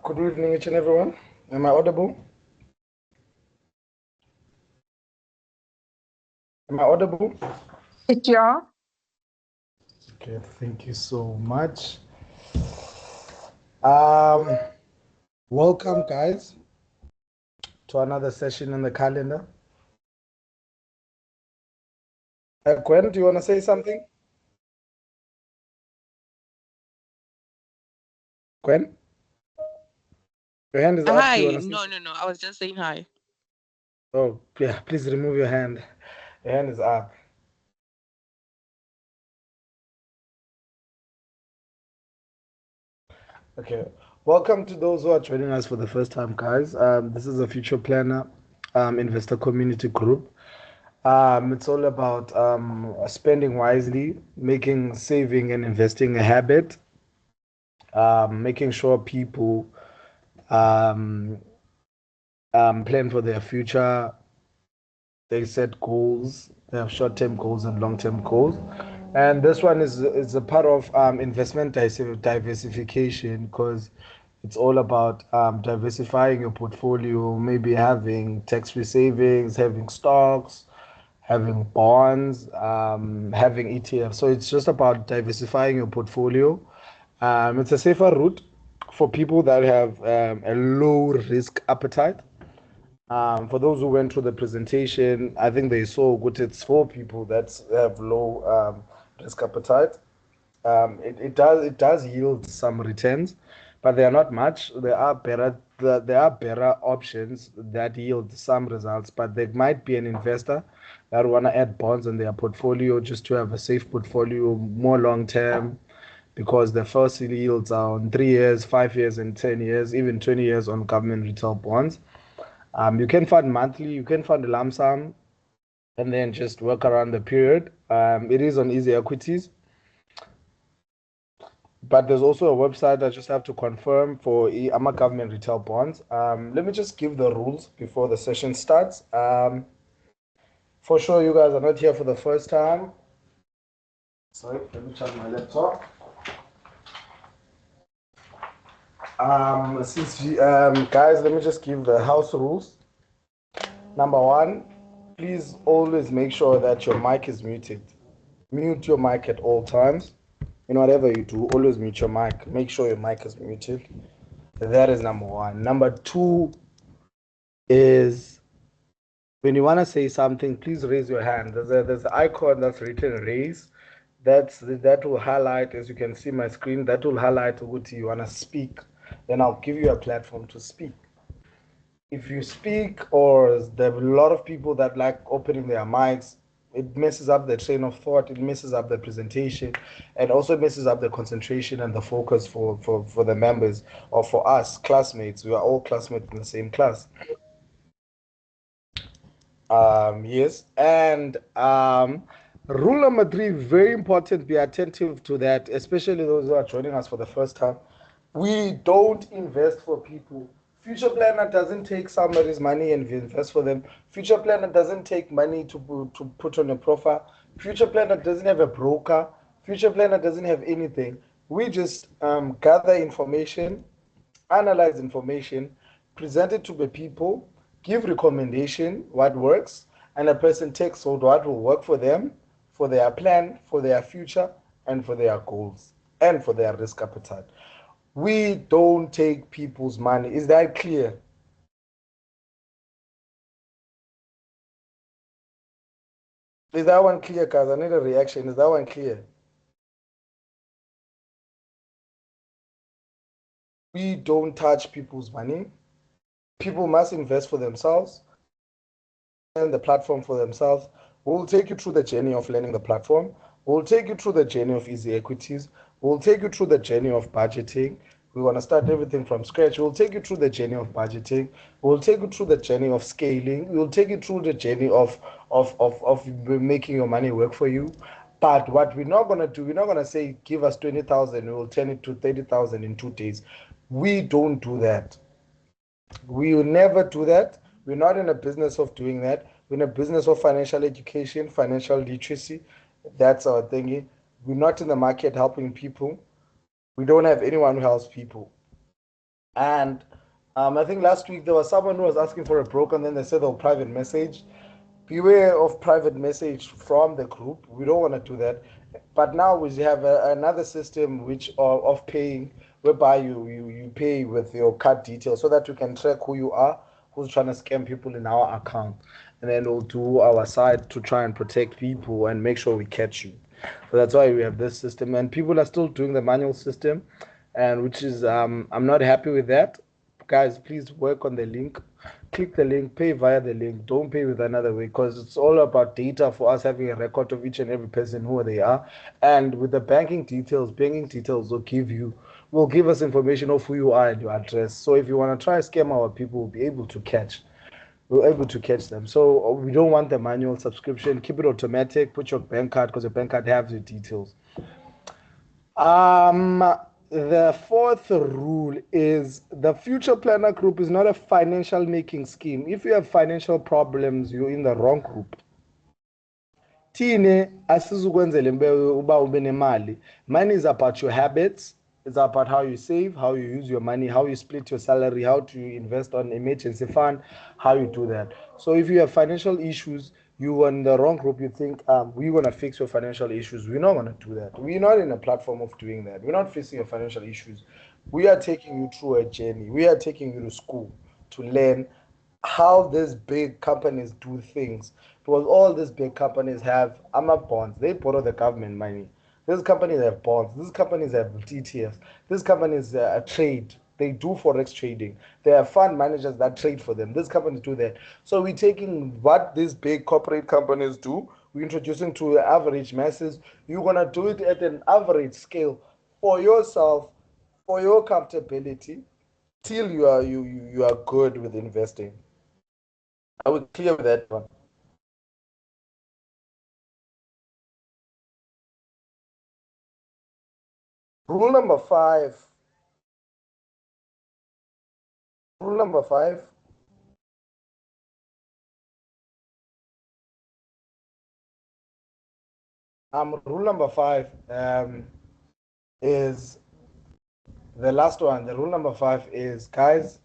Good evening, each and everyone. Am I audible? Am I audible? Yeah. Okay, thank you so much. Um, Welcome, guys, to another session in the calendar. Gwen, do you want to say something? Gwen, your hand is up. Hi. Do you want to No. I was just saying hi. Oh, yeah, please remove your hand. Your hand is up. Okay. Welcome to those who are joining us for the first time, guys. This is a Future Planner investor community group. It's all about spending wisely, making saving and investing a habit, making sure people um, plan for their future. They set goals. They have short-term goals and long-term goals. And this one is a part of investment diversification because it's all about diversifying your portfolio, maybe having tax-free savings, having stocks, having bonds, having ETFs. So it's just about diversifying your portfolio. It's a safer route for people that have a low risk appetite. For those who went through the presentation, I think they saw good. It's for people that have low risk appetite. It does yield some returns, but they are not much. There are better options that yield some results, but there might be an investor that want to add bonds in their portfolio just to have a safe portfolio more long term, because the first yields are on 3 years, 5 years, and 10 years, even 20 years on government retail bonds. You can fund monthly, you can fund a lump sum, and then just work around the period. It is on Easy Equities, but there's also a website I just have to confirm for AMA government retail bonds. Let me just give the rules before the session starts. For sure, you guys are not here for the first time. Sorry, let me charge my laptop. Guys, let me just give the house rules. Number one, please always make sure that your mic is muted. Mute your mic at all times. In whatever you do, always mute your mic. Make sure your mic is muted. That is number one. Number two is when you want to say something, please raise your hand. There's an icon that's written raise. That will highlight, as you can see my screen, that will highlight what you want to speak. Then I'll give you a platform to speak. if you speak or there are a lot of people that like opening their mics, it messes up the train of thought, it messes up the presentation, and also messes up the concentration and the focus for the members or for us classmates. We are all classmates in the same class. Yes, and rule number three, very important, be attentive to that, especially those who are joining us for the first time. We don't invest for people. Future Planner doesn't take somebody's money and invest for them. Future Planner doesn't take money to put on a profile. Future Planner doesn't have a broker. Future Planner doesn't have anything. We just gather information, analyze information, present it to the people, give recommendation, what works, and a person takes hold what will work for them, for their plan, for their future, and for their goals, and for their risk appetite. We don't take people's money. Is that clear? Is that one clear, guys? I need a reaction. Is that one clear? We don't touch people's money. People must invest for themselves and the platform for themselves. We'll take you through the journey of learning the platform. We'll take you through the journey of easy equities. We'll take you through the journey of budgeting. We want to start everything from scratch. We'll take you through the journey of budgeting. We'll take you through the journey of scaling. We'll take you through the journey of making your money work for you. But what we're not going to do, we're not going to say, give us 20,000, we will turn it to 30,000 in 2 days. We don't do that. We will never do that. We're not in a business of doing that. We're in a business of financial education, financial literacy. That's our thingy. We're not in the market helping people. We don't have anyone who helps people. And I think last week there was someone who was asking for a broker, and then they said they'll private message. Beware of private message from the group. We don't want to do that. But now we have another system which of paying, whereby you pay with your card details so that we can track who you are, who's trying to scam people in our account, and then we'll do our side to try and protect people and make sure we catch you. So that's why we have this system, and people are still doing the manual system, and which is I'm not happy with that. Guys, please work on the link. Click the link, pay via the link. Don't pay with another way, because it's all about data for us having a record of each and every person who they are. And with the banking details will give us information of who you are and your address. So if you want to try to scam our people, we'll be able to catch. We're able to catch them. So we don't want the manual subscription. Keep it automatic. Put your bank card, because your bank card has your details. Um, the fourth rule is the Future Planner Group is not a financial making scheme. If you have financial problems, you're in the wrong group. Thine asizukwenzela uba ube nemali. Money is about your habits. It's about how you save, how you use your money, how you split your salary, how to invest on emergency fund, how you do that. So if you have financial issues, you are in the wrong group. You think we're gonna fix your financial issues. We're not gonna do that. We're not in a platform of doing that. We're not fixing your financial issues. We are taking you through a journey. We are taking you to school to learn how these big companies do things. Because all these big companies have AMA bonds. They borrow the government money. These companies have bonds. These companies have TTFs. These companies trade. They do forex trading. They have fund managers that trade for them. These companies do that. So we're taking what these big corporate companies do. We're introducing to average masses. You're gonna do it at an average scale for yourself, for your comfortability, till you are good with investing. Are we clear with that one? Rule number five. Rule number five. Rule number five is the last one. The rule number five is, guys,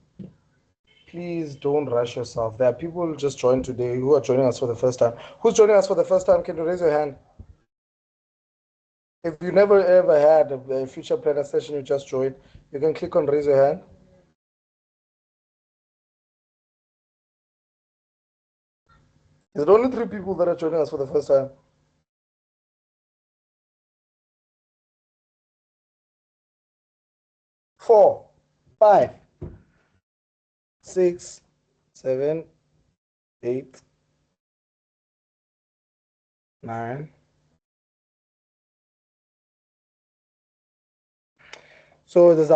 please don't rush yourself. There are people who just joined today who are joining us for the first time. Who's joining us for the first time? Can you raise your hand? If you never ever had a future planner session, you just joined, you can click on raise your hand. Is it only 3 people that are joining us for the first time? 4, 5, 6, 7, 8, 9. So there's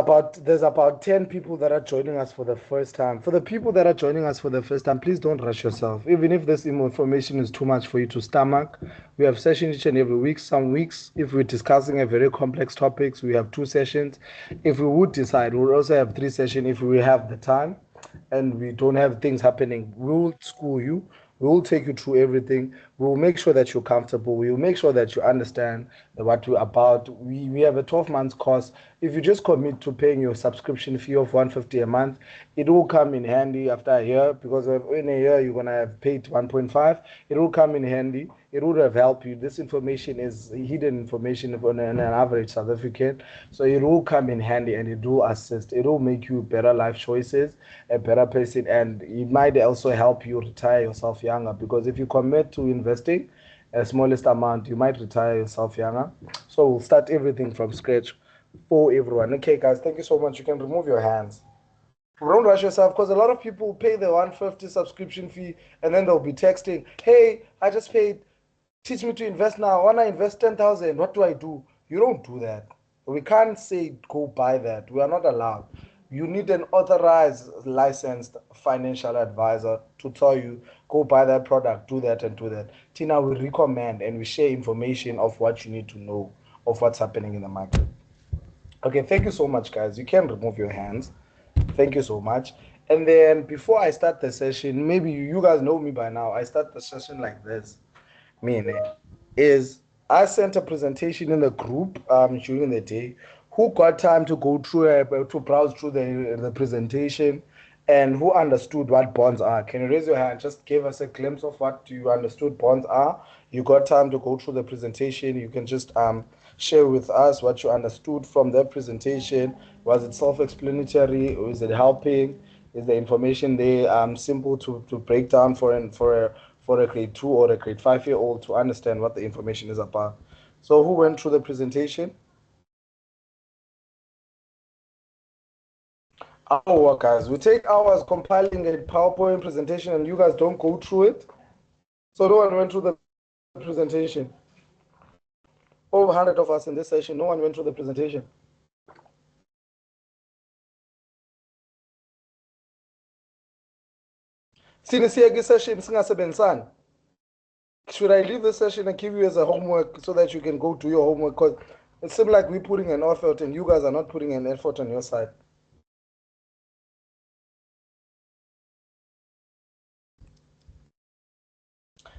about 10 people that are joining us for the first time. For the people that are joining us for the first time, please don't rush yourself. Even if this information is too much for you to stomach, we have sessions each and every week. Some weeks, if we're discussing a very complex topics, we have 2 sessions. If we would decide, we'll also have 3 sessions if we have the time and we don't have things happening. We'll school you. We will take you through everything. We will make sure that you're comfortable. We will make sure that you understand what we're about. We have a 12 months course. If you just commit to paying your subscription fee of 150 a month, it will come in handy after a year because in a year you're gonna have paid 1.5. It will come in handy. It would have helped you. This information is hidden information on an average South African, so it will come in handy and it will assist. It will make you better life choices, a better person, and it might also help you retire yourself younger because if you commit to investing a smallest amount, you might retire yourself younger. So we'll start everything from scratch for everyone. Okay, guys, thank you so much. You can remove your hands. Don't rush yourself because a lot of people pay the 150 subscription fee and then they'll be texting, hey, I just paid, teach me to invest now. I want to invest 10,000. What do I do? You don't do that. We can't say go buy that. We are not allowed. You need an authorized, licensed financial advisor to tell you go buy that product, do that, and do that. Tina, we recommend and we share information of what you need to know of what's happening in the market. Okay, thank you so much, guys. You can remove your hands. Thank you so much. And then before I start the session, maybe you guys know me by now. I start the session like this. Meaning is I sent a presentation in the group during the day. Who got time to go through to browse through the presentation, and who understood what bonds are? Can you raise your hand? Just give us a glimpse of what you understood bonds are. You got time to go through the presentation. You can just share with us what you understood from that presentation. Was it self-explanatory or is it helping? Is the information there simple to break down for a grade 2 or a grade 5-year-old to understand what the information is about? So who went through the presentation? Our guys, we take hours compiling a PowerPoint presentation and you guys don't go through it. So no one went through the presentation. Over 100 of us in this session, no one went through the presentation. Sinisiya session singasebenzisani. Should I leave the session and give you as a homework so that you can go do your homework? Because it seems like we're putting an effort and you guys are not putting an effort on your side.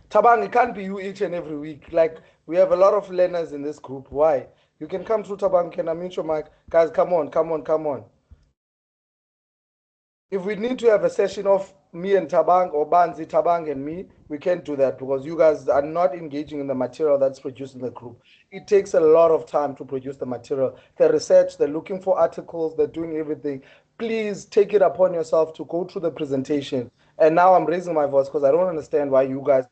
Tabang, it can't be you each and every week. Like, we have a lot of learners in this group. Why? You can come through Tabang, can I mute your mic? Guys, come on, come on, come on. If we need to have a session of me and Tabang or Banzi, Tabang and me, we can't do that because you guys are not engaging in the material that's produced in the group. It takes a lot of time to produce the material. The research, they're looking for articles, they're doing everything. Please take it upon yourself to go through the presentation. And now I'm raising my voice because I don't understand why you guys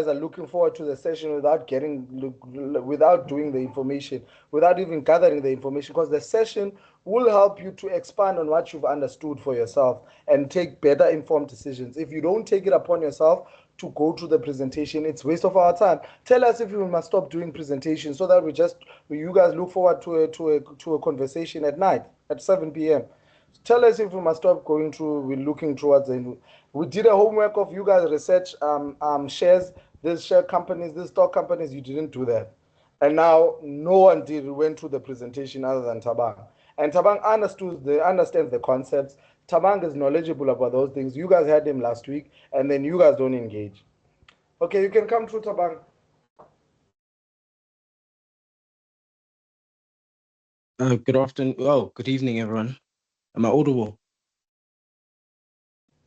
are looking forward to the session without doing the information, without even gathering the information, because the session will help you to expand on what you've understood for yourself and take better informed decisions. If you don't take it upon yourself to go to the presentation, it's waste of our time. Tell us if we must stop doing presentations so that you guys look forward to a conversation at night at 7 p.m. Tell us if we must stop we're looking towards we did a homework of you guys research shares, these share companies, these stock companies, you didn't do that. And now no one went through the presentation other than Tabang. And Tabang understands the concepts. Tabang is knowledgeable about those things. You guys had him last week, and then you guys don't engage. Okay, you can come through, Tabang. Good afternoon. Oh, good evening, everyone. Am I audible?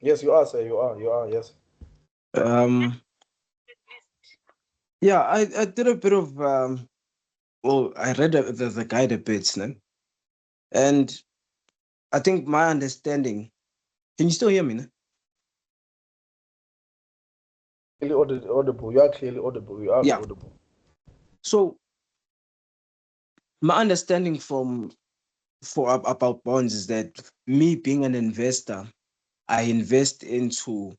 Yes, you are, sir. You are, yes. Yeah, I did a bit of I read the guide a bit, no? And I think my understanding. Can you still hear me? No? Audible. You are clearly audible. You are audible. So my understanding about bonds is that me being an investor, I invest into,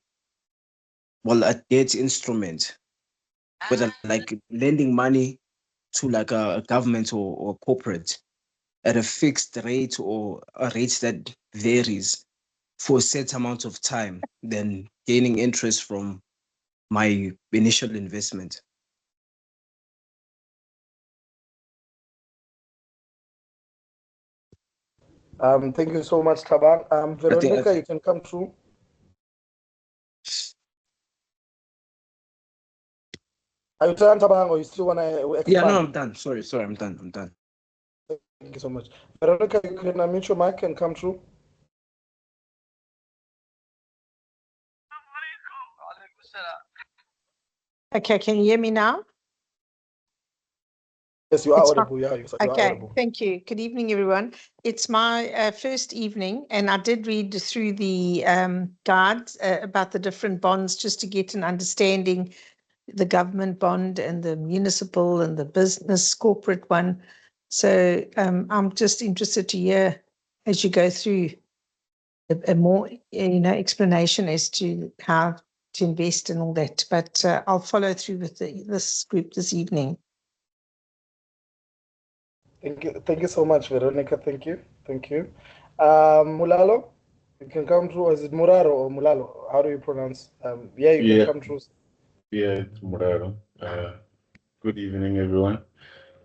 well, a debt instrument, whether like lending money to like a government or corporate at a fixed rate or a rate that varies for a set amount of time, then gaining interest from my initial investment. Thank you so much, Tabang. I think, Veronica, you can come through. Are you done, Tabang, or you still want to expand? yeah, no, I'm done. Sorry, I'm done. Thank you so much. Veronica, you can unmute your mic and come through. Okay, can you hear me now? Yes, you are It's audible. Yeah, you are Okay, audible. thank you. Good evening, everyone. It's my first evening, and I did read through the guides about the different bonds just to get an understanding, the government bond and the municipal and the business corporate one. So I'm just interested to hear as you go through a more explanation as to how to invest and all that. But I'll follow through with this group this evening. Thank you so much, Veronica. Thank you. Mulalo, you can come through. Is it Muraro or Mulalo? How do you pronounce? Yeah, you can come through. Yeah, it's Muraro. Good evening, everyone.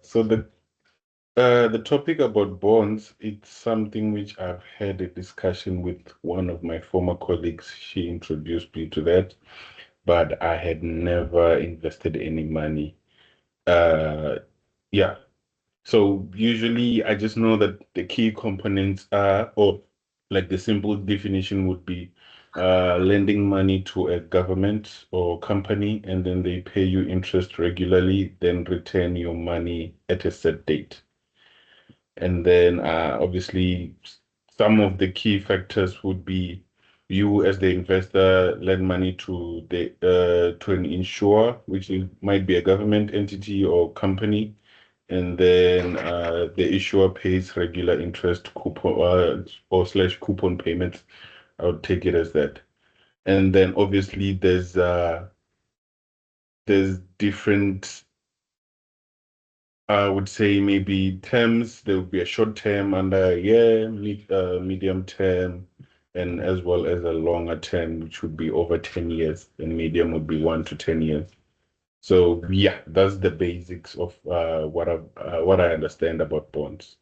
So the topic about bonds, it's something which I've had a discussion with one of my former colleagues. She introduced me to that, but I had never invested any money. Yeah. So usually I just know that the key components are, or like the simple definition would be lending money to a government or company, and then they pay you interest regularly, then return your money at a set date. And then obviously some of the key factors would be you as the investor lend money to an insurer, which might be a government entity or company, and then the issuer pays regular interest coupon or slash coupon payments. I would take it as that. And then obviously there's different, I would say maybe terms. There would be a short term under a year, medium term, and as well as a longer term, which would be over 10 years, and medium would be 1 to 10 years. So yeah, that's the basics of what I understand about bonds.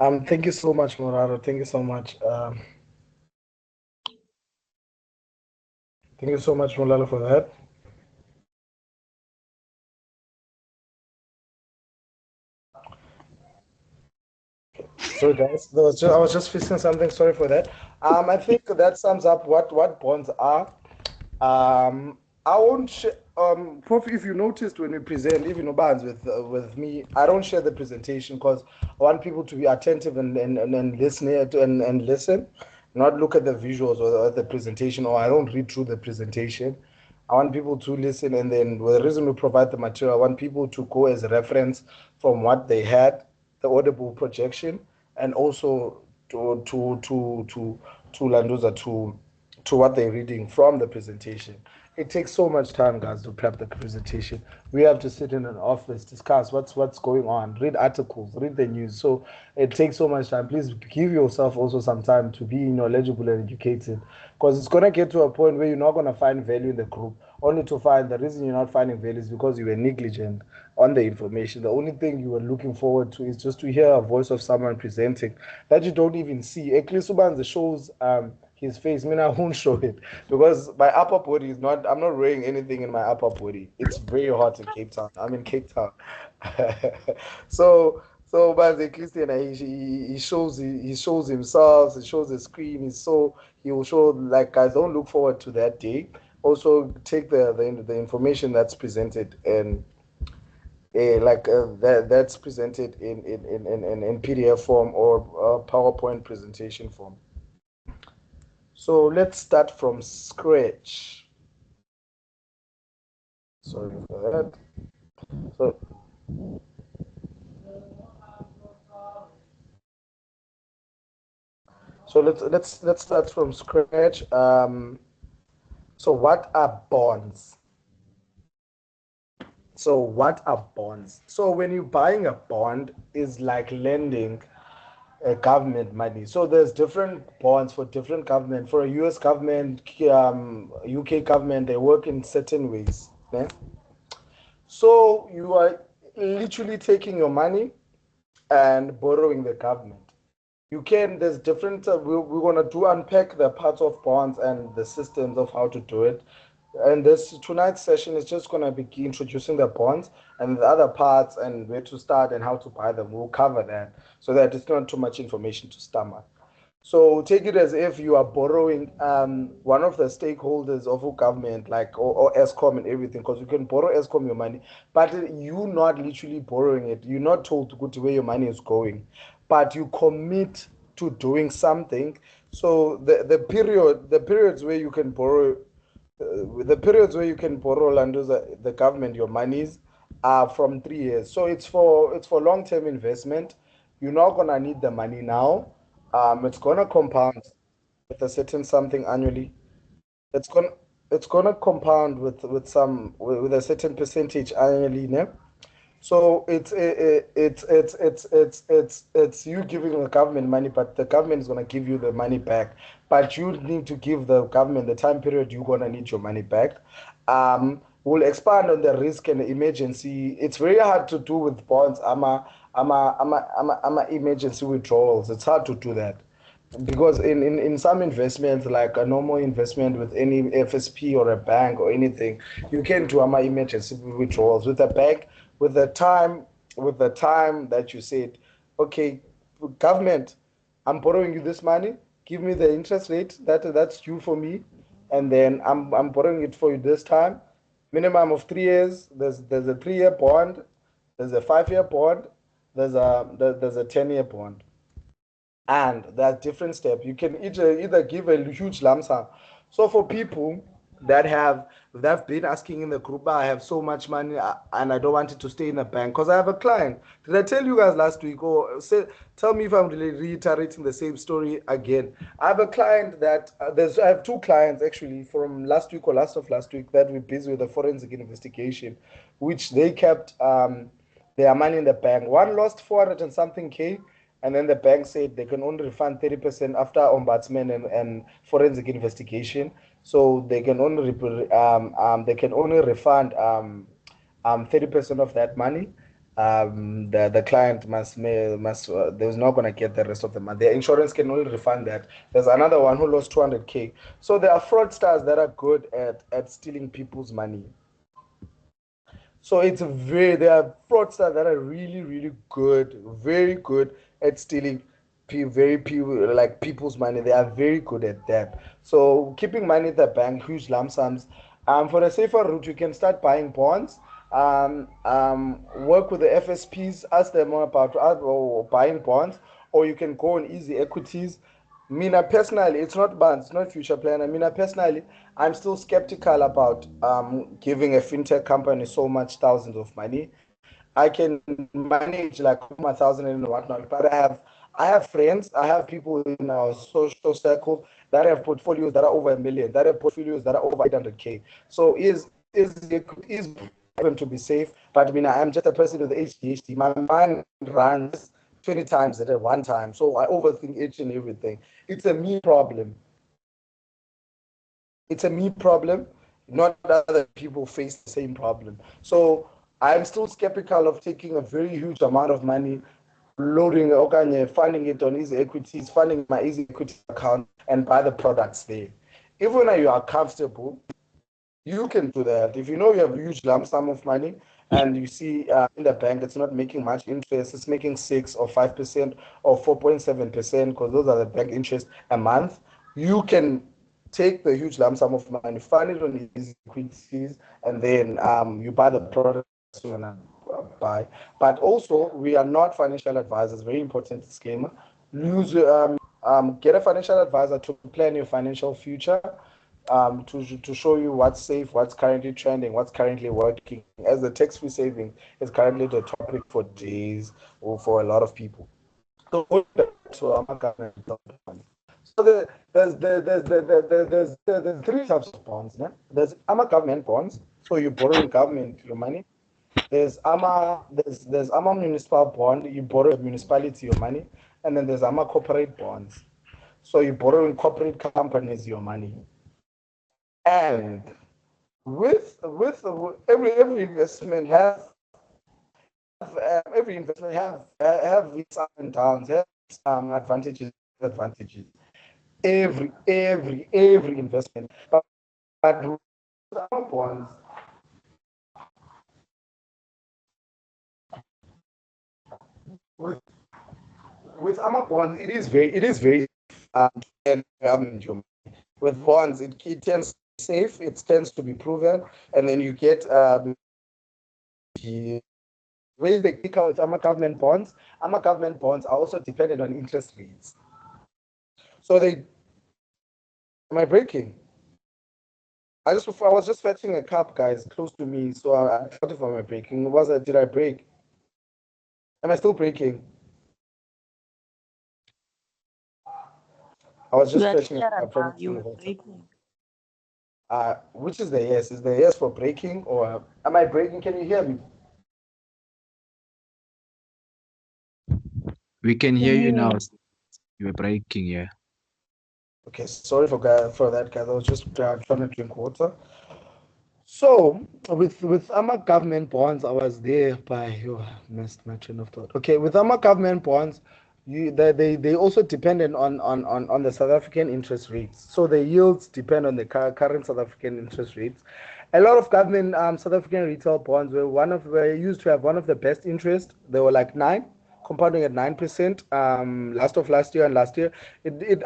Thank you so much, Muraro. Thank you so much. Thank you so much, Mulalo, for that. Sorry, guys. I was just fixing something. Sorry for that. I think that sums up what bonds are. I won't. Prof, if you noticed when we present, even Obans with me, I don't share the presentation because I want people to be attentive and listen and listen, not look at the visuals or the presentation, or I don't read through the presentation. I want people to listen, and then the reason we provide the material, I want people to go as a reference from what they had, the audible projection, and also to Landuza to what they're reading from the presentation. It takes so much time, guys, to prep the presentation. We have to sit in an office, discuss what's going on, read articles, read the news. So it takes so much time. Please give yourself also some time to be knowledgeable and educated, because it's gonna get to a point where you're not gonna find value in the group. Only to find the reason you're not finding value is because you were negligent on the information. The only thing you were looking forward to is just to hear a voice of someone presenting that you don't even see. Eklisubanzi shows his face. I mean, I won't show it because my upper body is not. I'm not wearing anything in my upper body. It's very hot in Cape Town. I'm in Cape Town, but the Christian he shows himself. He shows the screen. He will show, like, guys, don't look forward to that day. Also take the information that's presented and that's presented in PDF form or PowerPoint presentation form. So let's start from scratch. Sorry for that. So So let's start from scratch. So what are bonds? So what are bonds? So when you're buying a bond, is like lending government money. So there's different bonds for different government. For a US government, UK government, they work in certain ways. Yeah? So you are literally taking your money and borrowing the government. You can, there's different, we're going to do unpack the parts of bonds and the systems of how to do it. And this tonight's session is just going to be introducing the bonds and the other parts and where to start and how to buy them. We'll cover that so that it's not too much information to stomach. So take it as if you are borrowing one of the stakeholders of a government, like or ESCOM and everything, because you can borrow ESCOM your money, but you're not literally borrowing it. You're not told to go to where your money is going, but you commit to doing something. So the periods where you can borrow, Landuza, the government your monies are from 3 years. So it's for long-term investment. You're not gonna need the money now. It's gonna compound with a certain something annually. It's gonna it's gonna compound with a certain percentage annually, ne? So it's you giving the government money, but the government is gonna give you the money back. But you need to give the government the time period you're gonna need your money back. We'll expand on the risk and the emergency. It's very hard to do with bonds. Emergency withdrawals. It's hard to do that because in some investments, like a normal investment with any FSP or a bank or anything, you can do emergency withdrawals with a bank with the time that you said, okay, government, I'm borrowing you this money, give me the interest rate that's due for me, and then I'm borrowing it for you this time, minimum of 3 years. There's a 3-year bond, there's a 5-year bond, there's a 10-year bond. And there are different steps. You can either give a huge lump sum. So for people that have been asking in the group, I have so much money and I don't want it to stay in the bank because I have a client. Did I tell you guys last week, or tell me if I'm really reiterating the same story again? I have a client that I have two clients actually from last week or last of last week that we're busy with a forensic investigation, which they kept their money in the bank. One lost 400 and something K, and then the bank said they can only refund 30% after ombudsman and forensic investigation. So they can only refund 30% of that money. The client must there's not gonna get the rest of the money. Their insurance can only refund that. There's another one who lost 200K. So there are fraudsters that are good at stealing people's money. So there are fraudsters that are really, really good, very good at stealing people's money. They are very good at that. So keeping money in the bank, huge lump sums. For a safer route, you can start buying bonds. Work with the FSPs, ask them more about or buying bonds, or you can go on easy equities. Mina personally, it's not bonds, it's not future planner. Mina personally, I'm still skeptical about giving a fintech company so much thousands of money. I can manage like 1,000 and whatnot, but I have friends, I have people in our social circle that have portfolios that are over 1 million, that have portfolios that are over 800K. So is them to be safe, but I mean I'm just a person with ADHD. My mind runs 20 times at one time, so I overthink each and everything. It's a me problem. It's a me problem, not other people face the same problem. So I'm still skeptical of taking a very huge amount of money, loading okay, funding it on easy equities, funding my easy equity account, and buy the products there. Even when you are comfortable, you can do that. If you know you have a huge lump sum of money and you see in the bank it's not making much interest, it's making 6 or 5% or 4.7%, because those are the bank interest a month, you can take the huge lump sum of money, fund it on easy equities, and then you buy the product you want to buy. But also, we are not financial advisors. Very important disclaimer. Get a financial advisor to plan your financial future, to show you what's safe, what's currently trending, what's currently working. As the tax-free saving is currently the topic for days or for a lot of people. So So there's three types of bonds. Né? There's government bonds, so you're borrowing government your money. There's municipal bond, you borrow a municipality your money, and then there's corporate bonds. So you're borrowing corporate companies your money. And with every investment have its ups and downs, have advantages, disadvantages. Every investment, but with bonds, with bonds, it is very with bonds, it tends to be safe, it tends to be proven, and then you get the way they kick out government bonds. Government bonds are also dependent on interest rates. So am I breaking? I was just fetching a cup, guys, close to me. So I thought if I'm breaking. Did I break? Am I still breaking? I was just fetching a cup from breaking. Which is the yes? Is the yes for breaking, or am I breaking? Can you hear me? We can hear you now. You were breaking, yeah. Okay, sorry for that, guys. I was just trying to drink water. So with government bonds, I was there by missed my train of thought. Okay, with government bonds, they also dependent on the South African interest rates. So the yields depend on the current South African interest rates. A lot of government South African retail bonds were used to have one of the best interest. They were like 9, compounding at 9%. Last year and last year, it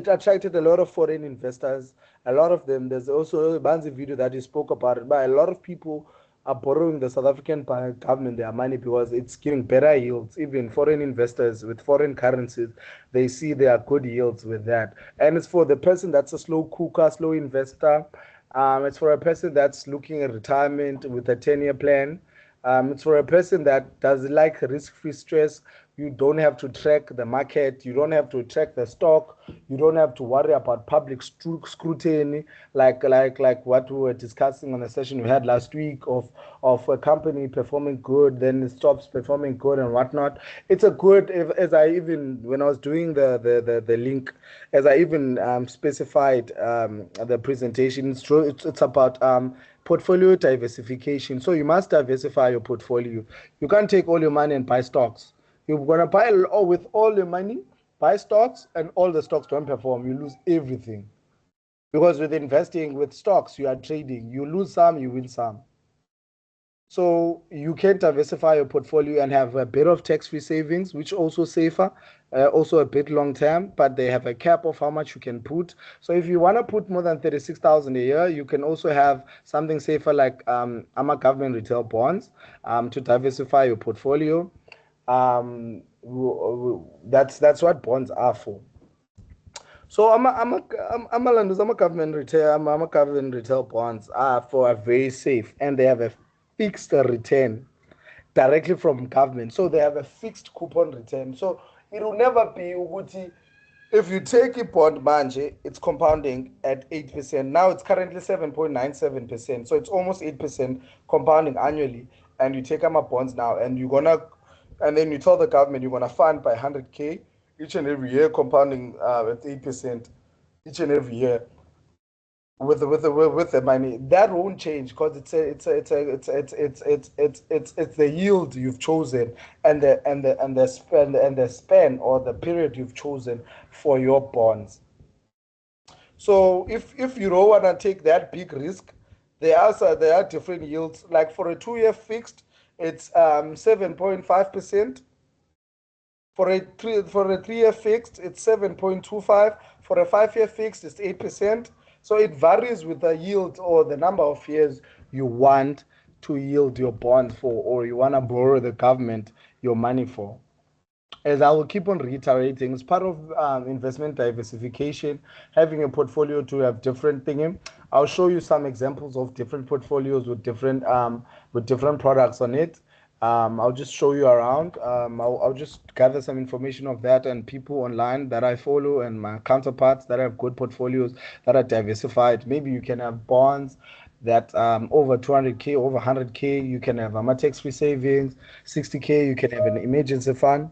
attracted a lot of foreign investors. A lot of them. There's also a Banzi video that he spoke about it. But a lot of people are borrowing the South African government their money because it's giving better yields. Even foreign investors with foreign currencies, they see there are good yields with that. And it's for the person that's a slow cooker, slow investor. It's for a person that's looking at retirement with a 10-year plan. It's for a person that does like risk-free stress. You don't have to track the market. You don't have to track the stock. You don't have to worry about public scrutiny, like what we were discussing on the session we had last week of a company performing good, then it stops performing good and whatnot. It's a good, when I was doing the link, as I even specified the presentation, it's about portfolio diversification. So you must diversify your portfolio. You can't take all your money and buy stocks. You're gonna buy with all your money, buy stocks, and all the stocks don't perform. You lose everything. Because with investing with stocks, you are trading. You lose some, you win some. So you can diversify your portfolio and have a bit of tax-free savings, which also safer, also a bit long-term, but they have a cap of how much you can put. So if you want to put more than 36,000 a year, you can also have something safer like government retail bonds to diversify your portfolio. That's what bonds are for. So government retail bonds are very safe, and they have a fixed return directly from government. So they have a fixed coupon return. So it will never be Uguti. If you take a bond manje, it's compounding at 8%. Now it's currently 7.97%. So it's almost 8% compounding annually. And you take bonds now, and then you tell the government you're gonna fund by 100K each and every year, compounding at 8% each and every year with the money. That won't change because it's the yield you've chosen and the span or the period you've chosen for your bonds. So if you don't want to take that big risk, there are different yields. Like for a 2-year fixed, it's 7.5%. For a 3-year fixed, it's 7.25. For a 5-year fixed, it's 8%. So it varies with the yield or the number of years you want to yield your bond for, or you want to borrow the government your money for. As I will keep on reiterating, it's part of investment diversification, having a portfolio to have different thinking. I'll show you some examples of different portfolios with different products on it. I'll just show you around. I'll just gather some information of that and people online that I follow and my counterparts that have good portfolios that are diversified. Maybe you can have bonds that over 200K, over 100K. You can have tax-free savings, 60K. You can have an emergency fund.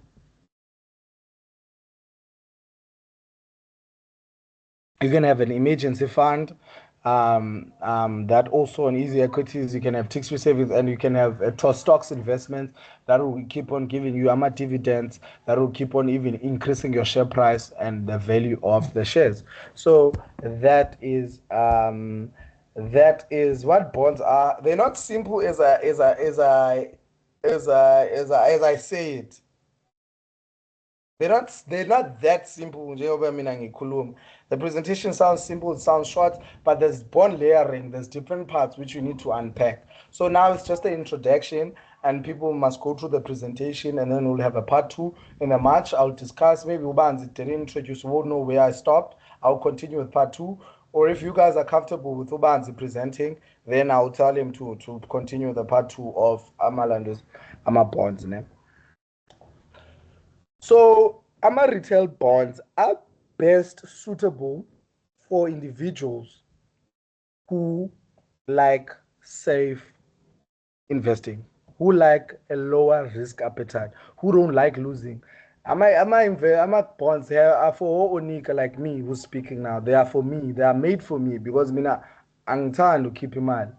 You can have an emergency fund. That also on easy equities, you can have tax-free savings and you can have a stocks investment that will keep on giving you dividends that will keep on even increasing your share price and the value of the shares. So that is what bonds are. They're not simple as I say it. They're not that simple. Njengoba mina ngikhuluma. The presentation sounds simple, it sounds short, but there's bond layering, there's different parts which you need to unpack. So now it's just an introduction, and people must go through the presentation, and then we'll have a part two in the March. I'll discuss, maybe Ubanzi didn't introduce, won't know where I stopped. I'll continue with part two. Or if you guys are comfortable with Ubanzi presenting, then I'll tell him to continue the part two of Amalando's Ama bonds. Ne? So, AMA retail bonds are best suitable for individuals who like safe investing, who like a lower risk appetite, who don't like losing. AMA bonds here are for Onika like me who's speaking now. They are for me. They are made for me because mina angithandi to keep in mind.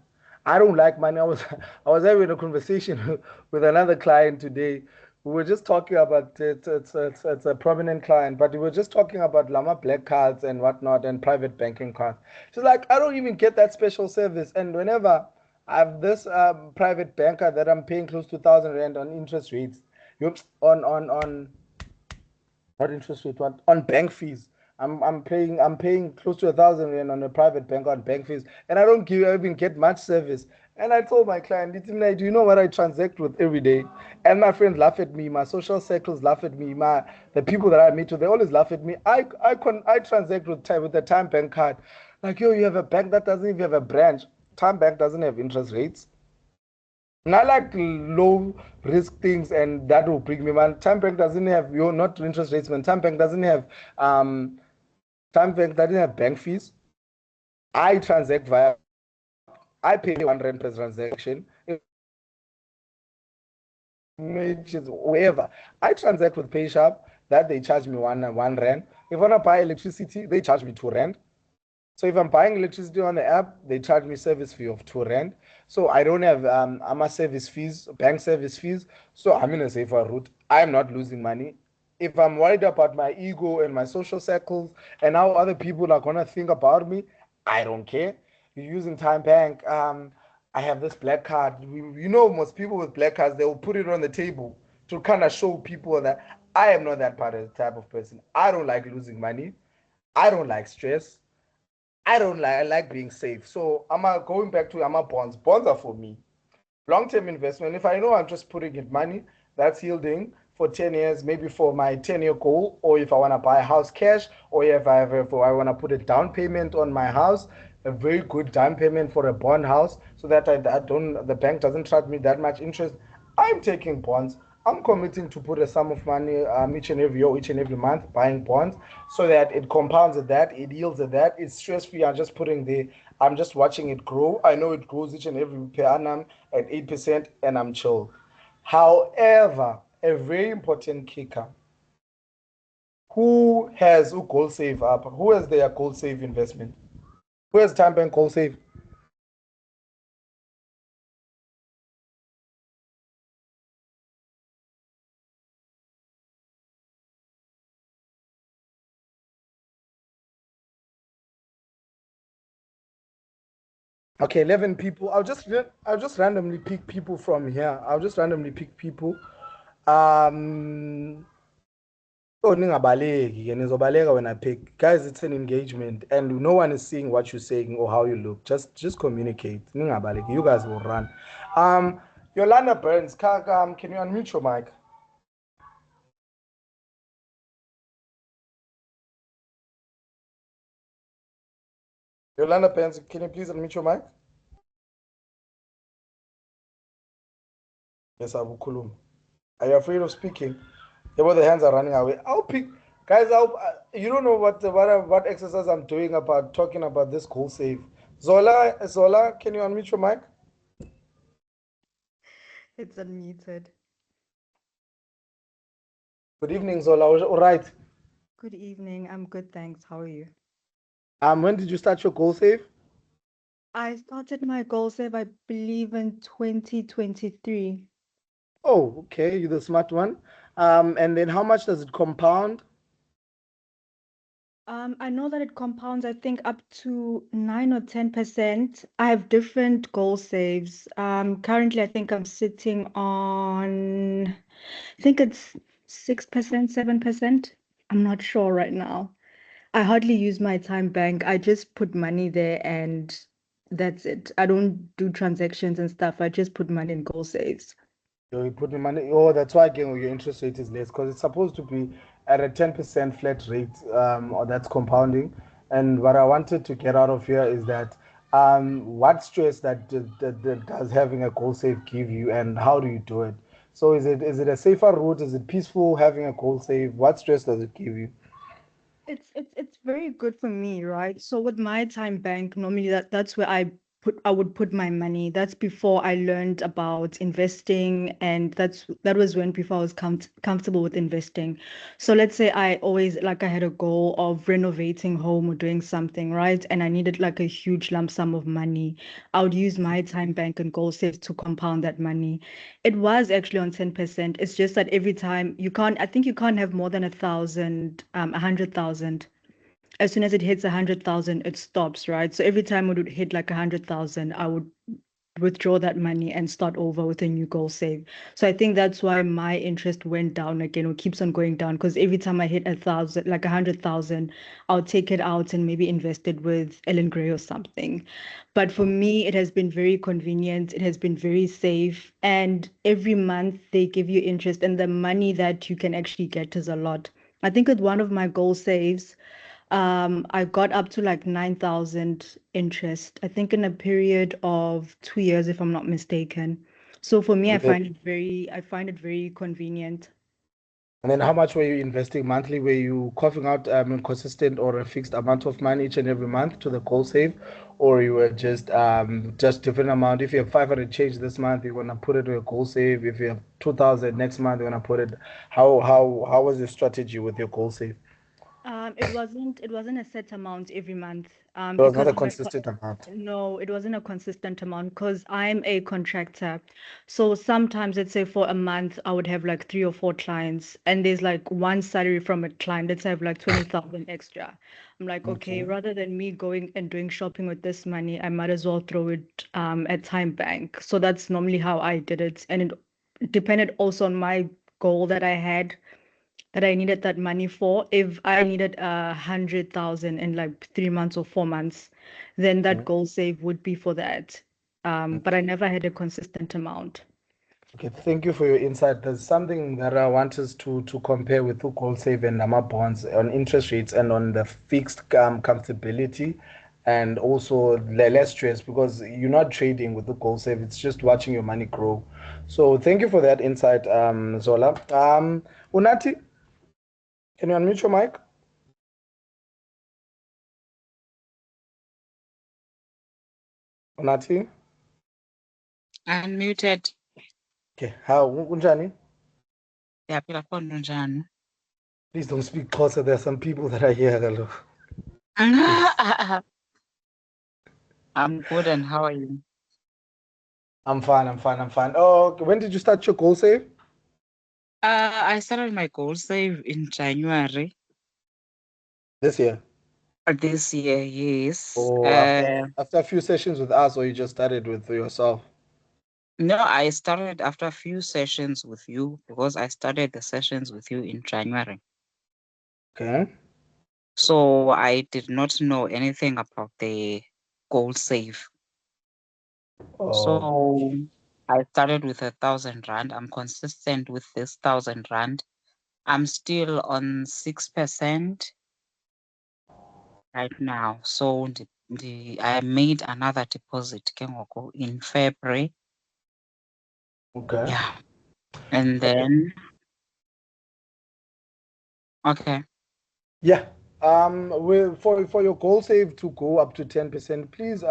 I don't like money. I was having a conversation with another client today. We were just talking about it's a prominent client, but we were just talking about Lama Black cards and whatnot and private banking cards. She's like, I don't even get that special service. And whenever I have this private banker that I'm paying close to 1,000 rand on interest rates, on not interest rate, what on bank fees. I'm paying close to 1,000 rand on a private bank on bank fees, and I don't even get much service. And I told my client, do you know what I transact with every day? And my friends laugh at me, my social circles laugh at me, the people that I meet with, they always laugh at me. I transact with the Time Bank card. Like, yo, you have a bank that doesn't even have a branch. Time Bank doesn't have interest rates. Not like low risk things, and that will bring me, man. Time Bank doesn't have your not interest rates, man. Um Time Bank doesn't have bank fees. I transact via I pay 1 rand per transaction. Images, wherever. I transact with PayShap, that they charge me one rand. If I want to buy electricity, they charge me 2 rand. So if I'm buying electricity on the app, they charge me service fee of 2 rand. So I don't have AMA service fees, bank service fees. So I'm in a safer route. I'm not losing money. If I'm worried about my ego and my social circles and how other people are gonna think about me, I don't care. You're using Time Bank. I have this black card. Most people with black cards, they will put it on the table to kind of show people that I am not that part of the type of person. I don't like losing money. I don't like stress. I don't like. I like being safe. So I'm going back to AMA bonds. Bonds are for me. Long-term investment. If I know I'm just putting in money that's yielding for 10 years, maybe for my 10-year goal, or if I want to buy a house cash, or if I want to put a down payment on my house, a very good down payment for a bond house, so that the bank doesn't charge me that much interest. I'm taking bonds. I'm committing to put a sum of money each and every year, each and every month, buying bonds, so that it compounds at that, it yields at that, it's stress free. I'm just watching it grow. I know it grows each and every per annum at 8%, and I'm chill. However, a very important kicker: who has a goal save up? Who has their goal save investment? Who has Time Bank goal save? Okay, 11 people. I'll just randomly pick people from here. I'll just randomly pick people. Um, oh, ningabaleki, nizobaleka when I pick. Guys, it's an engagement, and no one is seeing what you're saying or how you look. Just communicate. Ningabaleki. You guys will run. Um, Yolanda Burns, can you unmute your mic? Yolanda Burns, can you please unmute your mic? Yes, Abu Kulum. Are you afraid of speaking? Yeah, but the hands are running away. I'll pick, guys. You don't know what exercise I'm doing about talking about this goal save. Zola, can you unmute your mic? It's unmuted. Good evening, Zola. All right. Good evening. I'm good, thanks. How are you? When did you start your goal save? I started my goal save, I believe, in 2023. Oh, okay. You're the smart one. And then how much does it compound? I know that it compounds, I think, up to 9 or 10%. I have different goal saves. Currently, I think I'm sitting on, I think it's 6%, 7%. I'm not sure right now. I hardly use my time bank. I just put money there and that's it. I don't do transactions and stuff. I just put money in goal saves. You put the money. Oh, that's why again your interest rate is less because it's supposed to be at a 10% flat rate, or that's compounding. And what I wanted to get out of here is that what stress that does having a goal save give you, and how do you do it? So is it a safer route? Is it peaceful having a goal save? What stress does it give you? It's very good for me, right? So with my time bank, normally that's where I would put my money. That's before I learned about investing, and that was when before I was comfortable with investing. So let's say I always like I had a goal of renovating home or doing something, right? And I needed like a huge lump sum of money. I would use my time bank and goal save to compound that money. It was actually on 10%. It's just that every time I think you can't have more than 100,000. As soon as it hits 100,000, it stops, right? So every time it would hit like 100,000, I would withdraw that money and start over with a new goal save. So I think that's why my interest went down again, or keeps on going down, because every time I hit 1,000, like 100,000, I'll take it out and maybe invest it with Ellen Gray or something. But for me, it has been very convenient. It has been very safe. And every month they give you interest, and the money that you can actually get is a lot. I think with one of my goal saves, I got up to like 9,000 interest, I think in a period of 2 years, if I'm not mistaken. So for me, I find it very convenient. And then how much were you investing monthly? Were you coughing out a consistent or a fixed amount of money each and every month to the goal save, or you were just different amount? If you have 500 change this month, you're gonna put it to a goal save. If you have 2,000 next month, you're gonna put it. How was your strategy with your goal save? It wasn't a set amount every month. It was not Because a I'm a consistent amount. no, it wasn't a consistent amount because I'm a contractor. So sometimes, let's say for a month, I would have like 3 or 4 clients, and there's like one salary from a client. Let's say I have like 20,000 extra. I'm like, okay, Okay. rather than me going and doing shopping with this money, I might as well throw it at Time Bank. So that's normally how I did it, and it depended also on my goal that I needed that money for. If I needed 100,000 in like 3 months or 4 months, then that goal save would be for that. But I never had a consistent amount. Okay, thank you for your insight. There's something that I want us to compare with the goal save and NAMA bonds on interest rates and on the fixed comfortability, and also less stress because you're not trading with the goal save. It's just watching your money grow. So thank you for that insight, Zola. Unati, can you unmute your mic? Unati? Unmuted. Okay, how unjani? Yaphila khona njani? Please don't speak closer. There are some people that are here. Hello. I'm good, and how are you? I'm fine. Oh, okay. When did you start your goal save? I started my goal save in January This year. this year, yes. Or after a few sessions with us, or you just started with yourself? No, I started after a few sessions with you because I started the sessions with you in January. Okay. So I did not know anything about the goal save. Oh, So I started with 1,000 rand. I'm consistent with this 1,000 rand. I'm still on 6% right now. So I made another deposit ke ngoku in February. okay. Yeah. And then, okay. Yeah. For your goal save to go up to 10%, please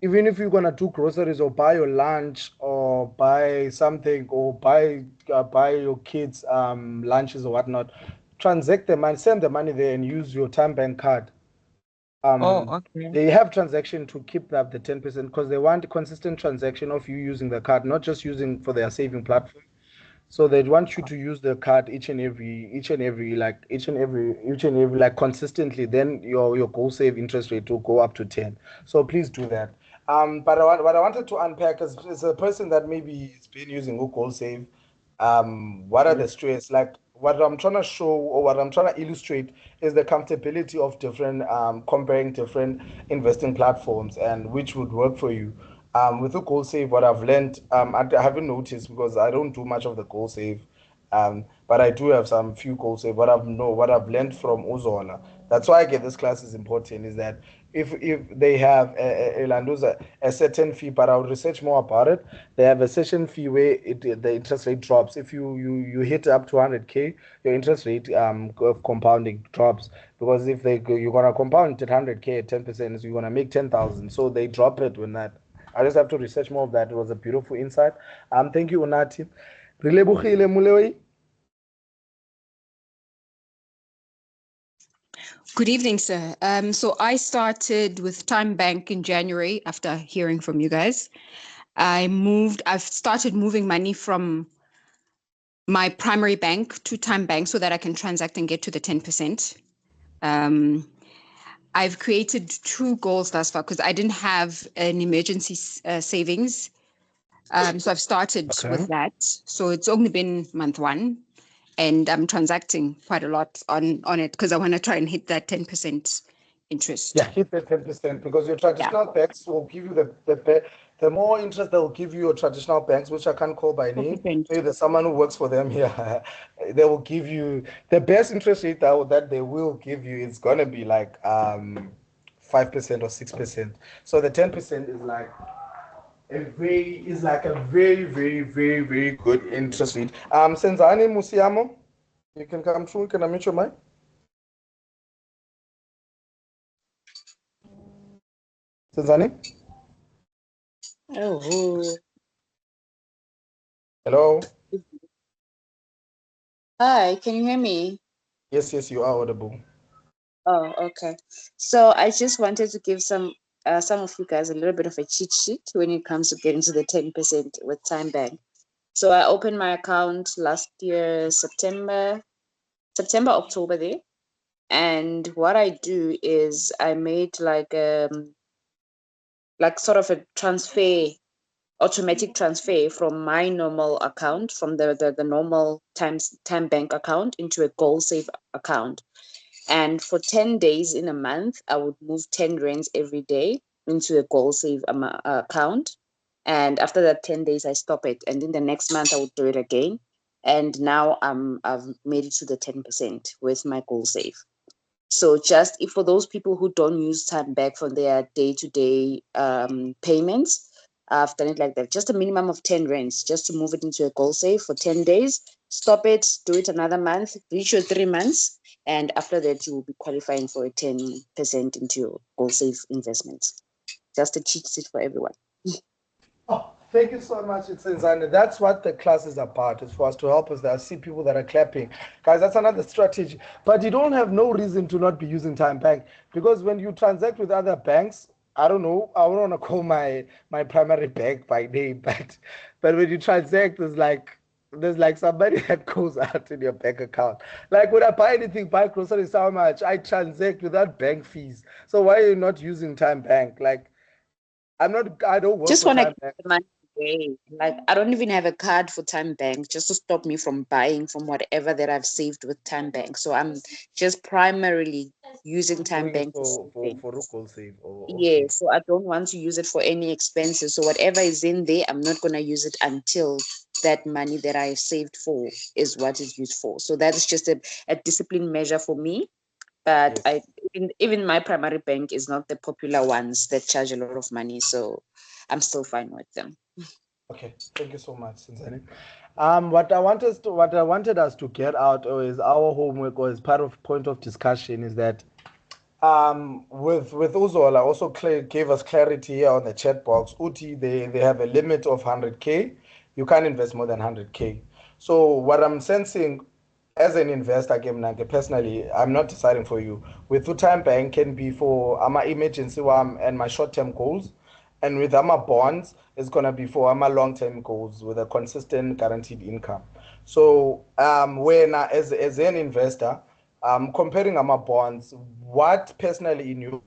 even if you're gonna do groceries or buy your lunch or buy something or buy your kids lunches or whatnot, transact the money, send the money there and use your time bank card. Oh, okay. They have transaction to keep up the 10% because they want consistent transaction of you using the card, not just using for their saving platform. So they want you to use the card each and every like consistently. Then your goal save interest rate will go up to 10. So please do that. But what I wanted to unpack is a person that maybe has been using goal save. What are the stress like? What I'm trying to show or what I'm trying to illustrate is the comfortability of different comparing different investing platforms and which would work for you. With the goal save, what I've learned, I haven't noticed because I don't do much of the goal save, but I do have some few goal save. What I've learned from Uzola. That's why I get this class is important. Is that if they have a certain fee, but I'll research more about it. They have a session fee where the interest rate drops. If you hit up to 100K, your interest rate of compounding drops because if you're gonna compound at 100K at 10%, so you're gonna make 10,000. So they drop it when that. I just have to research more of that. It was a beautiful insight. Thank you, Unati. Rilebogile Mulewei. Good evening, sir. So I started with Time Bank in January after hearing from you guys. I've started moving money from my primary bank to Time Bank so that I can transact and get to the 10%. I've created 2 goals thus far because I didn't have an emergency savings. So I've started with that. So it's only been month 1. And I'm transacting quite a lot on it because I want to try and hit that 10% interest. Yeah, hit that 10% because your traditional banks will give you the more interest they will give you your traditional banks, which I can't call by name. 4%. Maybe there's someone who works for them here. They will give you the best interest rate that they will give you. It's gonna be like 5% or 6%. So the 10% is like a very, very, very, very good interest rate. Senzani Musiamo, you can come through. Can I meet your mic? Senzani? Oh, Hello? hi, can you hear me? Yes, you are audible. Oh, okay. So I just wanted to give some of you guys a little bit of a cheat sheet when it comes to getting to the 10% with Time Bank. So I opened my account last year, September, October there. And what I do is I made like sort of a automatic transfer from my normal account, from the normal Time Bank account into a Goal Save account. And for 10 days in a month, I would move 10 rands every day into a Goal Save account. And after that 10 days, I stop it. And in the next month, I would do it again. And now I've made it to the 10% with my Goal Save. So just if for those people who don't use Time Bank for their day-to-day payments, I've done it like that. Just a minimum of 10 rands, just to move it into a Goal Save for 10 days. Stop it, do it another month, reach your 3 months. And after that, you will be qualifying for a 10% into your Goal Save investments. Just a cheat sheet for everyone. Oh, thank you so much, Senzani. That's what the class is about. It's for us to help us. I see people that are clapping. Guys, that's another strategy. But you don't have no reason to not be using Time Bank because when you transact with other banks, I don't know, I don't want to call my primary bank by name, but when you transact, there's like somebody that goes out in your bank account. Like when I buy anything, buy groceries, how much I transact without bank fees. So why are you not using Time Bank? Like I don't work Just for want to Time get Bank. the money away. Like I don't even have a card for Time Bank just to stop me from buying from whatever that I've saved with Time Bank. So I'm just primarily using Time Doing it Bank for saving. Rukol Save. Oh, Yeah, okay. so I don't want to use it for any expenses. So whatever is in there, I'm not gonna use it until that money that I saved for is what is used for. So that is just a discipline measure for me. But Yes. even my primary bank is not the popular ones that charge a lot of money. So I'm still fine with them. Okay, thank you so much, Sinzani. What I wanted us to get out, or is our homework, or as part of point of discussion, is that with Uzola also gave us clarity here on the chat box. Uti, they have a limit of 100K. You can't invest more than 100K. So what I'm sensing as an investor, personally, I'm not deciding for you. With two-time bank can be for my emergency one and my short-term goals. And with my bonds, it's gonna be for my long-term goals with a consistent guaranteed income. So when as an investor, comparing my bonds, what personally in your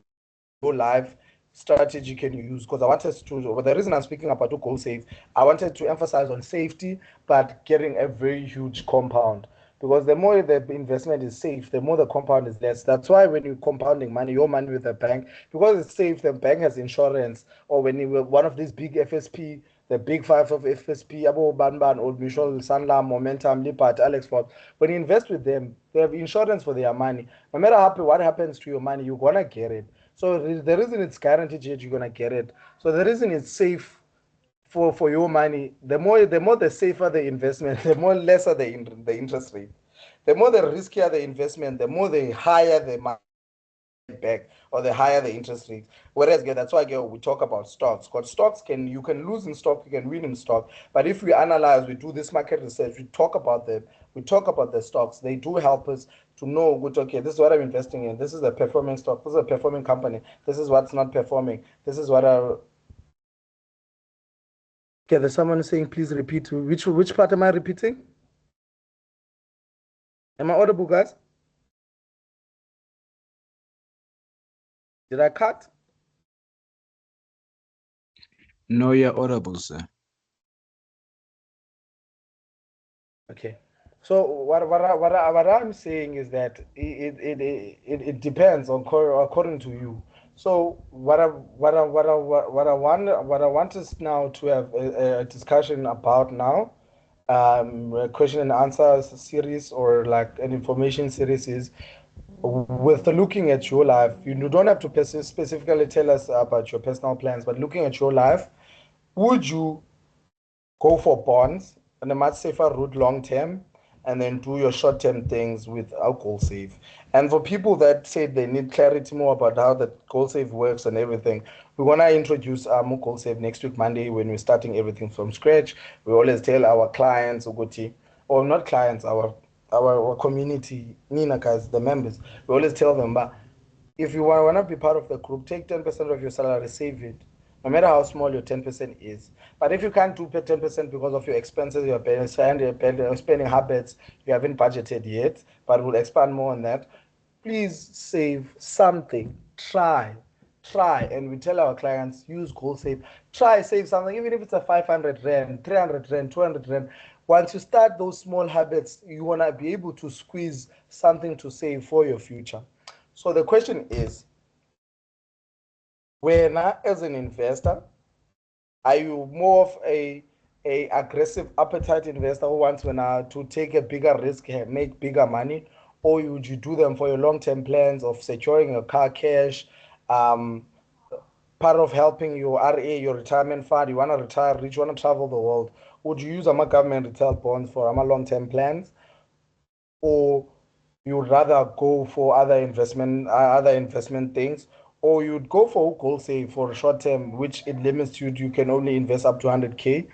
life strategy can you use? Because I wanted to, well, the reason I'm speaking about the goal save, I wanted to emphasize on safety, but getting a very huge compound. Because the more the investment is safe, the more the compound is less. That's why when you're compounding money, your money with the bank, because it's safe, the bank has insurance, or when you were one of these big FSP, the big five of FSP, Abo Banban, Old Mutual, Sanlam, Momentum, Lipat, Alex Ford, when you invest with them, they have insurance for their money. No matter what happens to your money, you're gonna get it. So the reason it's guaranteed yet you're gonna get it. So the reason it's safe for your money, the more the safer the investment, the more lesser the interest rate. The more the riskier the investment, the more the higher the money back or the higher the interest rates. Whereas that's why again, we talk about stocks. Because stocks you can lose in stock, you can win in stock. But if we analyze, we do this market research, we talk about them, we talk about the stocks, they do help us to know good, okay, this is what I'm investing in, this is a performing stock, this is a performing company, this is what's not performing, this is what I okay, there's someone saying please repeat. Which part am I repeating? Am I audible, guys? Did I cut? No, you're audible, sir. Okay. So what I'm saying is that it depends on according to you. So what I want us now to have a discussion about now, a question and answer series or like an information series is with looking at your life. You don't have to specifically tell us about your personal plans, but looking at your life, would you go for bonds and a much safer route long term, and then do your short term things with goal save? And for people that say they need clarity more about how the goal save works and everything, we want to introduce goal save next week, Monday, when we're starting everything from scratch. We always tell our clients, Uguti, or not clients, our community, Nina guys, the members, we always tell them, but if you want to be part of the group, take 10% of your salary, save it, no matter how small your 10% is. But if you can't do 10% because of your expenses, your spending habits, you haven't budgeted yet, but we'll expand more on that. Please save something. Try. And we tell our clients, use goal save. Try save something, even if it's a 500 rand, 300 rand, 200 rand. Once you start those small habits, you want to be able to squeeze something to save for your future. So the question is, when as an investor, are you more of a aggressive appetite investor who wants to take a bigger risk and make bigger money, or would you do them for your long-term plans of securing your car cash, part of helping your RA, your retirement fund? You want to retire rich, you want to travel the world. Would you use government retail bonds for long-term plans, or you'd rather go for other investment things, or you'd go for goal save for short term, which it limits you can only invest up to 100K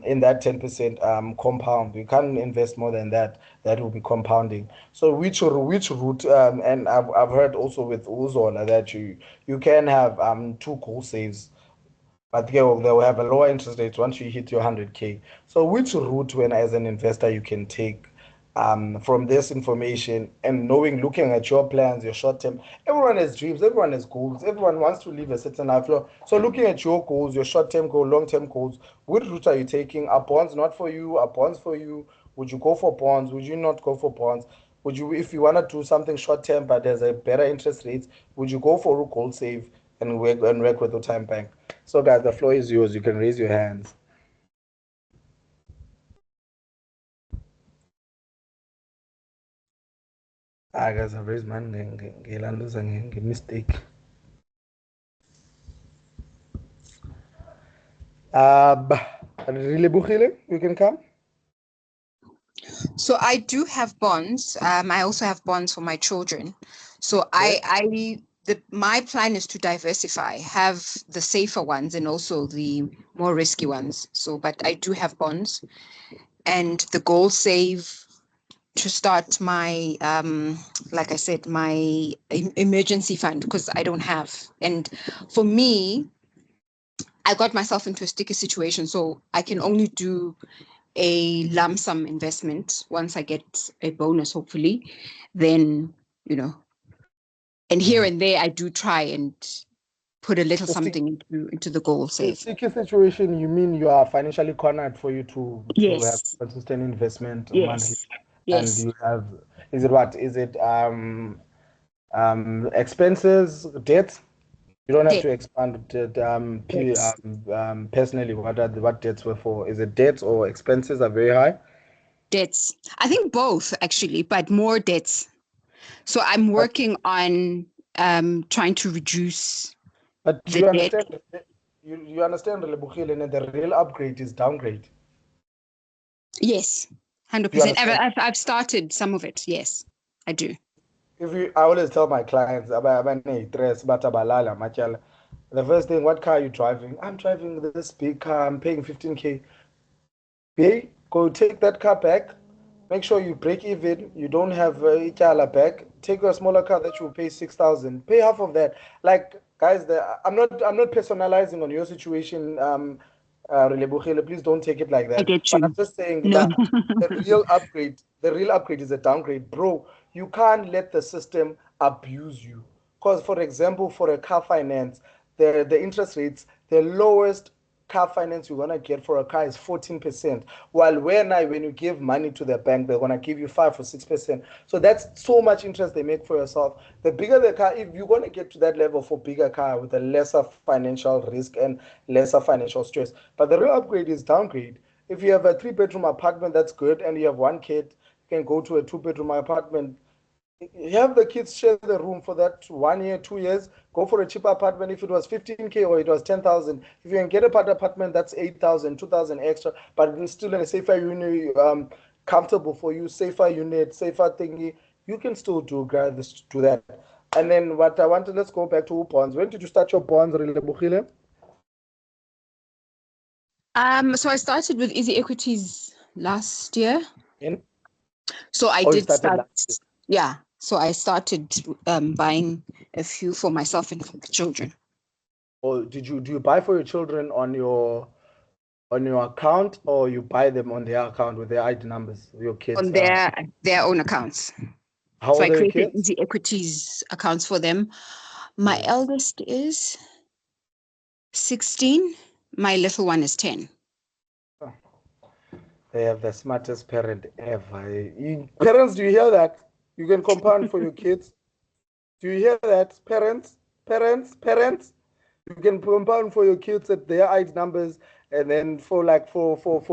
in that 10% compound. You can't invest more than that. That will be compounding. So which route, and I've heard also with Uzola that you can have two goal saves, but they will have a lower interest rate once you hit your 100K. So which route, when as an investor, you can take from this information and knowing, looking at your plans, your short term? Everyone has dreams, everyone has goals, everyone wants to live a certain life. So looking at your goals, your short term goal, long term goals, which route are you taking? Are bonds not for you? Are bonds for you? Would you go for bonds? Would you not go for bonds? Would you, if you want to do something short term but there's a better interest rates, would you go for a gold save and work with the time bank? So guys, the floor is yours. You can raise your hands. Guys, I've raised my hand. Mistake. Relebogile, you can come. So I do have bonds. I also have bonds for my children. So my plan is to diversify, have the safer ones and also the more risky ones. So, but I do have bonds, and the goal save to start my, like I said, my emergency fund, because I don't have. And for me, I got myself into a sticky situation, so I can only do a lump sum investment once I get a bonus, hopefully. Then, and here and there, I do try and put a little something into the goal save. Sticky situation, you mean you are financially cornered for you to have Yes. consistent investment monthly? Yes. And you have, is it what? Is it expenses, debt? You don't have to expand personally what debts were for. Is it debts or expenses are very high? Debts. I think both actually, but more debts. So I'm working on trying to reduce. But do you understand? You understand, the real upgrade is downgrade. Yes, 100%. I've started some of it. Yes, I do. I always tell my clients, the first thing, what car are you driving? I'm driving this big car. I'm paying 15K. Pay, go take that car back. Make sure you break even. You don't have a Ityala back. Take a smaller car that you will pay 6,000. Pay half of that. Like guys, I'm not personalizing on your situation. Please don't take it like that. I get you. But I'm just saying No. the real upgrade is a downgrade, bro. You can't let the system abuse you. Because, for example, for a car finance, the interest rates, the lowest car finance you're gonna get for a car is 14%. While when you give money to the bank, they're gonna give you 5 or 6%. So that's so much interest they make for yourself. The bigger the car, if you're gonna get to that level for bigger car with a lesser financial risk and lesser financial stress. But the real upgrade is downgrade. If you have a 3-bedroom apartment, that's good, and you have one kid, you can go to a 2-bedroom apartment. You have the kids share the room for that 1 year, 2 years. Go for a cheaper apartment. If it was 15K or it was 10,000, if you can get a part apartment, that's 8,000, 2,000 extra, but it's still in a safer unit, comfortable for you, safer unit, safer thingy. You can still do that. And then what I wanted, let's go back to bonds. When did you start your bonds, Relebogile? So I started with Easy Equities last year. In? So I did start. Yeah. So I started buying a few for myself and for the children. Or do you buy for your children on your account, or you buy them on their account with their ID numbers, your kids? On their own accounts. How so old I are your created kids? Easy Equities accounts for them. My eldest is 16. My little one is 10. They have the smartest parent ever. Parents, do you hear that? You can compound for your kids. Do you hear that? Parents? You can compound for your kids at their ID numbers, and then for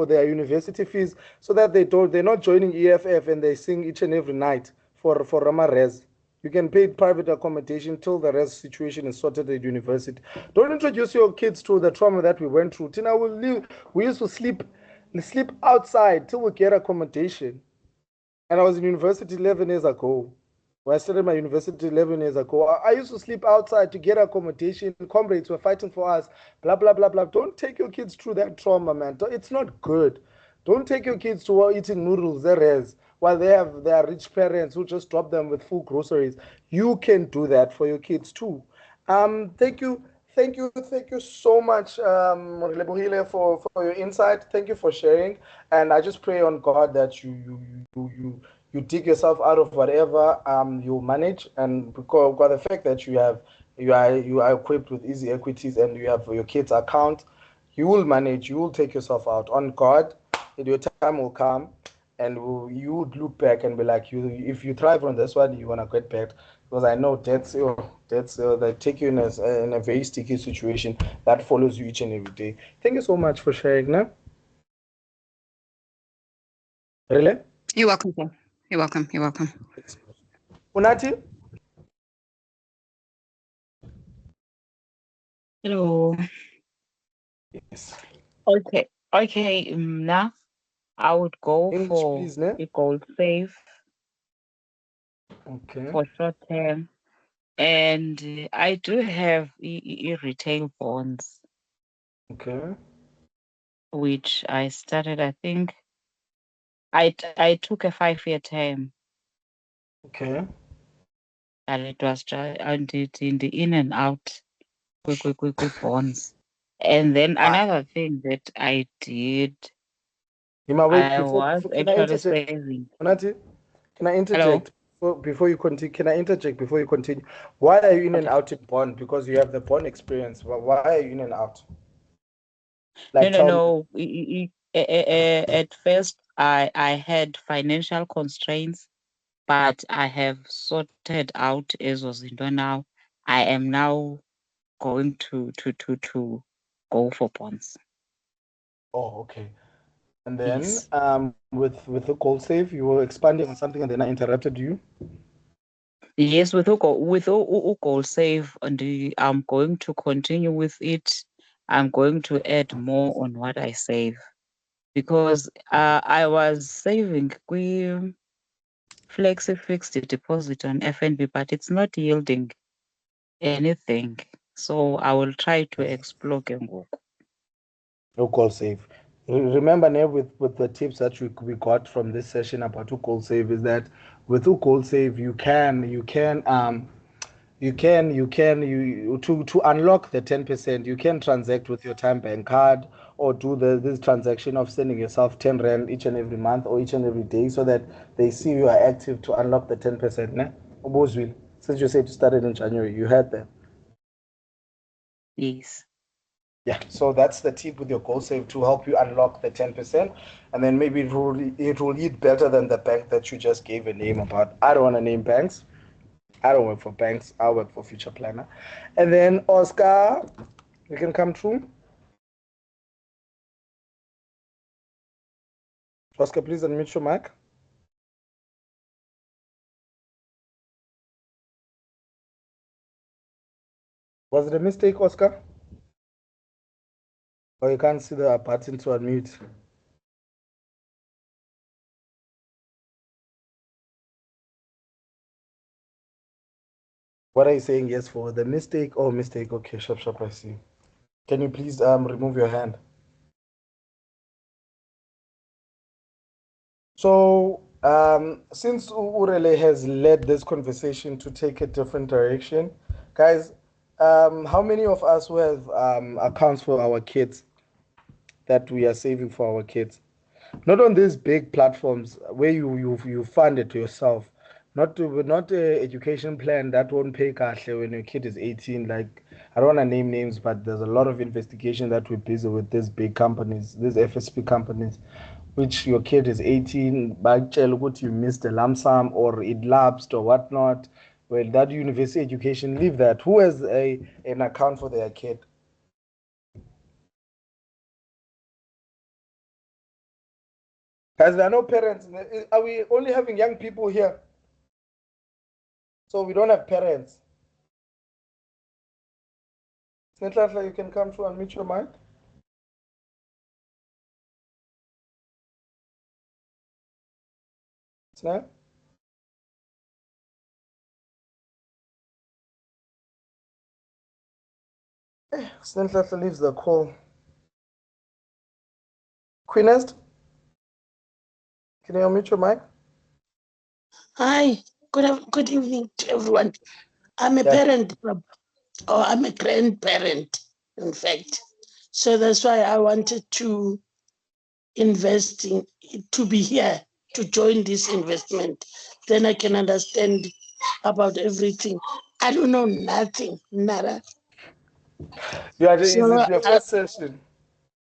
their university fees, so that they're not joining EFF and they sing each and every night for Ramarez. You can pay private accommodation till the rest situation is sorted at university. Don't introduce your kids to the trauma that we went through. Tina, we used to sleep outside till we get accommodation. And I was in university 11 years ago. When I started my university 11 years ago, I used to sleep outside to get accommodation. Comrades were fighting for us, blah, blah, blah, blah. Don't take your kids through that trauma, man. It's not good. Don't take your kids to eating noodles, while they have their rich parents who just drop them with full groceries. You can do that for your kids too. Thank you so much, Relebohile, for your insight. Thank you for sharing. And I just pray on God that you dig yourself out of whatever you manage, and because the fact that you are equipped with Easy Equities and you have your kids' account, you will manage. You will take yourself out. On God, your time will come, and you would look back and be like, if you thrive on this one, you want to get back. Because I know that's they take you in a very sticky situation that follows you each and every day. Thank you so much for sharing, no? Really? You're welcome, sir. You're welcome. Unati? Hello. Yes. Okay. Okay, now I would go English, for please, ne? a gold save Okay. for short term. And I do have retail bonds, Okay. which I started, I think I took a 5-year term, Okay. and it was just and it in the in and out quick bonds. And then another thing that I did, Hima, wait, I was can I actually interject? saving. Onati, can I Hello. interject before you continue? Can I interject before you continue? Why are you in and Okay. out in bond? Because you have the bond experience. Why are you in and out? No, Like, no, tell me. no. At first, I had financial constraints, but I have sorted out as was into now. I am now going to go for bonds. Oh, okay. And then, Yes. with the goal save, you were expanding on something, and then I interrupted you. Yes, with goal save, and I'm going to continue with it. I'm going to add more on what I save because I was saving flexi fixed deposit on FNB, but it's not yielding anything. So I will try to explore Kengoku. No goal save. Remember, now with the tips that we got from this session about goal save is that with goal save you to unlock the 10%, you can transact with your time bank card or do this transaction of sending yourself 10 rand each and every month or each and every day so that they see you are active to unlock the 10%. Ne? Obozwile, since you said you started in January, you had that. Yes. Yeah, so that's the tip with your goal save to help you unlock the 10%, and then maybe it will eat better than the bank that you just gave a name about. I don't want to name banks. I don't work for banks. I work for Future Planner. And then Oscar, you can come through. Oscar, please unmute your mic. Was it a mistake, Oscar? Or you can't see the button to unmute? What are you saying yes for? The mistake? Oh, mistake. Okay, sharp, I see. Can you please remove your hand? So, since Urele has led this conversation to take a different direction, guys, how many of us who have accounts for our kids that we are saving for our kids? Not on these big platforms where you fund it yourself. Not a education plan that won't pay cash when your kid is 18. Like, I don't want to name names, but there's a lot of investigation that we're busy with these big companies, these FSP companies, which your kid is 18, but you missed a lump sum or it lapsed or whatnot. Well, that university education, leave that. Who has an account for their kid? Guys, there are no parents. Are we only having young people here? So we don't have parents. Snetlatla, you can come through and meet your mic. Snap. Snetlatla leaves the call. Queenest, can you unmute your mic? Hi, good evening to everyone. I'm a parent, or I'm a grandparent, in fact. So that's why I wanted to invest in, to be here, to join this investment. Then I can understand about everything. I don't know nothing, nada. Yeah, is So it your first session?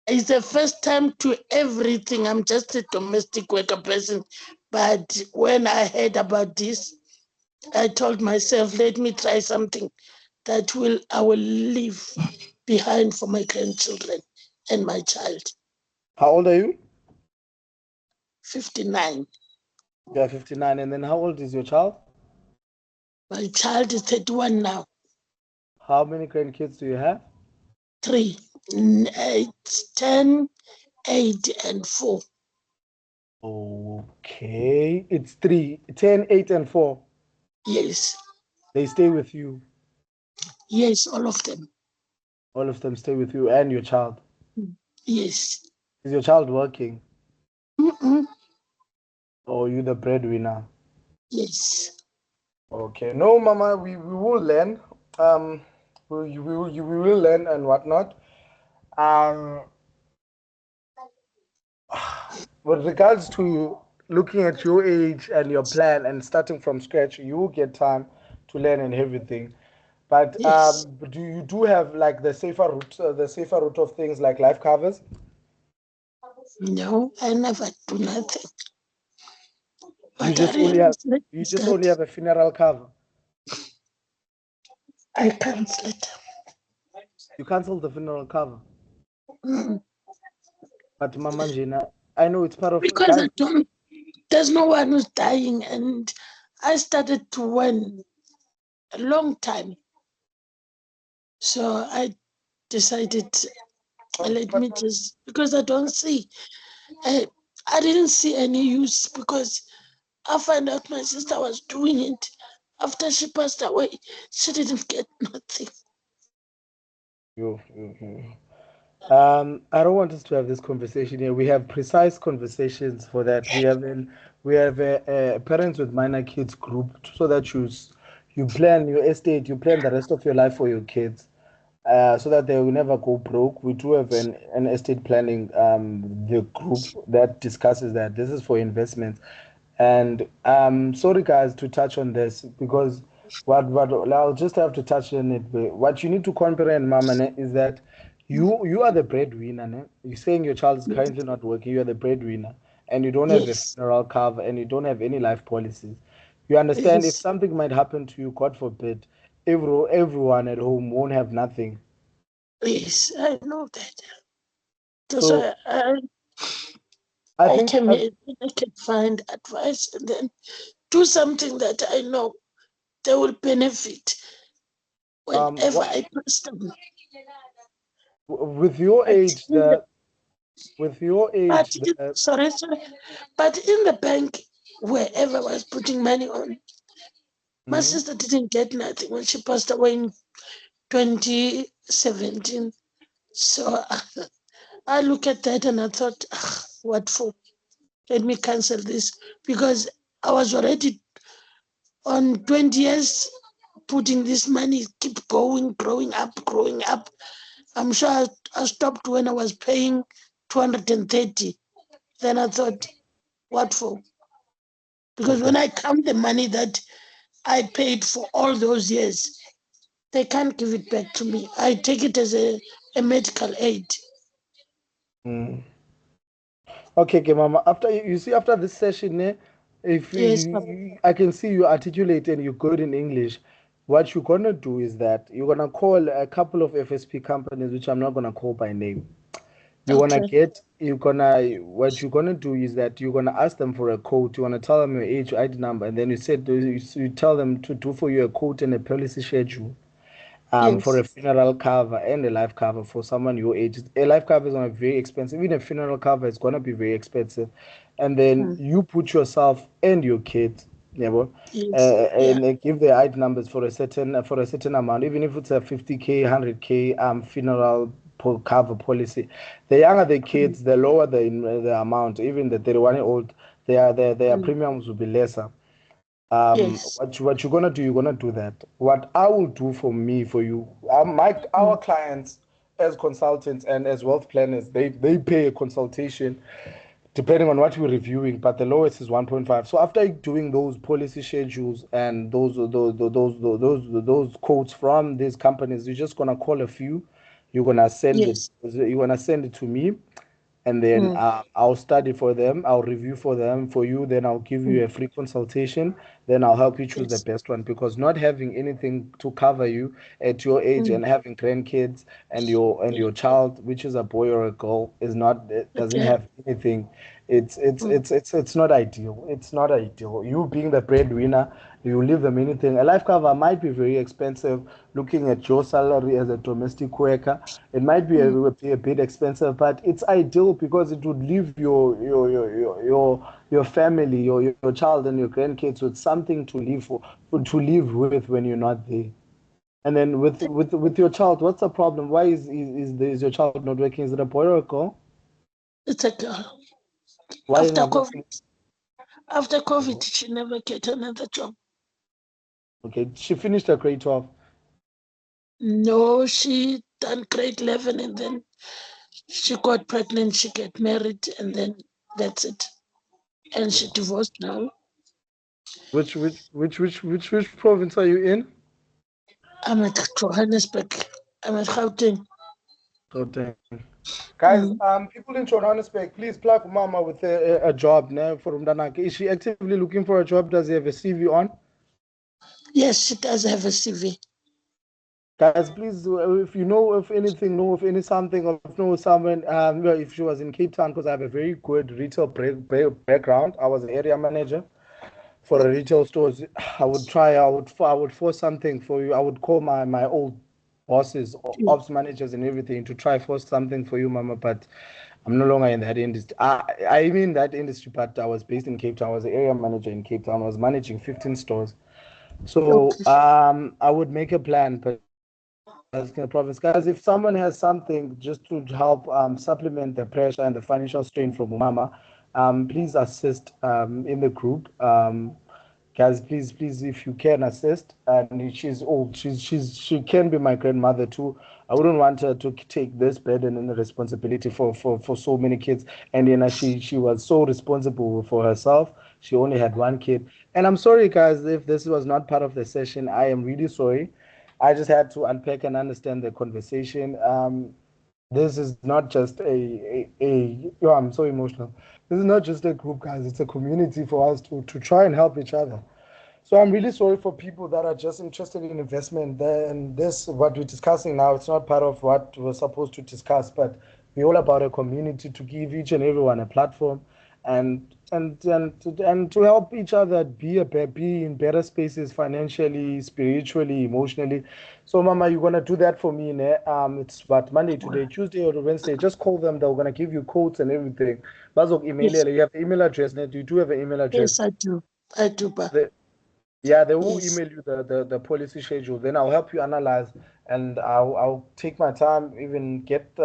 it's the first time to everything. I'm just a domestic worker person. But when I heard about this, I told myself, let me try something that I will leave behind for my grandchildren and my child. How old are you? 59. Yeah, 59. And then how old is your child? My child is 31 now. How many grandkids do you have? 3. It's 10, 8 and 4. Okay, it's 3, 10, 8, and 4. Yes. They stay with you. Yes, all of them. All of them stay with you and your child. Yes. Is your child working? Mm-mm. Or are you the breadwinner? Yes. Okay. No, Mama, we will learn. We will learn and whatnot. With regards to looking at your age and your plan and starting from scratch, you will get time to learn and everything. But Yes. do you have like the safer route of things like life covers? No, I never do nothing. You But I just only realize have that a funeral cover. I cancel it. You cancel the funeral cover. Mm. But Mama Njina, I know it's part of Because I guys. don't, there's no one who's dying, and I started to win a long time. So I decided, let me just, because I don't see, I didn't see any use, because I found out my sister was doing it. After she passed away, she didn't get nothing. You. I don't want us to have this conversation here. We have precise conversations for that. We have a parents with minor kids group so that you plan your estate, you plan the rest of your life for your kids, so that they will never go broke. We do have an estate planning the group that discusses that. This is for investments, and sorry guys to touch on this because what I'll just have to touch on it. What you need to comprehend, Mama, ne, is that you are the breadwinner. Ne? You're saying your child is currently not working. You are the breadwinner, and you don't have a Yes, funeral cover, and you don't have any life policies. You understand if yes, something might happen to you, God forbid, everyone at home won't have nothing. yes, I know that. That's So why I I think came here, I can find advice and then do something that I know they will benefit whenever what, I pass them. with your But age, in the, the sorry, but in the bank, wherever I was putting money on, my Mhm. sister didn't get nothing when she passed away in 2017. So I look at that and I thought, what for? Let me cancel this, because I was already on 20 years putting this money, keep going, growing up. I'm sure I stopped when I was paying 230. Then I thought, what for? Because Okay. when I count the money that I paid for all those years, they can't give it back to me. I take it as a medical aid. Mm. Okay, Mama. After you see after this session, if Yes, Papa. I can see you articulate and you're good in English. What you're gonna do is that you're gonna call a couple of FSP companies, which I'm not gonna call by name. Okay. What you're gonna do is that you're gonna ask them for a quote. You wanna tell them your age, your ID number, and then you tell them to do for you a quote and a policy schedule. For Yes. a funeral cover and a life cover for someone your age. A life cover is gonna be very expensive. Even a funeral cover is gonna be very expensive. And then Mm. you put yourself and your kids, yeah, well, Yes. Yeah. and give the ID numbers for a certain amount, even if it's a 50K, 100K funeral cover policy. The younger the Mm. kids, the lower the amount. Even the 31-year-old, their Mm. premiums will be lesser. Yes. What you're gonna do, you're gonna do that. What I will do for you, our Mm. clients as consultants and as wealth planners, they pay a consultation depending on what we're reviewing, but the lowest is 1.5. So after doing those policy schedules and those quotes from these companies, you're just gonna call a few. Yes. You're gonna send it to me, and then Mm. I'll study for them, I'll review for them for you, then I'll give Mm. you a free consultation, then I'll help you choose the Yes. best one because not having anything to cover you at your age Mm. and having grandkids and Yeah. your child, which is a boy or a girl, is not it doesn't Okay. have anything. It's not ideal. It's not ideal. You being the breadwinner, you leave them anything. A life cover might be very expensive. Looking at your salary as a domestic worker, it might be a bit expensive, but it's ideal because it would leave your family, your child and your grandkids with something to live with when you're not there. And then with your child, what's the problem? Why is your child not working? Is it a boy or a girl? It's a girl. Why After not COVID, working? after COVID, she never get another job. Okay, she finished her grade 12. No, she done grade 11 and then she got pregnant, she get married, and then that's it. And she divorced now. Which province are you in? I'm at Johannesburg. I'm at Gauteng. Gauteng. Guys, people in Johannesburg, please plug Mama with a job now for Umdanaki. Is she actively looking for a job? Does he have a CV on? Yes, she does have a CV. Guys, please, if you know of anything, know of any something, or know someone, if she was in Cape Town, because I have a very good retail background. I was an area manager for a retail stores. I would force something for you. I would call my old bosses, ops managers, and everything to try force something for you, Mama. But I'm no longer in that industry. I'm in that industry, but I was based in Cape Town. I was the area manager in Cape Town. I was managing 15 stores. So I would make a plan, but as the province, guys, if someone has something just to help supplement the pressure and the financial strain from Mama, please assist in the group. Guys, please, if you can assist. And she's old. She can be my grandmother too. I wouldn't want her to take this burden and the responsibility for so many kids. And then she was so responsible for herself. She only had one kid. And I'm sorry, guys, if this was not part of the session. I am really sorry. I just had to unpack and understand the conversation. This is not just oh, I'm so emotional. This is not just a group, guys. It's a community for us to try and help each other. So I'm really sorry for people that are just interested in investment. And this, what we're discussing now, it's not part of what we're supposed to discuss, but we're all about a community to give each and everyone a platform and to help each other be in better spaces financially, spiritually, emotionally. So, Mama, you're gonna do that for me, ne? It's what, Monday, today, Tuesday or Wednesday. Just call them. They're gonna give you codes and everything. Bazok email Yes. you have the email address, ne? You do have an email address. Yes, I do. I do, but They will yes. email you the policy schedule. Then I'll help you analyze, and I'll take my time, even get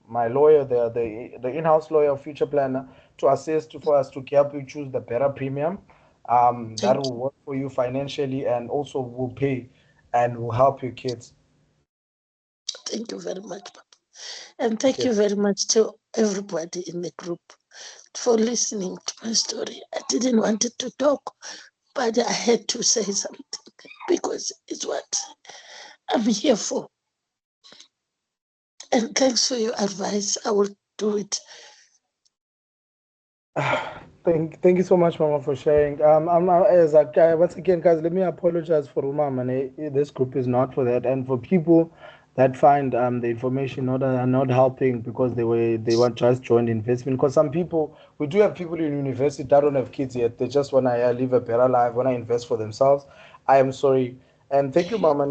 my lawyer, the in-house lawyer, future planner, to assist for us to help you choose the better premium. That will work for you financially and also will pay and will help your kids. Thank you very much, Papa. And thank you very much to everybody in the group for listening to my story. I didn't want to talk, but I had to say something because it's what I'm here for. And thanks for your advice. I will do it. Thank you so much, Mama, for sharing. I'm now as a guy once again, guys. Let me apologize for Mama. This group is not for that, and for people that find the information not helping because they want just joined investment. Because some people, we do have people in university that don't have kids yet. They just want to live a better life, want to invest for themselves. I am sorry, and thank you, Mama.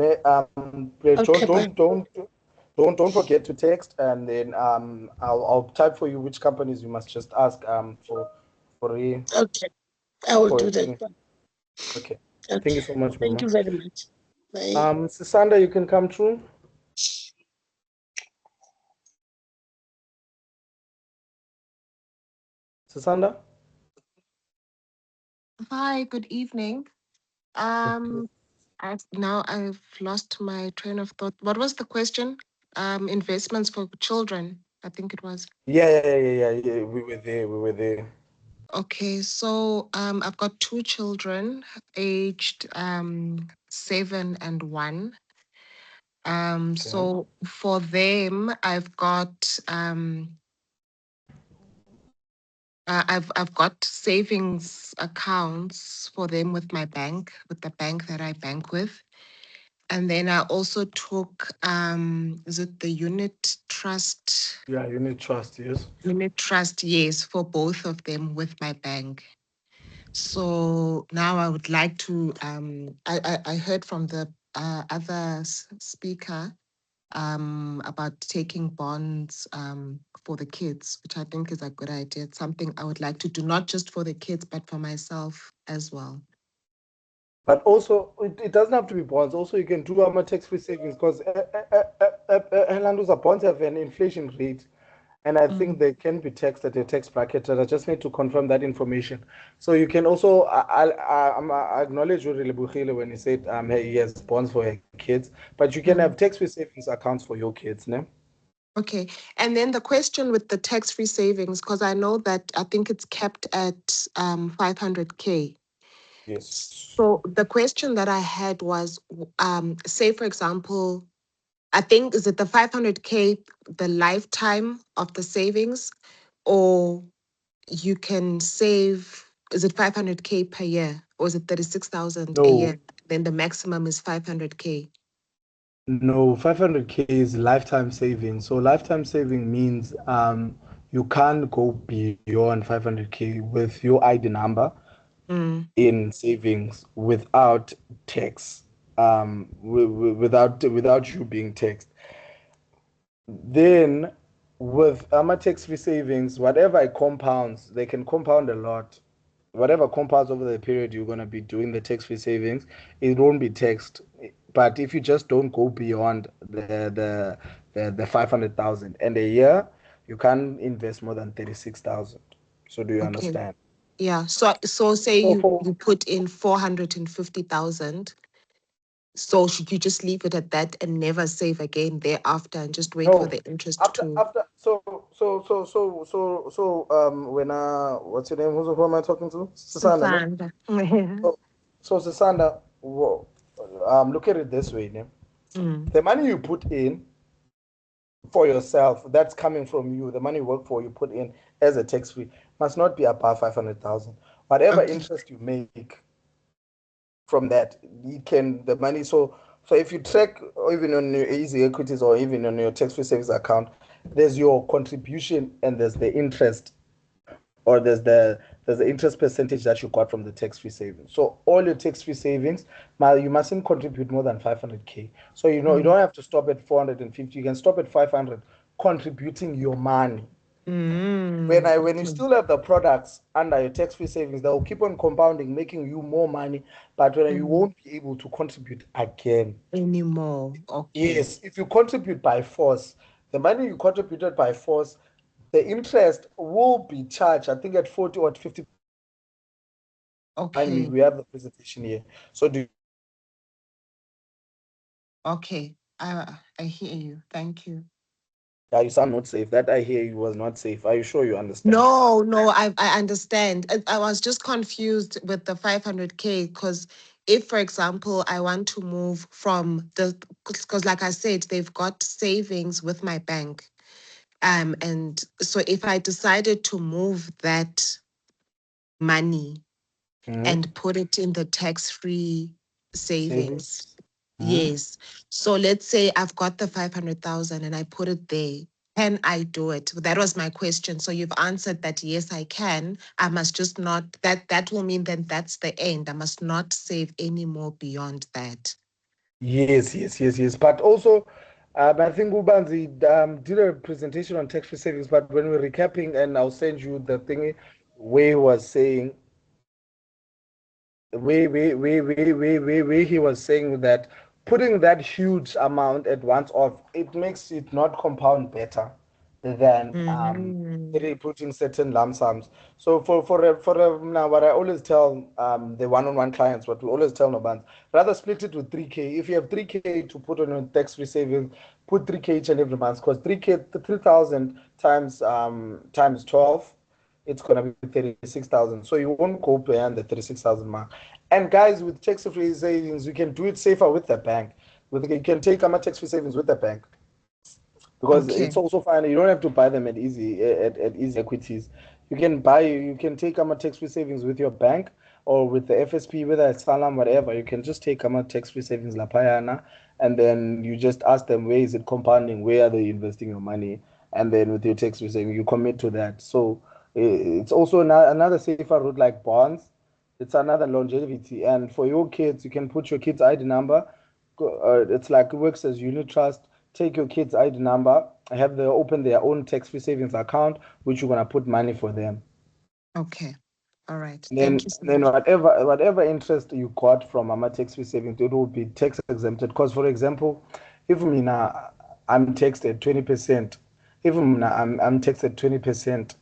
Don't forget to text, and then I'll type for you which companies you must just ask for a Okay, I will do that. Okay. Thank you so much, Mama. Thank you very much. Bye. Sisanda, you can come through. Sisanda? Hi, good evening. I've lost my train of thought. What was the question? Investments for children, I think it was. Yeah. We were there. Okay, so I've got two children, aged 7 and 1. So for them, I've got savings accounts for them with my bank, with the bank that I bank with. And then I also took, is it the unit trust? Yeah, unit trust, yes. Unit trust, yes, for both of them with my bank. So now I would like to, I heard from the other speaker about taking bonds for the kids, which I think is a good idea. It's something I would like to do, not just for the kids, but for myself as well. But also, it doesn't have to be bonds. Also, you can do tax-free savings because bonds have an inflation rate, and I think they can be taxed at a tax bracket. And I just need to confirm that information. So you can also, I acknowledge Relebogile when he said, hey, he has bonds for her kids, but you can have tax-free savings accounts for your kids, no? Okay. And then the question with the tax-free savings, because I know that I think it's kept at 500K. Yes. So the question that I had was, say, for example, I think, is it the 500K, the lifetime of the savings, or you can save, is it 500K per year, or is it 36,000 a year? Then the maximum is 500K. No, 500K is lifetime saving. So lifetime saving means you can't go beyond 500K with your ID number in savings without tax, without you being taxed. Then with tax-free savings, whatever it compounds, they can compound a lot. Whatever compounds over the period you're going to be doing the tax-free savings, it won't be taxed. But if you just don't go beyond the 500,000 and a year, you can't invest more than 36,000. So do you understand? Yeah. So say you put in 450,000. So should you just leave it at that and never save again thereafter and just wait for the interest after when what's your name? Who am I talking to? Sisanda. So Sisanda, look at it this way, the money you put in for yourself, that's coming from you, the money you work for, you put in as a tax-free, must not be above 500,000. Whatever interest you make from that, the money. So if you track, or even on your easy equities or even on your tax-free savings account, there's your contribution and there's the interest, or there's the interest percentage that you got from the tax-free savings. So all your tax-free savings, you mustn't contribute more than 500K. So you don't have to stop at 450. You can stop at 500, contributing your money. When you still have the products under your tax-free savings, they will keep on compounding, making you more money, but when you won't be able to contribute again anymore. Okay. Yes, if you contribute by force, the money you contributed by force, the interest will be charged, I think, at 40 or 50. Okay. And we have the presentation here. So okay, I hear you. Thank you. Yeah, you sound not safe. That I hear you was not safe. Are you sure you understand? No, I understand. I was just confused with the 500K because if, for example, I want to move from because like I said, they've got savings with my bank. And so if I decided to move that money and put it in the tax-free savings. Yes. So let's say I've got the 500,000 and I put it there. Can I do it? That was my question. So you've answered that yes, I can. I must just not, that will mean that that's the end. I must not save any more beyond that. Yes. But also, I think Ubanzi did a presentation on tax-free savings, but when we're recapping, and I'll send you the thing where he was saying, where he was saying that putting that huge amount at once off, it makes it not compound better than putting certain lump sums. So for now, what I always tell the one-on-one clients, what we always tell Nobans, rather split it with 3K. If you have 3K to put on your tax-free savings, put 3K each and every month, because 3,000 times 12, it's going to be 36,000. So you won't go beyond the 36,000 mark. And guys, with tax-free savings, you can do it safer with the bank. You can take tax-free savings with the bank, because it's also fine. You don't have to buy them at easy equities. You can take tax-free savings with your bank or with the FSP, whether it's Salam, whatever. You can just take tax-free savings lapayana, and then you just ask them where is it compounding, where are they investing your money, and then with your tax-free savings, you commit to that. So it's also another safer route like bonds. It's another longevity, and for your kids, you can put your kids' ID number. It's like it works as unit trust. Take your kids' ID number, have them open their own tax-free savings account, which you're gonna put money for them. Okay. All right. Then, Thank you so then much. whatever interest you got from tax-free savings, it will be tax exempted. Because, for example, if I'm taxed at 20%, if I'm taxed at 20%,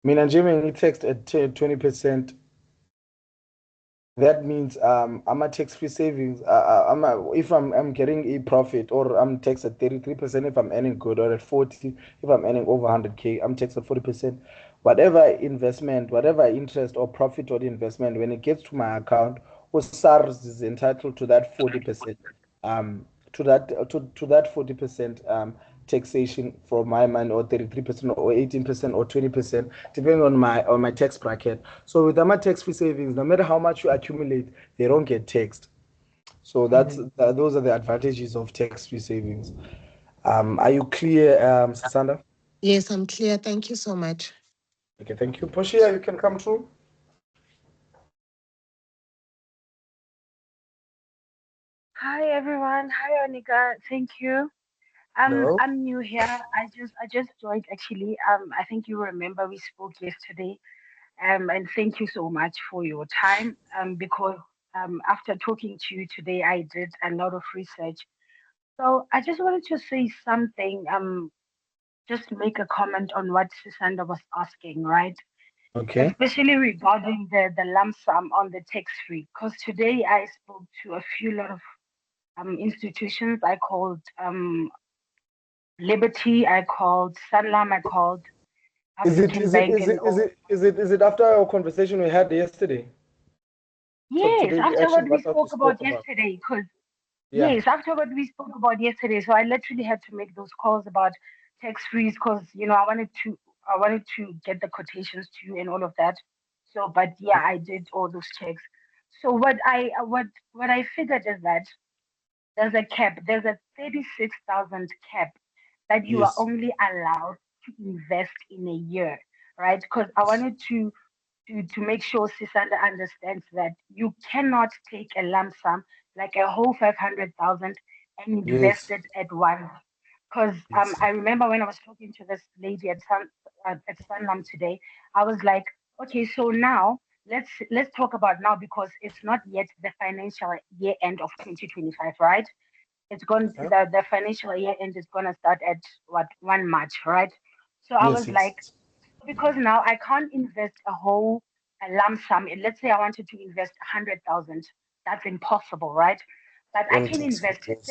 nje taxed at 20%. That means I'm tax-free savings. If I'm getting a profit, or I'm taxed at 33% if I'm earning good, or at 40 if I'm earning over 100K, I'm taxed at 40%. Whatever investment, whatever interest or profit or investment, when it gets to my account, SARS is entitled to that 40%. To that 40% taxation for my money, or 33% or 18% or 20%, depending on my tax bracket. So with my tax-free savings, no matter how much you accumulate, they don't get taxed. So those are the advantages of tax-free savings. Are you clear, Sasanda? Yes, I'm clear. Thank you so much. Okay, thank you. Poshia, you can come through. Hi everyone. Hi Anika. Thank you. Hello. I'm new here. I just joined actually. I think you remember we spoke yesterday. And thank you so much for your time. Because after talking to you today, I did a lot of research. So I just wanted to say something. Just make a comment on what Susanda was asking, right? Okay. Especially regarding the lump sum on the tax free. Because today I spoke to a few lot of institutions. I called Liberty, I called Sanlam, I called African Bank, and all. Is it after our conversation we had yesterday? So Yes, today the after action what we what we spoke about spoke about. yesterday, because Yeah. yes, after what we spoke about yesterday, so I literally had to make those calls about tax freeze because I wanted to get the quotations to you and all of that. So, but yeah, I did all those checks. So what I figured is that there's a cap, there's a 36,000 cap that you are Yes. only allowed to invest in a year, right? Because I wanted to make sure Sisanda understands that you cannot take a lump sum like a whole 500,000 and invest Yes. it at once. Because Yes. I remember when I was talking to this lady at Sunlam today, I was like, okay, so now let's talk about now because it's not yet the financial year end of 2025, right? It's going Huh? the financial year end is gonna start at what 1 March, right? So I Yes. was like, Yes. because now I can't invest a lump sum. And let's say I wanted to invest 100,000. That's impossible, right? But I On can tax. invest Yes.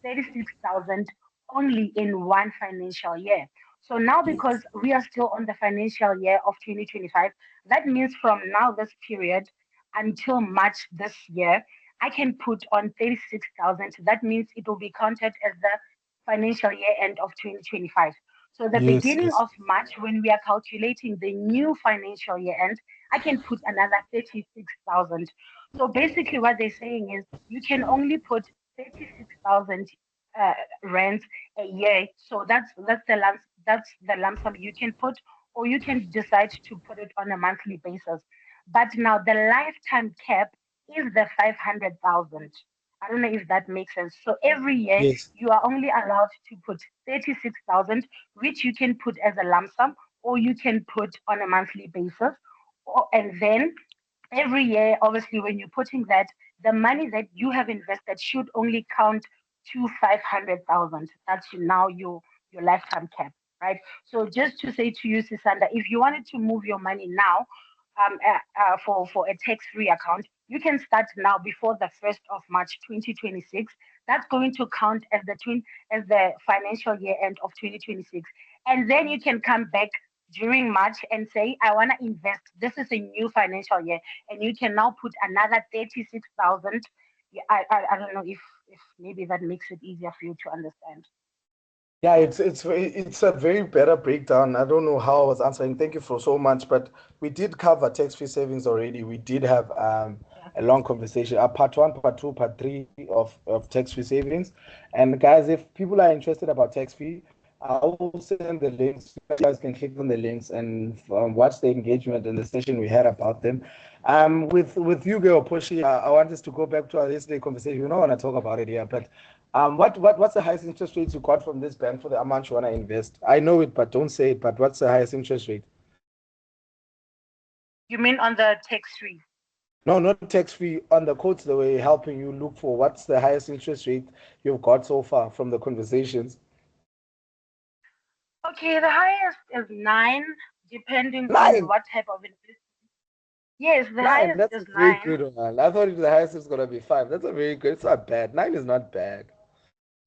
36,000 only in one financial year. So now, because we are still on the financial year of 2025, that means from now, this period until March this year, I can put on 36,000. That means it will be counted as the financial year end of 2025. So the Yes. beginning Yes. of March, when we are calculating the new financial year end, I can put another 36,000. So basically, what they're saying is you can only put 36,000 rand a year. So that's the lump sum you can put, or you can decide to put it on a monthly basis. But now the lifetime cap is the 500,000. I don't know if that makes sense. So every year Yes. you are only allowed to put 36,000, which you can put as a lump sum or you can put on a monthly basis. And then every year, obviously, when you're putting that, the money that you have invested should only count to 500,000. That's now your lifetime cap, right? So just to say to you, Sisanda, if you wanted to move your money now, for a tax-free account, you can start now before the 1st of March 2026. That's going to count as the financial year end of 2026. And then you can come back during March and say, I want to invest. This is a new financial year. And you can now put another 36,000. Yeah, I don't know if maybe that makes it easier for you to understand. Yeah, it's a very better breakdown. I don't know how I was answering. Thank you for so much, but we did cover tax-free savings already. We did have a long conversation, part one, part two, part three of tax-free savings. And guys, if people are interested about tax-free, I will send the links. You guys can click on the links and watch the engagement and the session we had about them. With you, Girl Poshi, I want us to go back to our yesterday conversation. We don't want to talk about it here, but what's the highest interest rates you got from this bank for the amount you want to invest? I know it, but don't say it. But what's the highest interest rate? You mean on the tax-free? No, not tax-free. On the quotes, they were helping you look for what's the highest interest rate you've got so far from the conversations. Okay, the highest is 9, depending on 9. what type of investment. Yes, the 9. highest That's a is very 9. good one. I thought the highest is gonna be 5. That's a very good. It's not bad. 9 is not bad.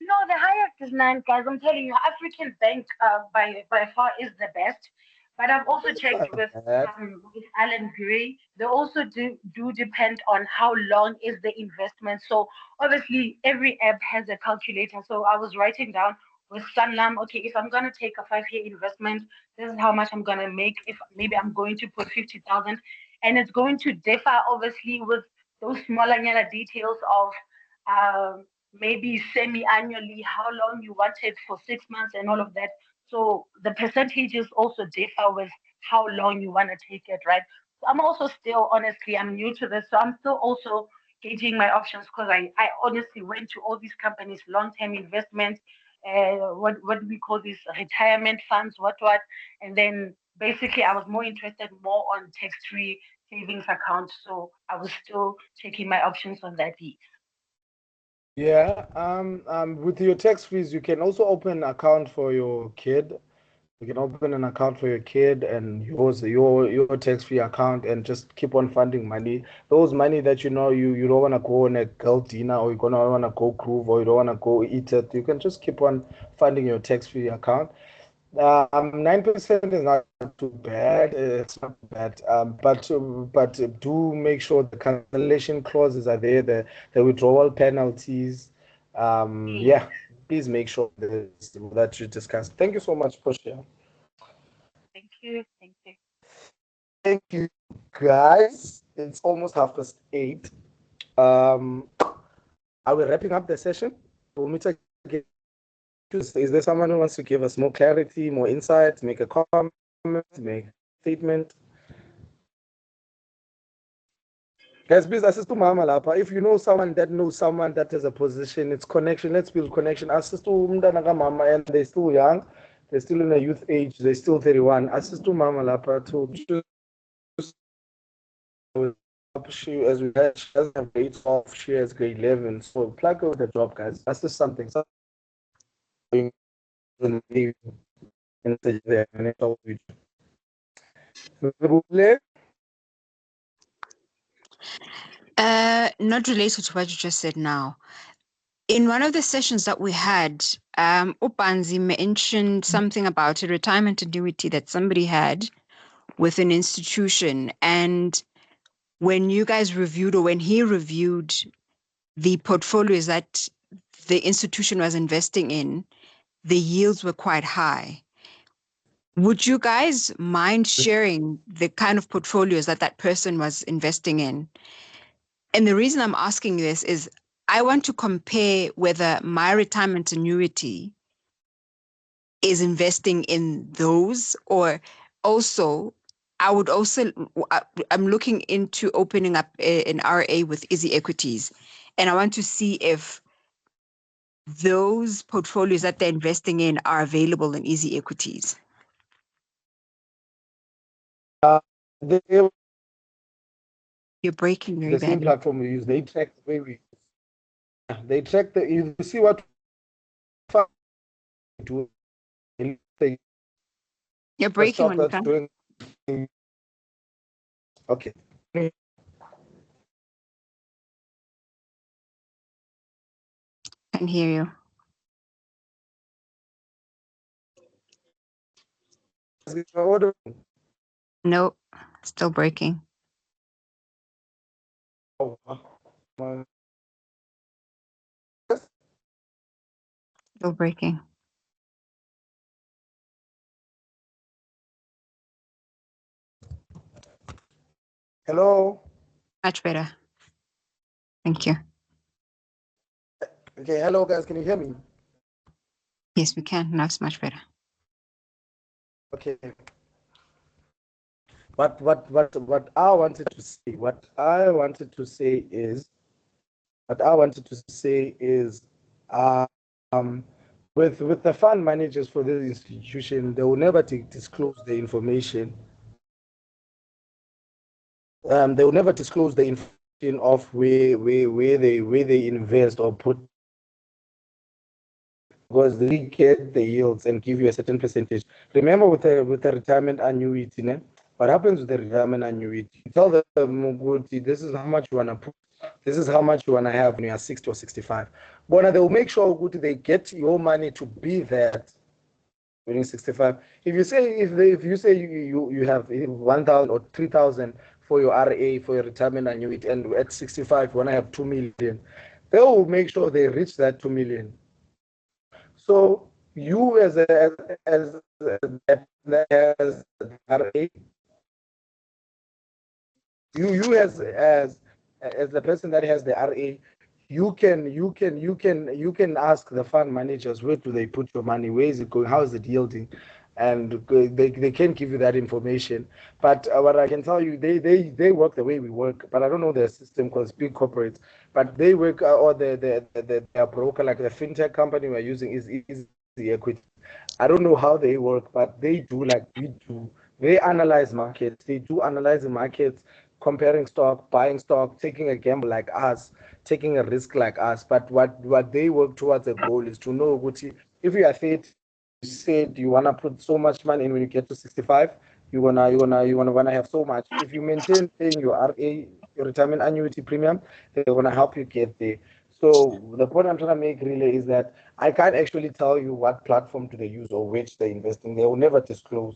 No, the highest is 9, guys. I'm telling you, African Bank by far is the best. But I've also It's checked not bad. with Alan Gray. They also do depend on how long is the investment. So obviously every app has a calculator. So I was writing down with Sanlam, okay, if I'm gonna take a 5-year investment, this is how much I'm gonna make. If maybe I'm going to put 50,000, and it's going to differ obviously with those smaller details of maybe semi-annually, how long you want it for 6 months and all of that. So the percentages also differ with how long you want to take it, right? So I'm also still, honestly, I'm new to this. So I'm still also gauging my options because I honestly went to all these companies, long-term investment, what do we call these retirement funds, what. And then basically I was more interested more on tax-free savings accounts. So I was still checking my options on that. Yeah. With your tax fees, you can also open an account for your kid. You can open an account for your kid and use your tax-free account and just keep on funding money. Those money that you don't want to go on a girl dinner or you don't want to go groove or you don't want to go eat it. You can just keep on funding your tax-free account. 9% is not too bad. It's not bad. But do make sure the cancellation clauses are there, the withdrawal penalties. Yeah, please make sure that you discuss. Thank you so much, Portia. Thank you. Thank you. Thank you, guys. It's almost 8:30. Are we wrapping up the session? We'll meet again. Is there someone who wants to give us more clarity, more insight, make a comment, make a statement? Guys, please assist to Mama Lapa. If you know someone that has a position, it's connection. Let's build connection. Assist to Mdanaga Mama, and they're still young. They're still in the youth age. They're still 31. Assist to Mama Lapa to choose. She, as we had, she doesn't have grade 12. She has grade 11. So plug her with a job, guys. That's just something. Something there. Not related to what you just said now. In one of the sessions that we had, Upanzi mentioned something about a retirement annuity that somebody had with an institution. And when you guys reviewed, or when he reviewed the portfolios that the institution was investing in, the yields were quite high. Would you guys mind sharing the kind of portfolios that that person was investing in? And the reason I'm asking this is I want to compare whether my retirement annuity is investing in those, or also I'm looking into opening up an RA with Easy Equities. And I want to see if those portfolios that they're investing in are available in Easy Equities. You're breaking very the same badly. platform we use. They track the way they track you see what do. You're breaking when you that's come. doing. Okay. Can hear you. Nope, still breaking. Oh, Still breaking. Hello. Much better. Thank you. Okay, hello guys, can you hear me? Yes, we can. Now it's much better. Okay. What I wanted to say, with the fund managers for this institution, they will never disclose the information. They will never disclose the information of where they invest or put, because they get the yields and give you a certain percentage. Remember with the retirement annuity, né? What happens with the retirement annuity? You tell them, this is how much you wanna put, this is how much you wanna have when you are 60 or 65. But they will make sure they get your money to be that when you're 65. If you say you have 1,000 or 3,000 for your RA for your retirement annuity, and at 65 you wanna have 2 million, they will make sure they reach that 2 million. So you as RA, you as the person that has the RA, you can ask the fund managers, where do they put your money, where is it going, how is it yielding, and they can give you that information. But what I can tell you, they work the way we work, but I don't know their system because big corporates, but they work, or their broker, like the fintech company we're using is Easy Equity. I don't know how they work, but they do like we do. They analyze markets. They do analyze the markets, comparing stock, buying stock, taking a gamble like us, taking a risk like us. But what they work towards a goal is to know, Gucci, if you are 30, you said you wanna put so much money in when you get to 65, you wanna have so much. If you maintain paying your RA, your retirement annuity premium, they're gonna help you get there. So the point I'm trying to make really is that I can't actually tell you what platform do they use or which they're investing. They will never disclose.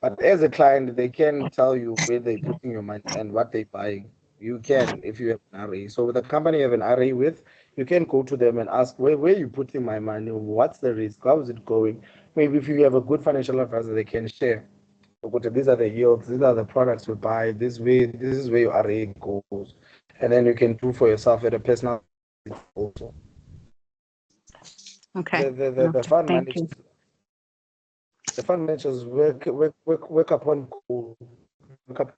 But as a client, they can tell you where they're putting your money and what they're buying. You can, if you have an RA. So with the company you have an RA with, you can go to them and ask, where are you putting my money? What's the risk? How is it going? Maybe if you have a good financial advisor, they can share. Okay, these are the yields, these are the products we buy, this is where your RA goes. And then you can do for yourself at a personal also. Okay. The fund managers, the fund managers work upon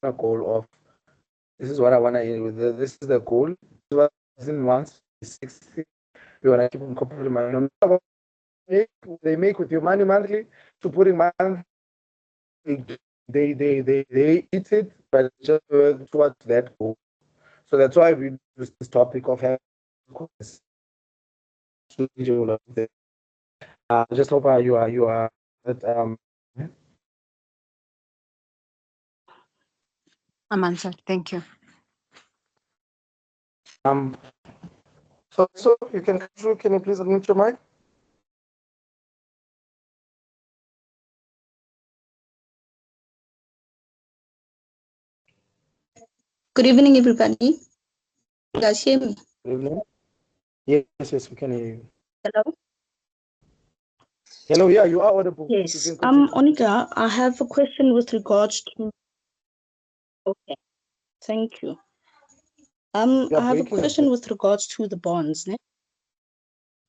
a goal of, this is what I want to, this is the goal. This is what in once 60. We want to keep incorporating money. They make with your money monthly to putting money. They eat it, but just work towards that goal. So that's why we use this topic of having. Just hope you are that I'm answered. Thank you. So you can you please unmute your mic? Good evening, everybody. You guys hear me? Good evening. Yes, we can hear you. Hello? Hello, yeah, you are audible. Yes. Onika, I have a question with regards to. Okay, thank you. I have a question with regards to the bonds. Ne?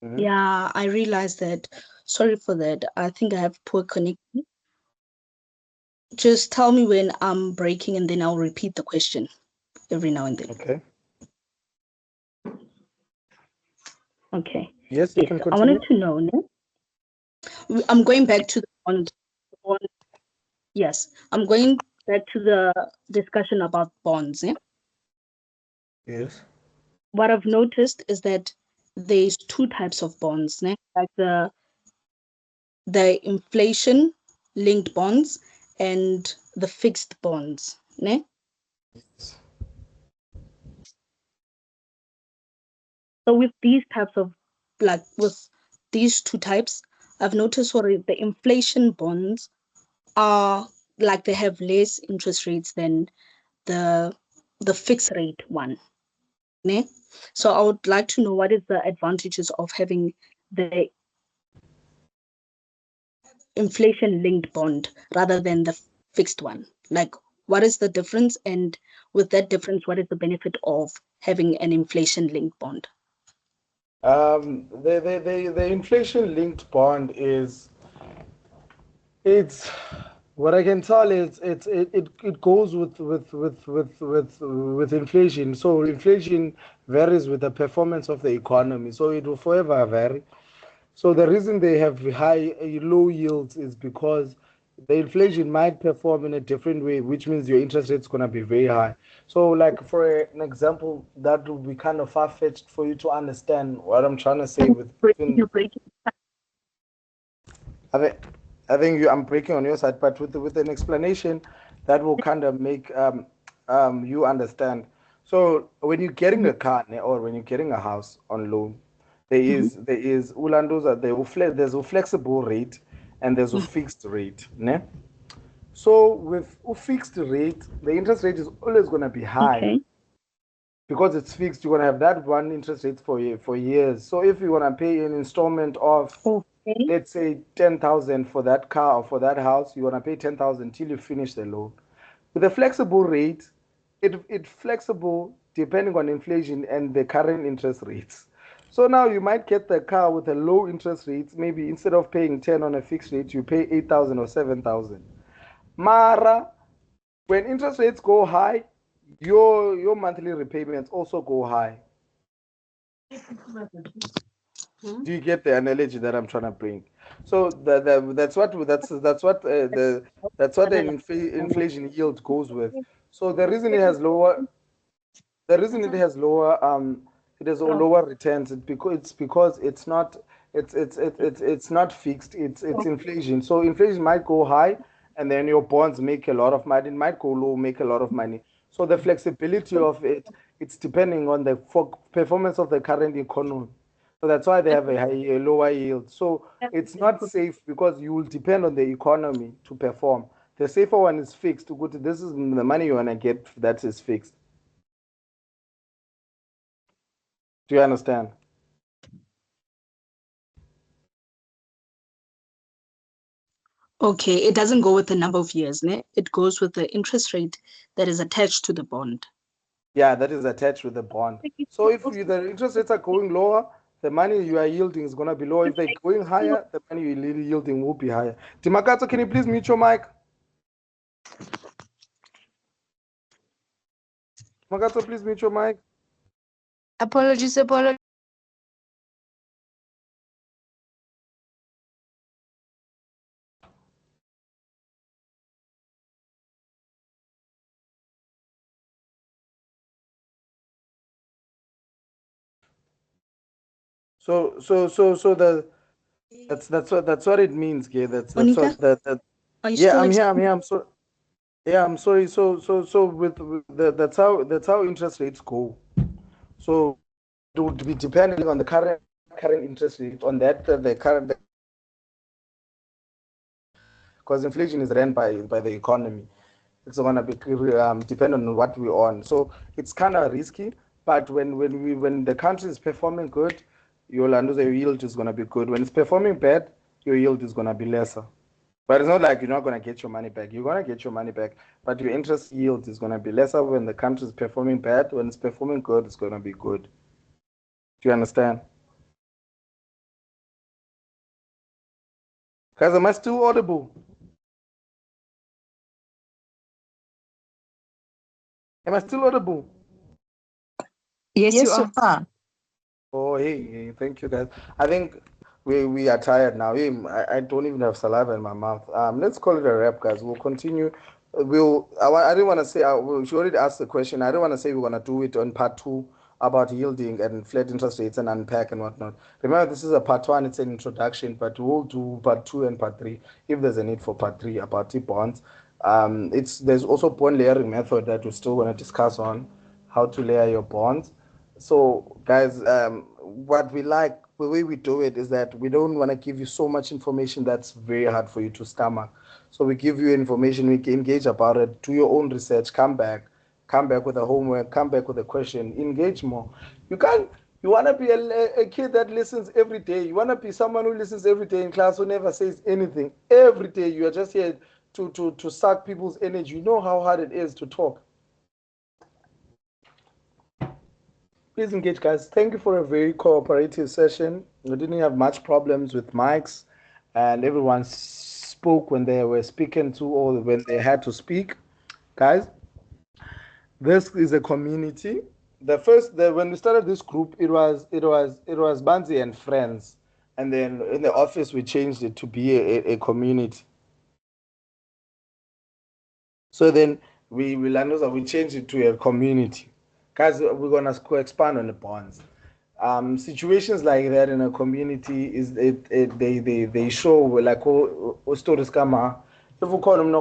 Mm-hmm. Yeah, I realize that. Sorry for that. I think I have poor connection. Just tell me when I'm breaking, and then I'll repeat the question every now and then. Okay. Okay. Yes, you can continue. I wanted to know. Ne? I'm going back to the bond. Yes, I'm going back to the discussion about bonds. Eh? Yes. What I've noticed is that there's two types of bonds, né? Like the inflation-linked bonds and the fixed bonds. Ne? Yes. So with these types of, like with these two types, I've noticed what the inflation bonds are like, they have less interest rates than the fixed rate one. Ne? So I would like to know what is the advantages of having the inflation-linked bond rather than the fixed one. Like, What is the difference? And with that difference, what is the benefit of having an inflation-linked bond? The inflation-linked bond it's what I can tell is it goes with inflation. So inflation varies with the performance of the economy. So it will forever vary. So the reason they have low yields is because the inflation might perform in a different way, which means your interest rate's gonna be very high. So, like for an example, that would be kind of far-fetched for you to understand what I'm trying to say with. I think I'm breaking on your side, but with an explanation that will kind of make you understand. So when you're getting a car or when you're getting a house on loan, there's a flexible rate and there's a fixed rate. Ne? So with a fixed rate, the interest rate is always going to be high. Because it's fixed, you're gonna have that one interest rate for years. So if you wanna pay an installment of, let's say 10,000 for that car or for that house, you wanna pay 10,000 till you finish the loan. With a flexible rate, it's flexible depending on inflation and the current interest rates. So now you might get the car with a low interest rate. Maybe instead of paying 10 on a fixed rate, you pay 8,000 or 7,000. Mara, when interest rates go high, your monthly repayments also go high. Do you get the analogy that I'm trying to bring? So that's what the inflation yield goes with. So the reason it has lower lower returns it's because it's not fixed. It's inflation. So inflation might go high, and then your bonds make a lot of money. It might go low, make a lot of money. So the flexibility of it's depending on the performance of the current economy. So that's why they have a lower yield. So it's not safe because you will depend on the economy to perform. The safer one is fixed. This is the money you want to get that is fixed. Do you understand? Okay, it doesn't go with the number of years, ne? It goes with the interest rate that is attached to the bond. Yeah, that is attached with the bond. So if the interest rates are going lower, the money you are yielding is going to be lower. If they're going higher, the money you're yielding will be higher. Timakato, can you please mute your mic? Timakato, please mute your mic. Apologies. So that's what it means, okay? That's what yeah, I'm here. I'm sorry. Yeah, I'm sorry. So with that's how interest rates go. So it would be depending on the current interest rate on that the current, because inflation is run by the economy. It's gonna be depend on what we on. So it's kind of risky. But when the country is performing good, your yield is gonna be good. When it's performing bad, your yield is gonna be lesser. But it's not like you're not gonna get your money back. You're gonna get your money back, but your interest yield is gonna be lesser when the country is performing bad. When it's performing good, it's gonna be good. Do you understand? Guys, am I still audible? Am I still audible? Yes, you are. Oh, hey, thank you, guys. I think we are tired now. I don't even have saliva in my mouth. Let's call it a wrap, guys. We'll continue. I didn't want to say. She already asked the question. I don't want to say we're gonna do it on part 2 about yielding and flat interest rates and unpack and whatnot. Remember, this is a part 1. It's an introduction, but we'll do part 2 and part 3 if there's a need for part 3 about T-bonds. There's also bond layering method that we're still going to discuss on how to layer your bonds. So guys, what we like, the way we do it is that we don't want to give you so much information that's very hard for you to stomach. So we give you information, we can engage about it, do your own research, come back with a homework, come back with a question, engage more. You want to be a kid that listens every day. You want to be someone who listens every day in class, who never says anything. Every day you are just here to suck people's energy. You know how hard it is to talk. Please engage, guys. Thank you for a very cooperative session. We didn't have much problems with mics, and everyone spoke when they were speaking to or when they had to speak. Guys, this is a community. When we started this group, it was Banzi and friends, and then in the office we changed it to be a community. So then we changed it to a community. Guys, we're gonna expand on the bonds. Situations like that in a community they show like stories come if we call them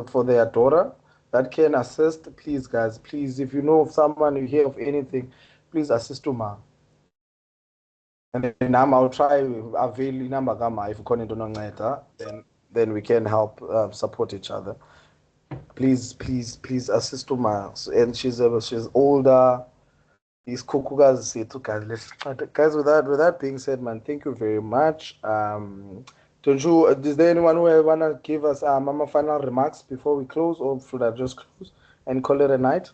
for their daughter that can assist. Please, guys, please, if you know of someone, you hear of anything, please assist Uma. And then I'll try avail number if you call it then we can help support each other. Please assist Uma. And she's older. These guys, guys. With that being said, man, thank you very much. Don't you? Is there anyone who wanna give us mama final remarks before we close, or should I just close and call it a night?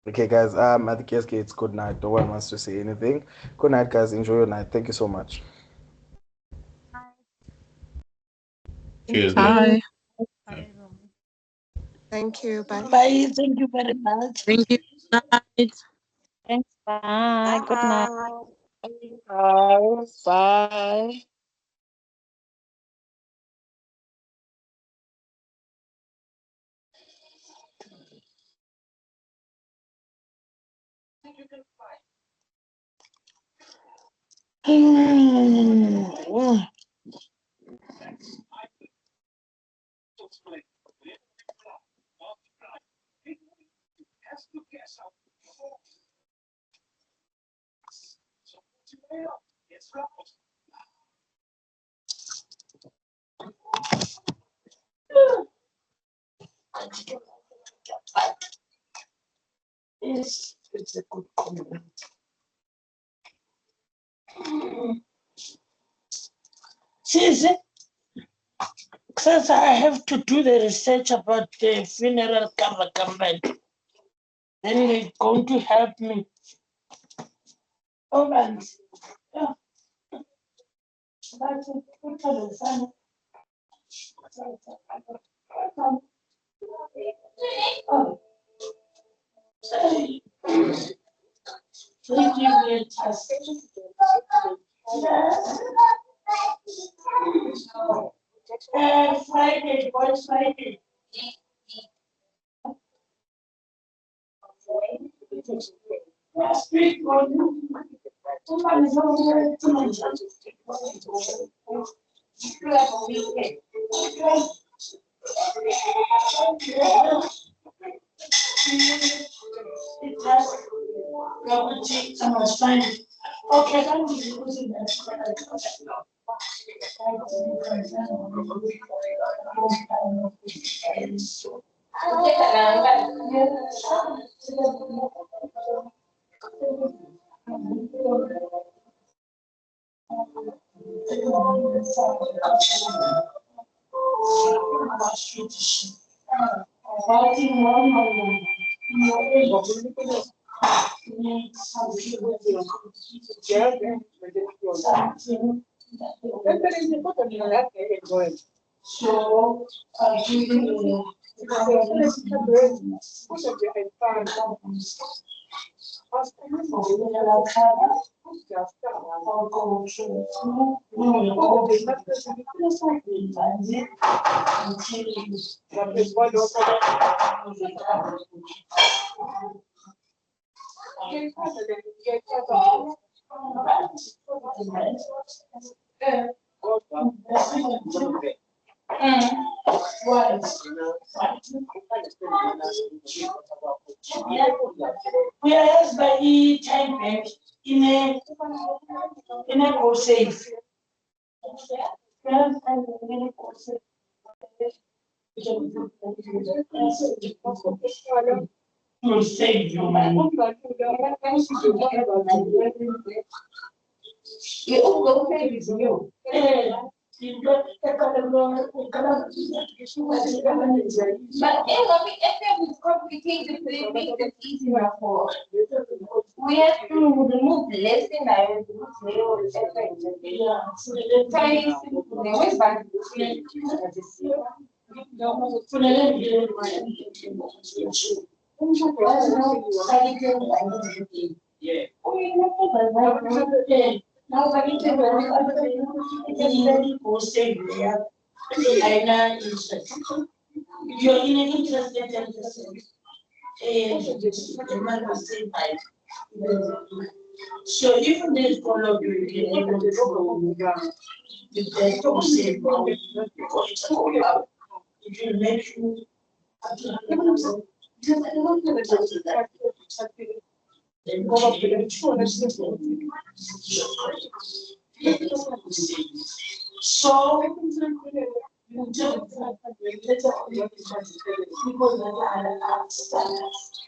Okay, guys. I think yes, it's good night. No one wants to say anything. Good night, guys. Enjoy your night. Thank you so much. Cheers. Bye. Thank you. Bye. Bye. Thank you very much. Thank you. Night. Thanks. Bye. Good night. Bye. Bye. It's a good comment. Since I have to do the research about the funeral cover company, then they're going to help me. Oh, man. Yeah. That's it. Put on the sun. Oh. Say. Thank you, very Friday, boys, Friday. Last week, someone is over to my it has double check someone's fine. Okay, I'm using that. So, we are asked by the time bank in a course safe. will save you money. But it's complicated, so it makes it easier for. We have to remove less than I remove zero effect. Yeah. So the West Bank. If you're in an interest rate 10%, the money will stay by. So if this follow you, you can able to go the best of save money because it's all out. It will make you so you don't people that are standards.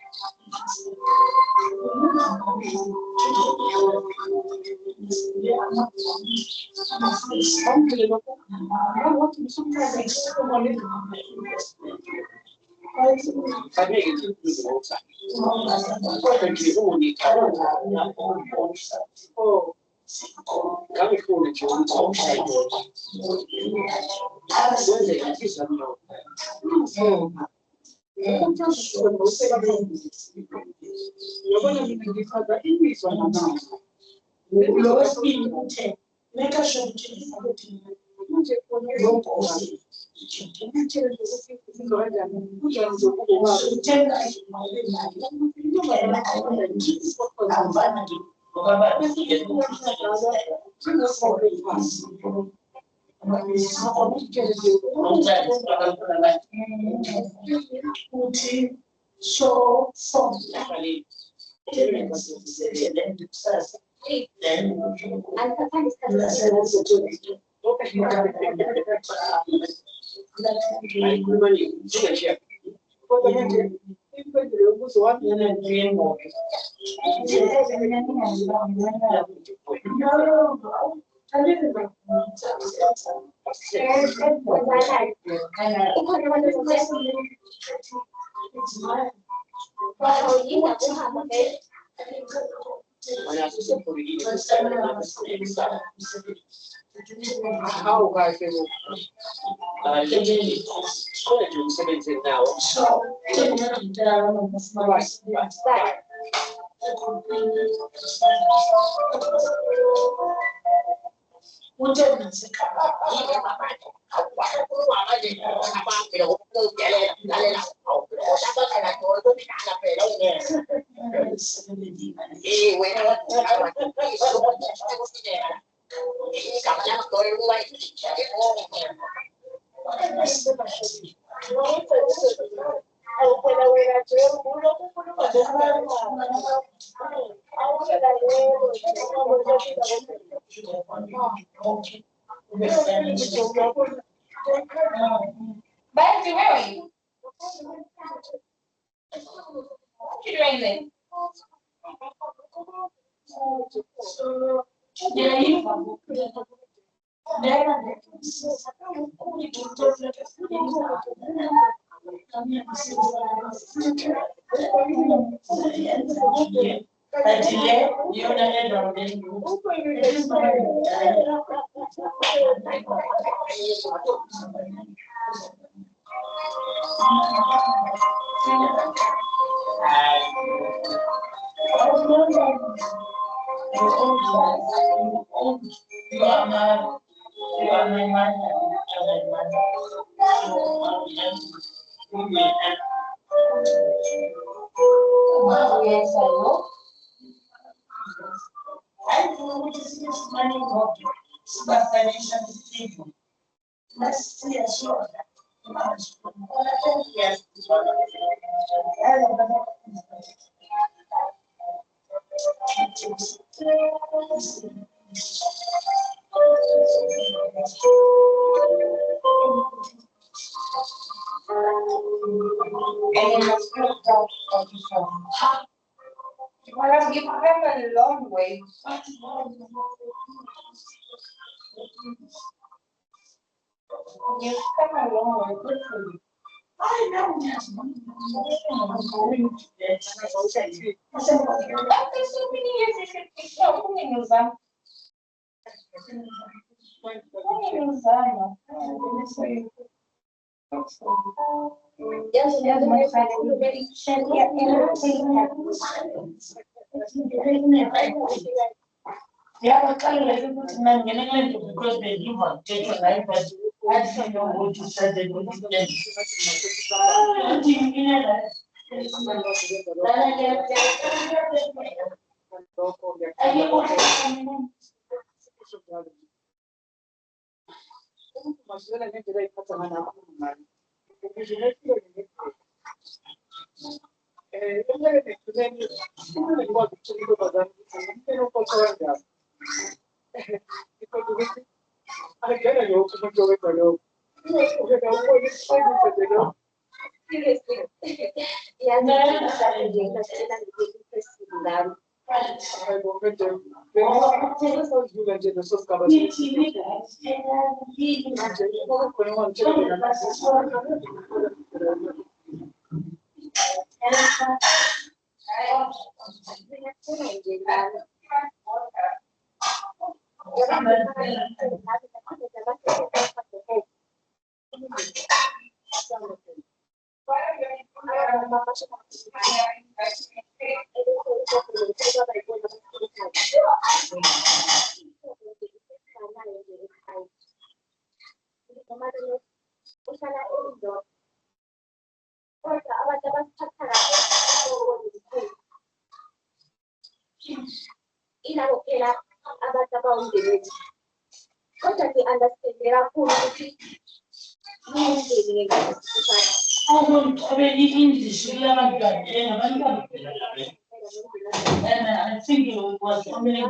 Back where are you? What you doing there? You've come a long way. You've come a long way. Good for you. I know. I'm going to get after so many years, you should be showing us that. Yeah, but I like to put man because they live on take a life, but I don't know what you said. They would get. And I think it was only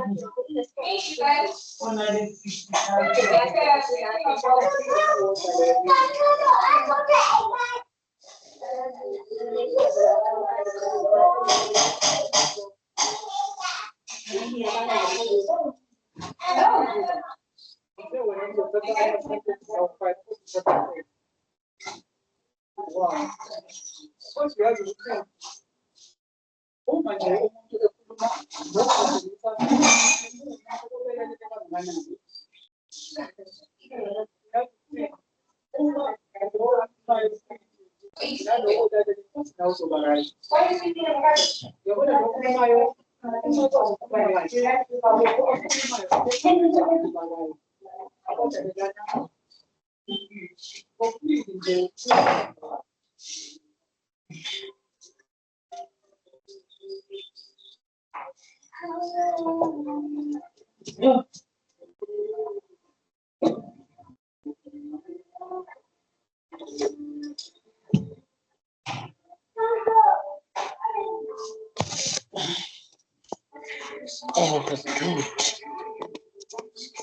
I was good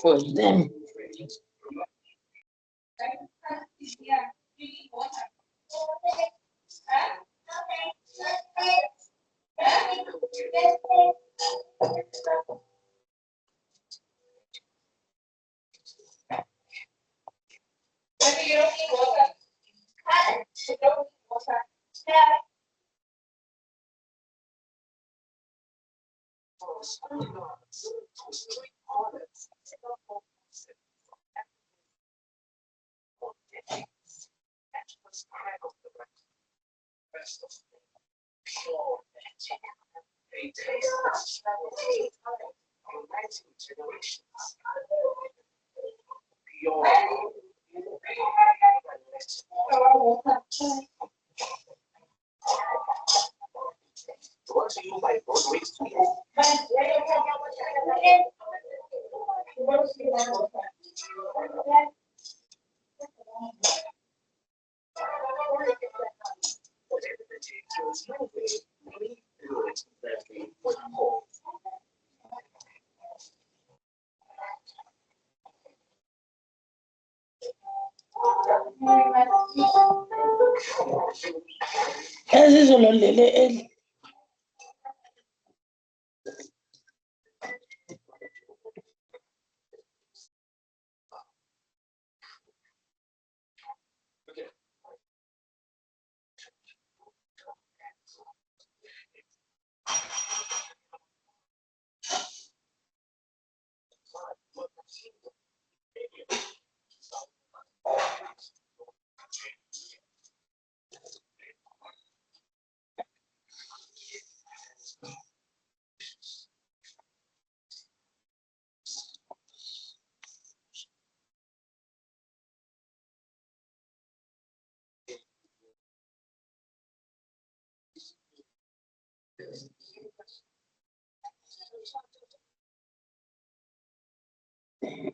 for them. Yeah.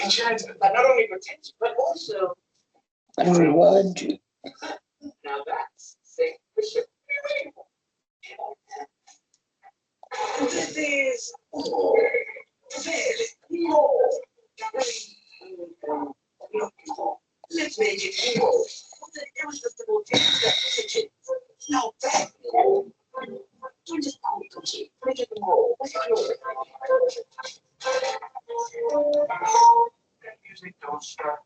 Insurance, but not only protects you, but also reward you. Now that's safe for sure. This is let's make it more. The irresistible taste of chicken. Now that you just make it more. Music don't stop.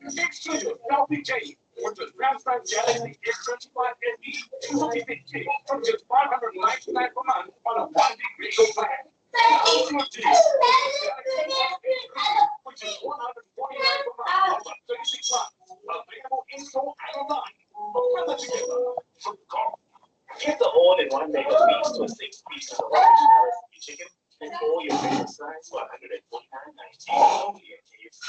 Next to you, LPG, with the Transfer Galaxy S25 SE 2015 from just $599 per month on a 1 degree go plan. Ultimate deal. Which is $149 per month on 36 months. Available in store and online. Together for golf. Get the all-in-one mega feast to 6 pieces of original chicken and all your favorite sides for $149.99 only at KFC.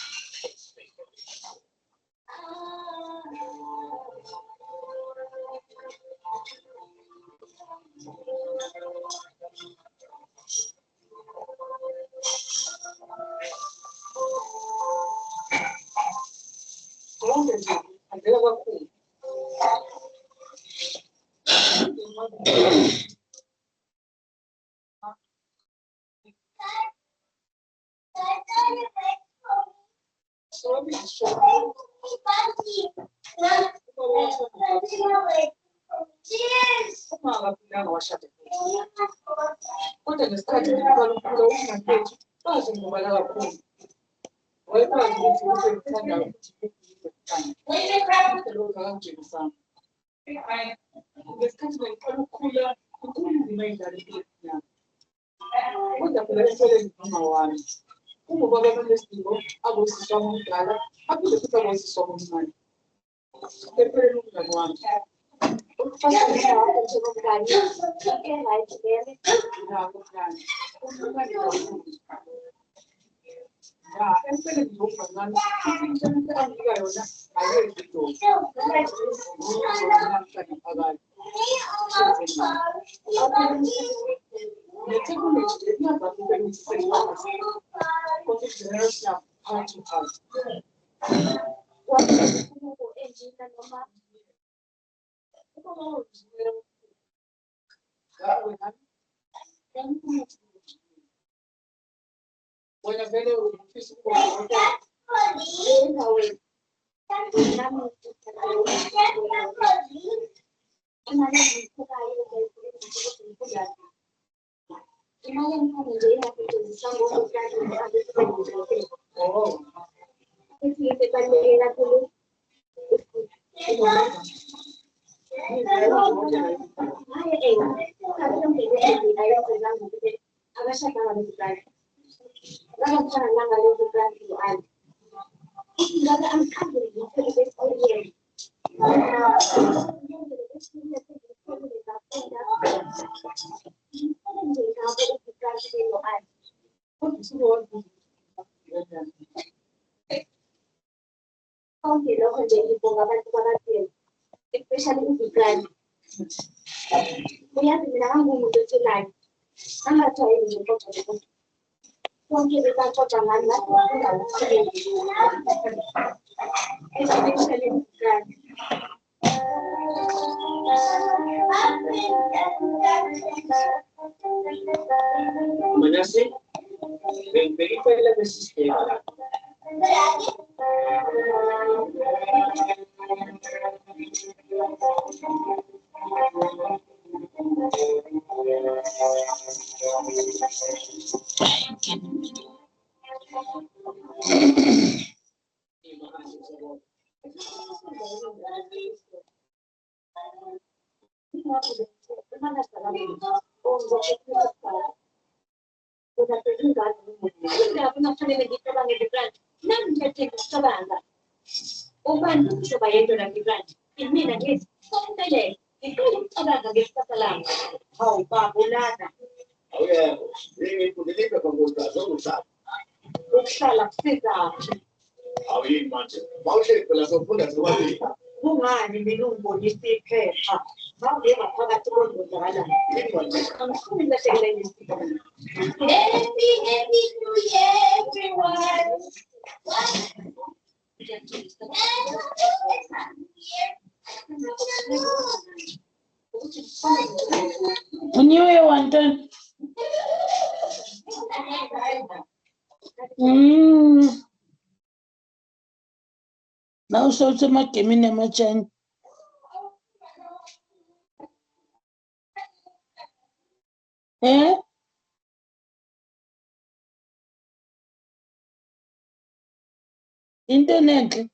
Manase, verify la sistema. Happy New Year, everyone. New Year, Wanton. Now, so to my Kimi Nemachan. Eh? Internet.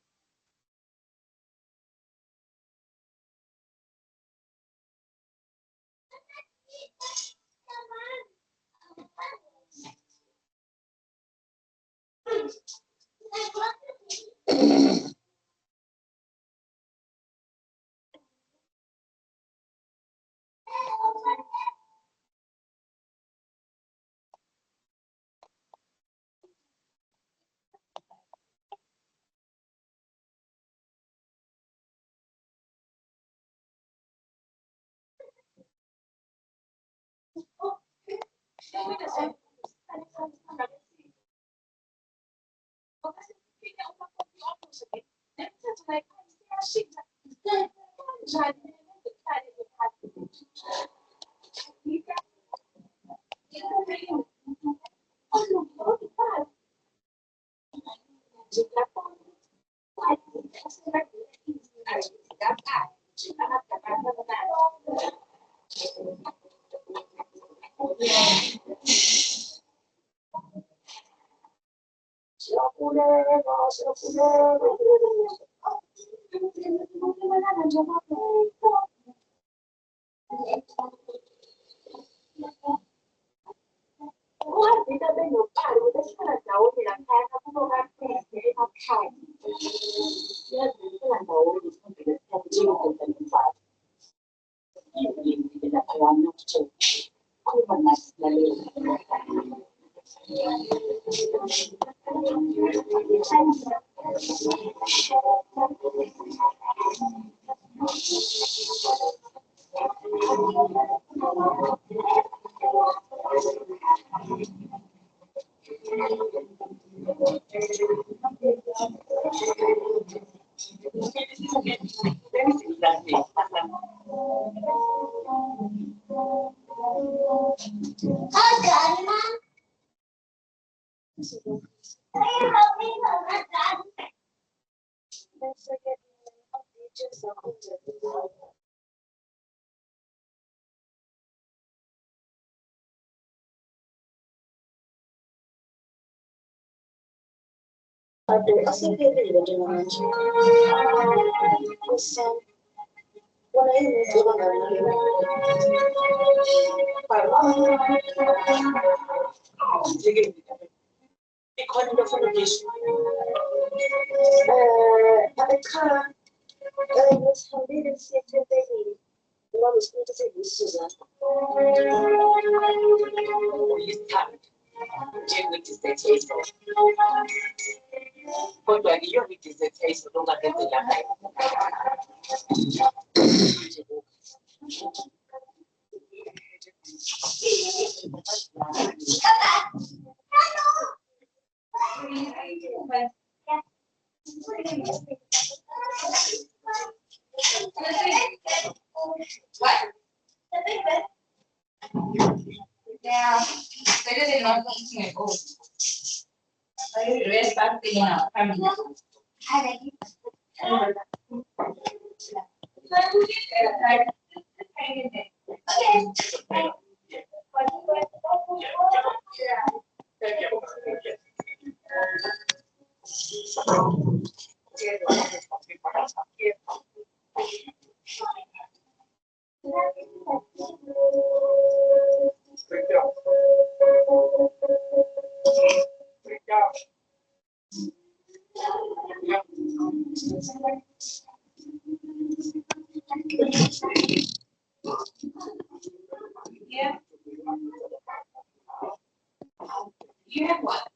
Yeah, they're not eating it. Oh, I rest that thing now. Yeah. You have what?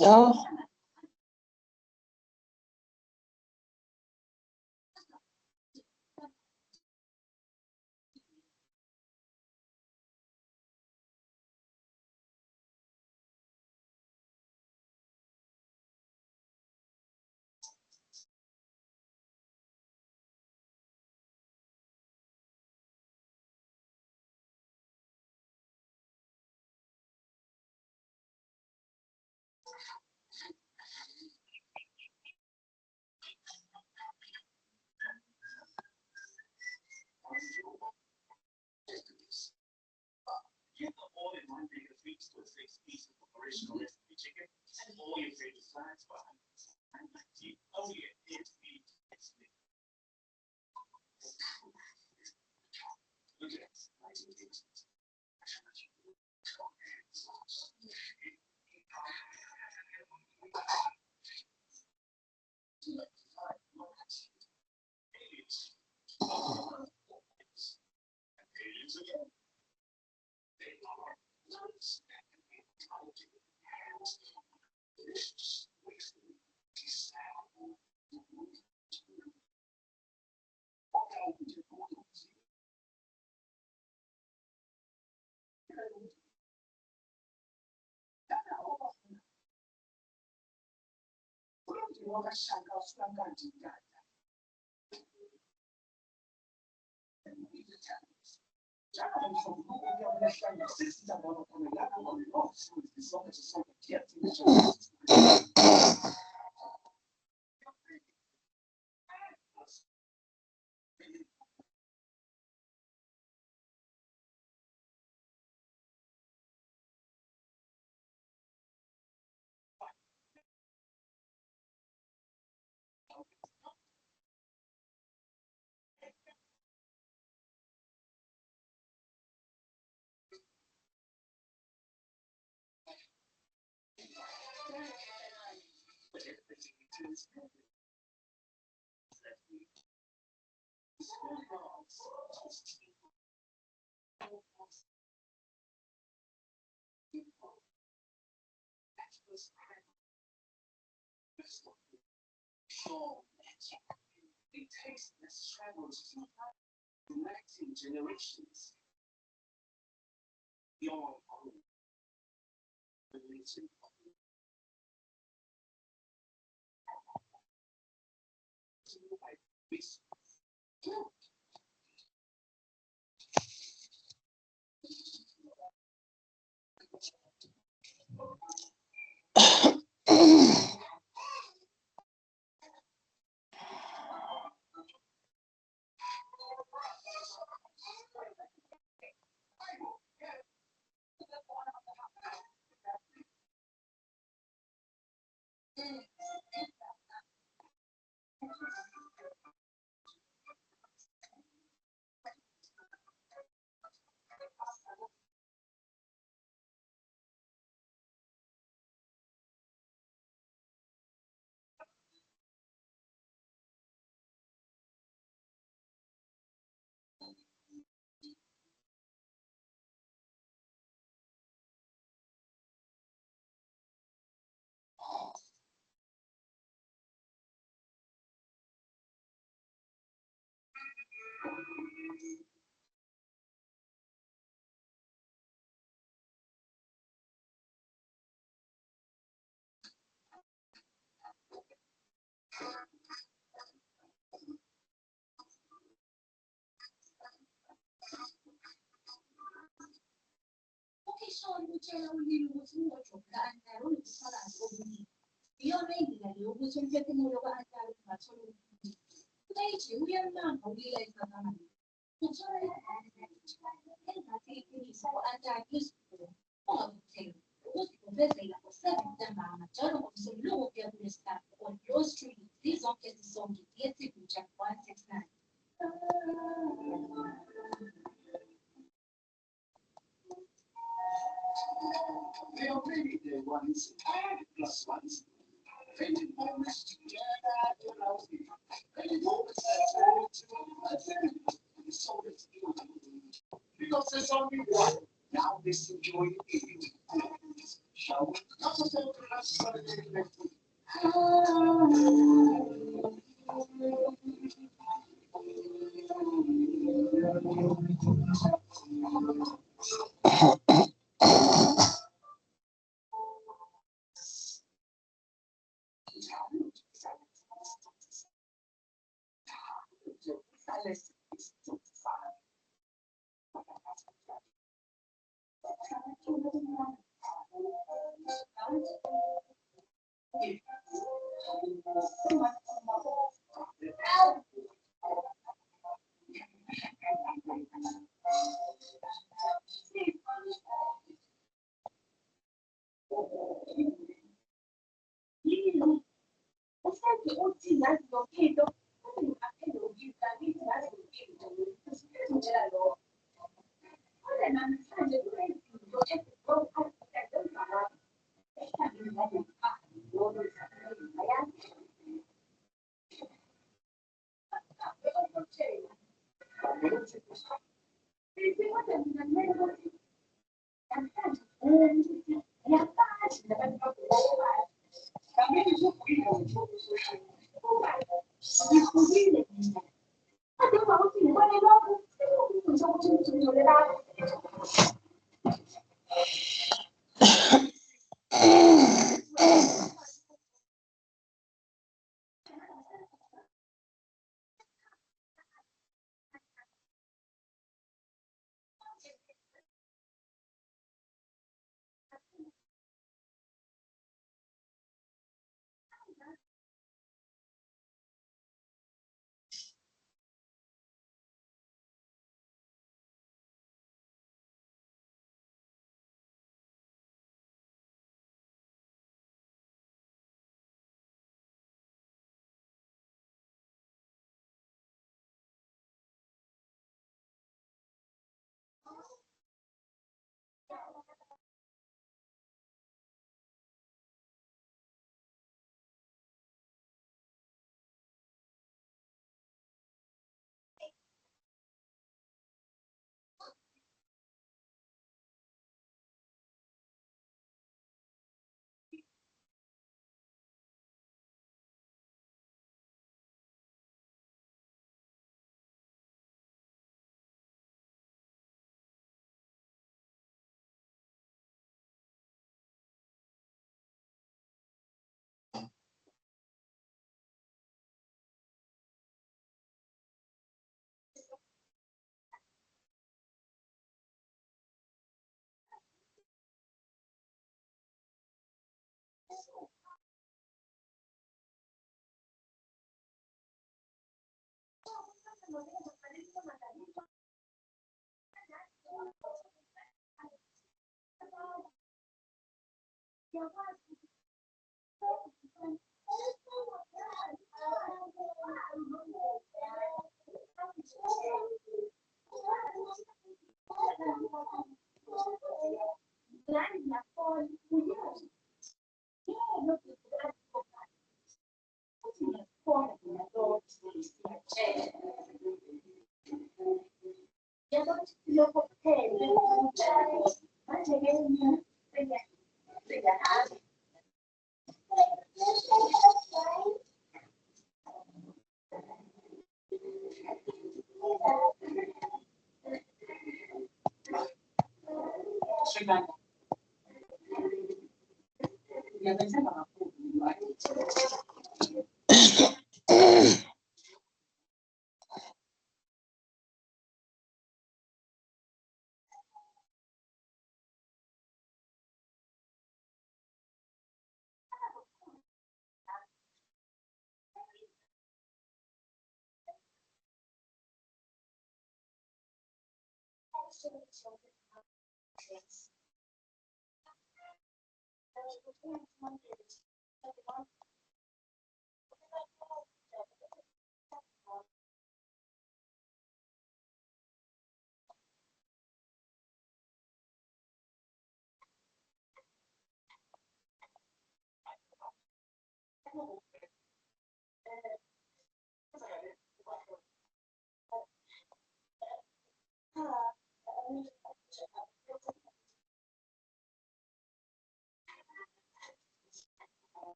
Oh,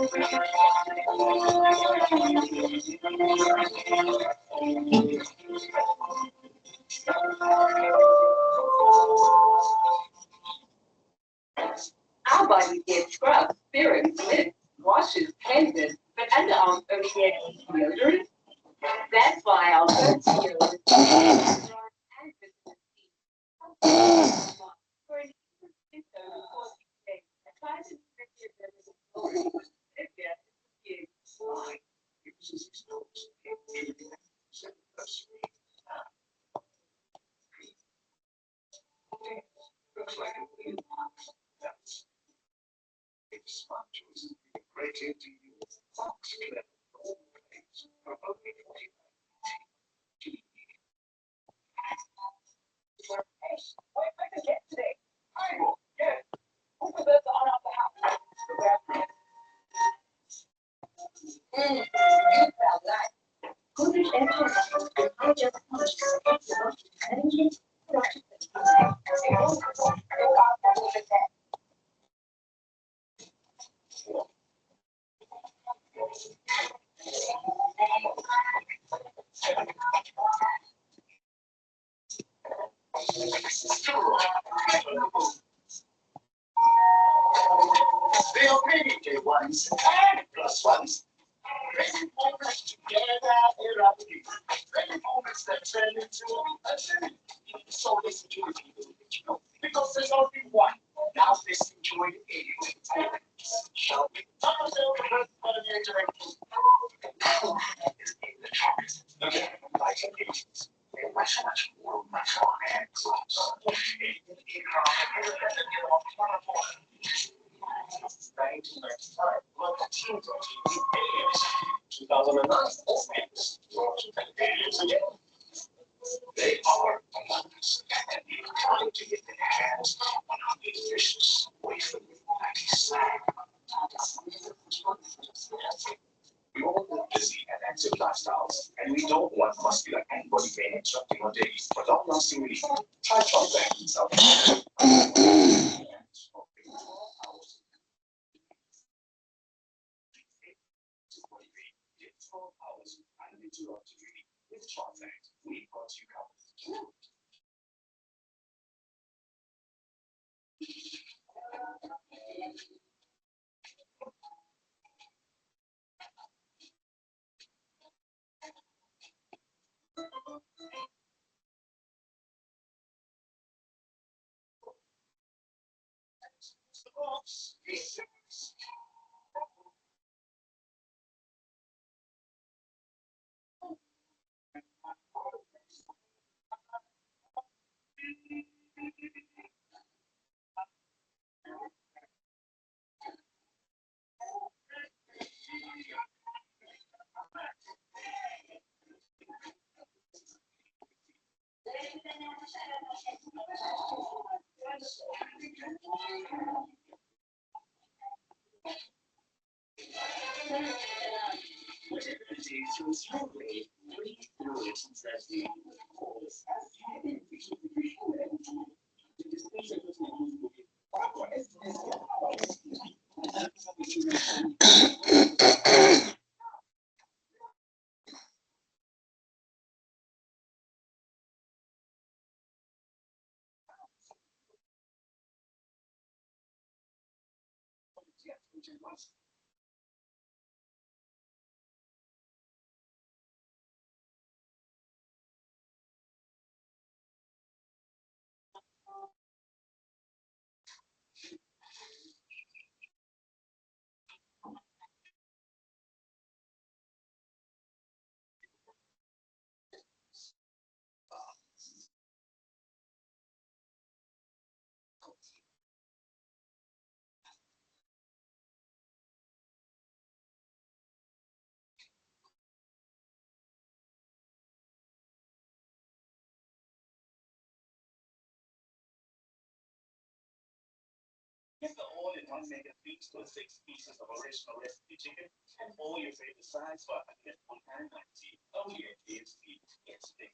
Our body gets scrubs, spirits, lifts, washes, cleanses, but underarms only get deodorant. That's why our first deodorant is and vitamin C. For an even over 40 days, apply to Looks like it's smart choice. Great to you. Fox Clip. For only 49. What am I going to get today? I will get over the on of the house. You felt like good effort. I just want to They are many J1s and plus ones. Many moments together erupting. Many moments that turn into a journey. So listen to it, because there's only one. Now listen to it anyway. Shall we? Okay, like engagement. Much more, much more hands. Look at teams on TV. Aliens. 2009. Aliens. Aliens again. They are among us, and they're trying to get their hands on our vicious wafer like slag. We all live busy and active lifestyles, and we don't want muscular and body pain interrupting our days. For long-lasting relief, try Transact and South. With Transact, we've got you covered. Get the all-in-one mega feast with 6 pieces of original recipe chicken and all your favorite sides for $149.90. Only at KFC. It's big.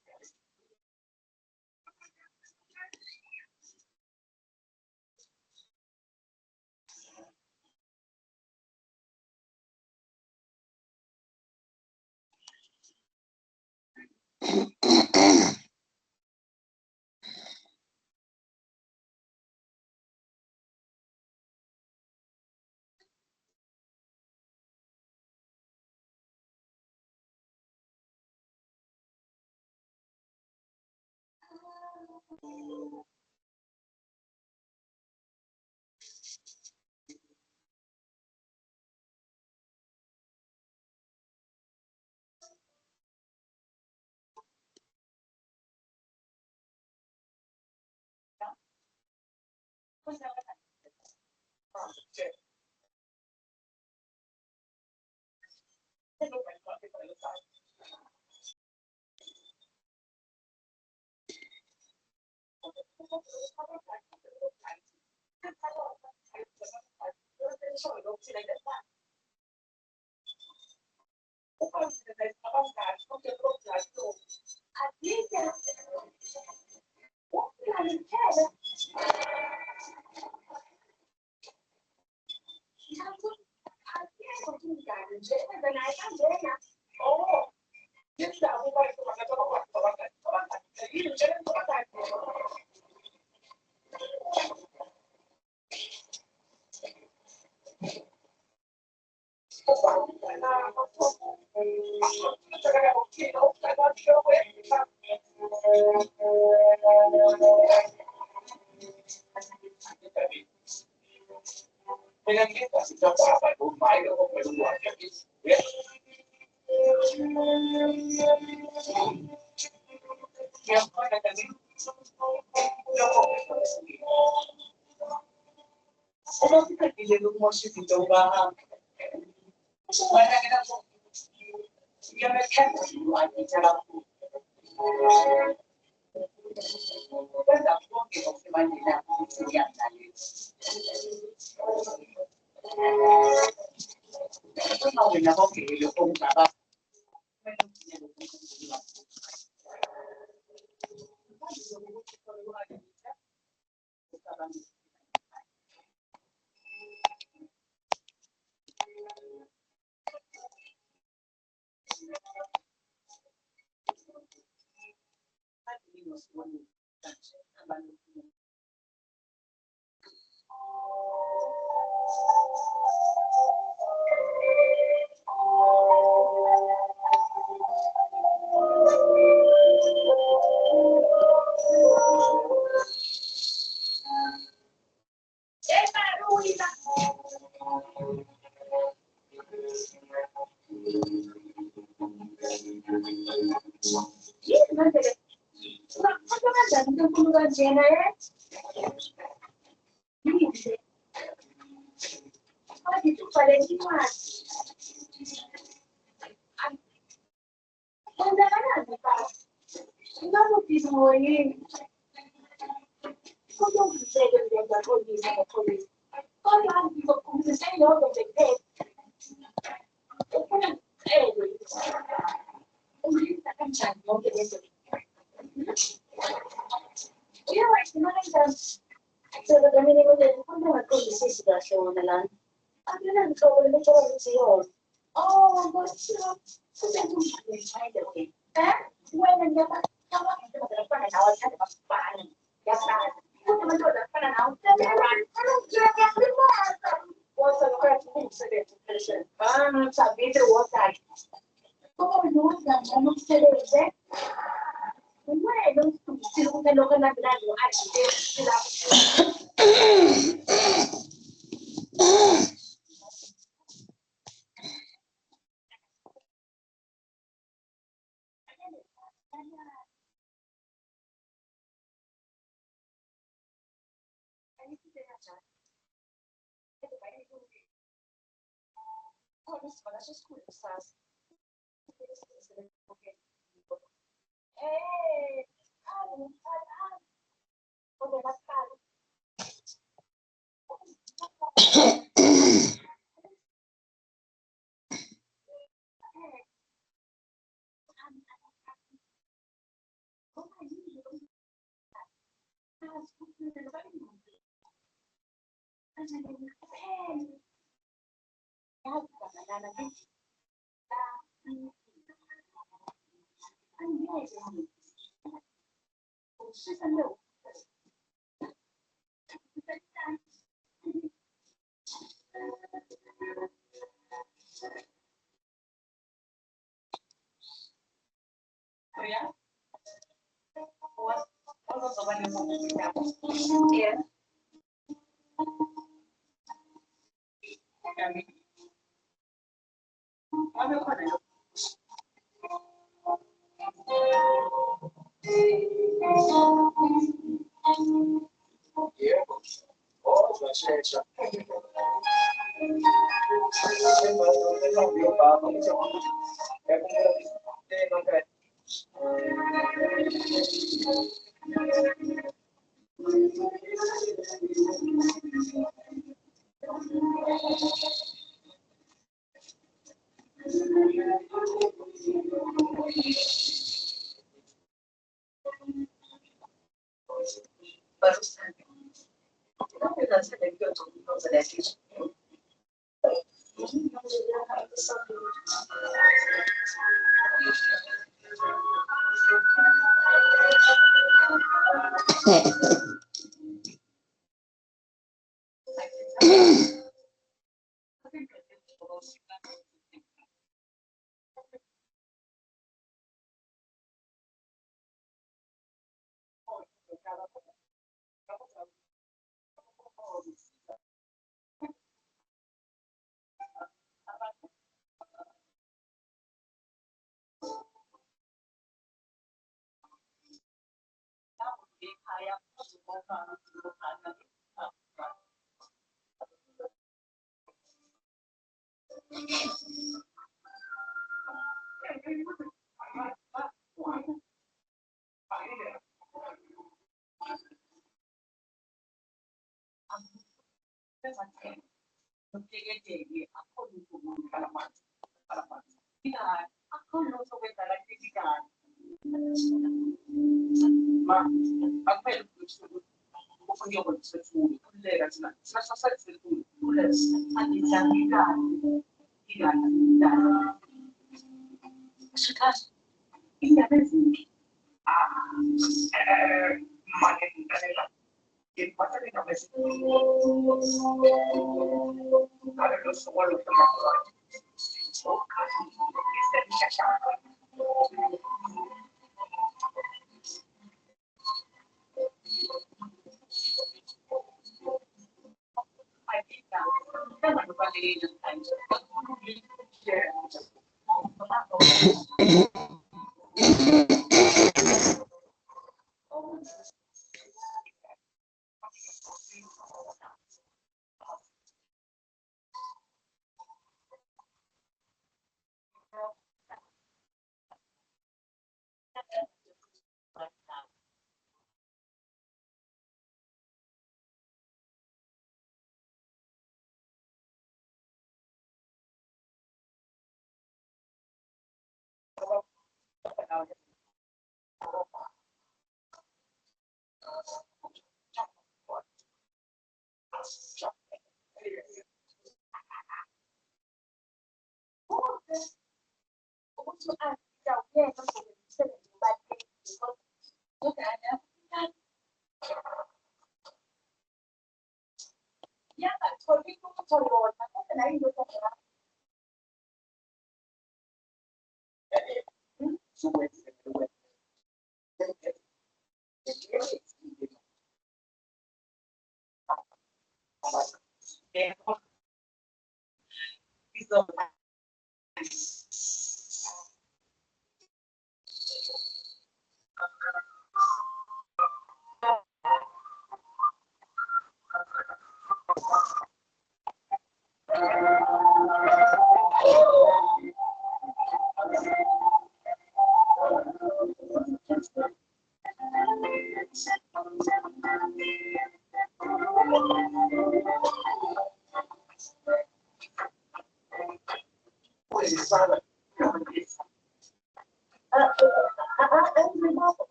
Yeah.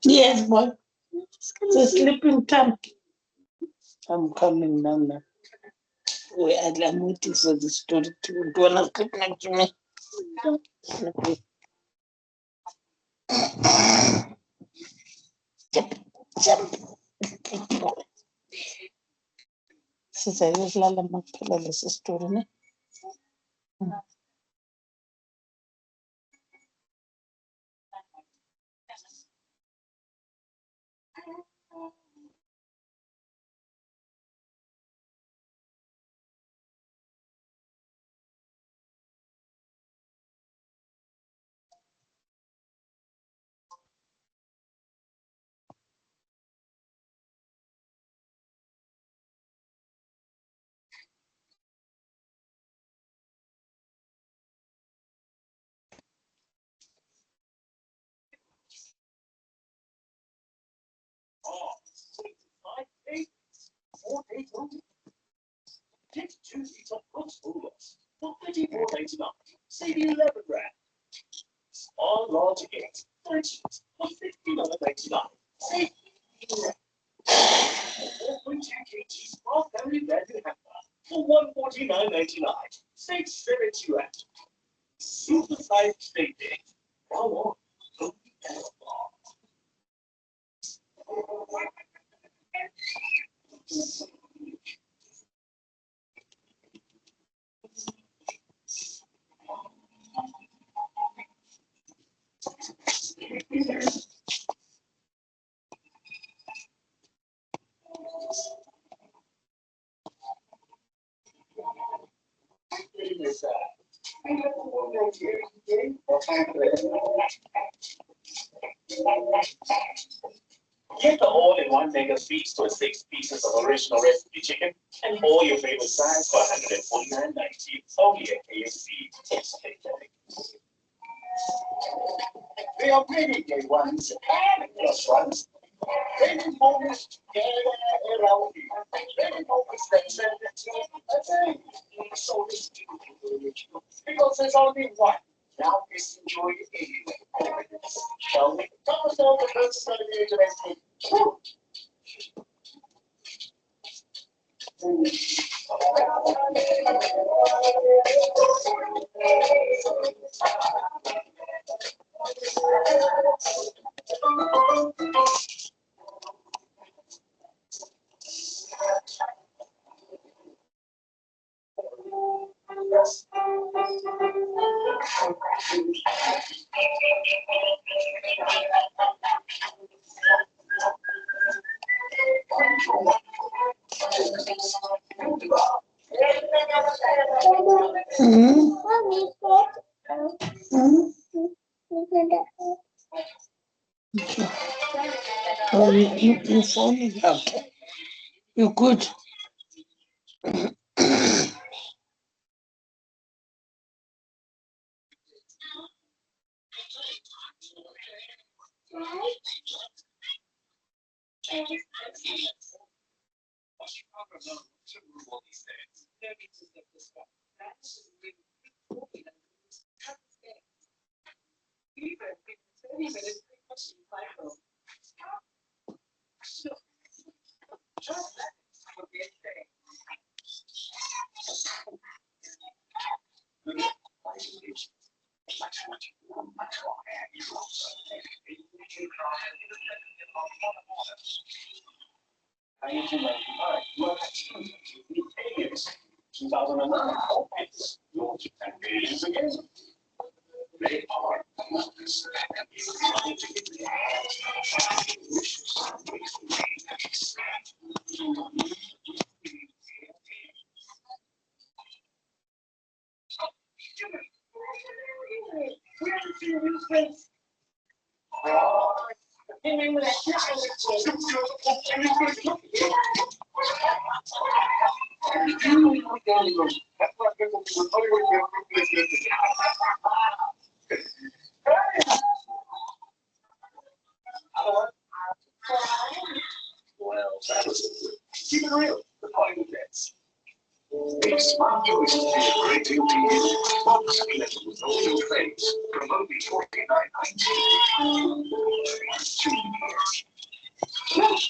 Yes, boy. sleeping time. I'm coming now. We are waiting for the story to wanna sleep next to me. Jump. Sasa yokulala makuphela lesi story ne. Get 2 feet of Brooks Bulldogs for $34.99. Save 11 rand. Small large 8 purchase for $59.99. Save 18 rand. 4.2 kg small family value hamper for $149.99. Save 70 rand. Super size steak day. Now on, go and Get the all-in-one mega feast with 6 pieces of original recipe chicken and all your favorite sides for $149.90. Only at KFC. It's fantastic. They are many day ones and plus ones. Many moments together around you. Many moments that turn into a day. So this because there's only one. Now let's enjoy it anyway. Shall we? Tell us all the first time the internet. Oh, you phone? Okay. You good? Well, that was it. Keep it real. The final bets. A smart choice is a great deal to you. Box split with all your trades from only $49.90. 2 years.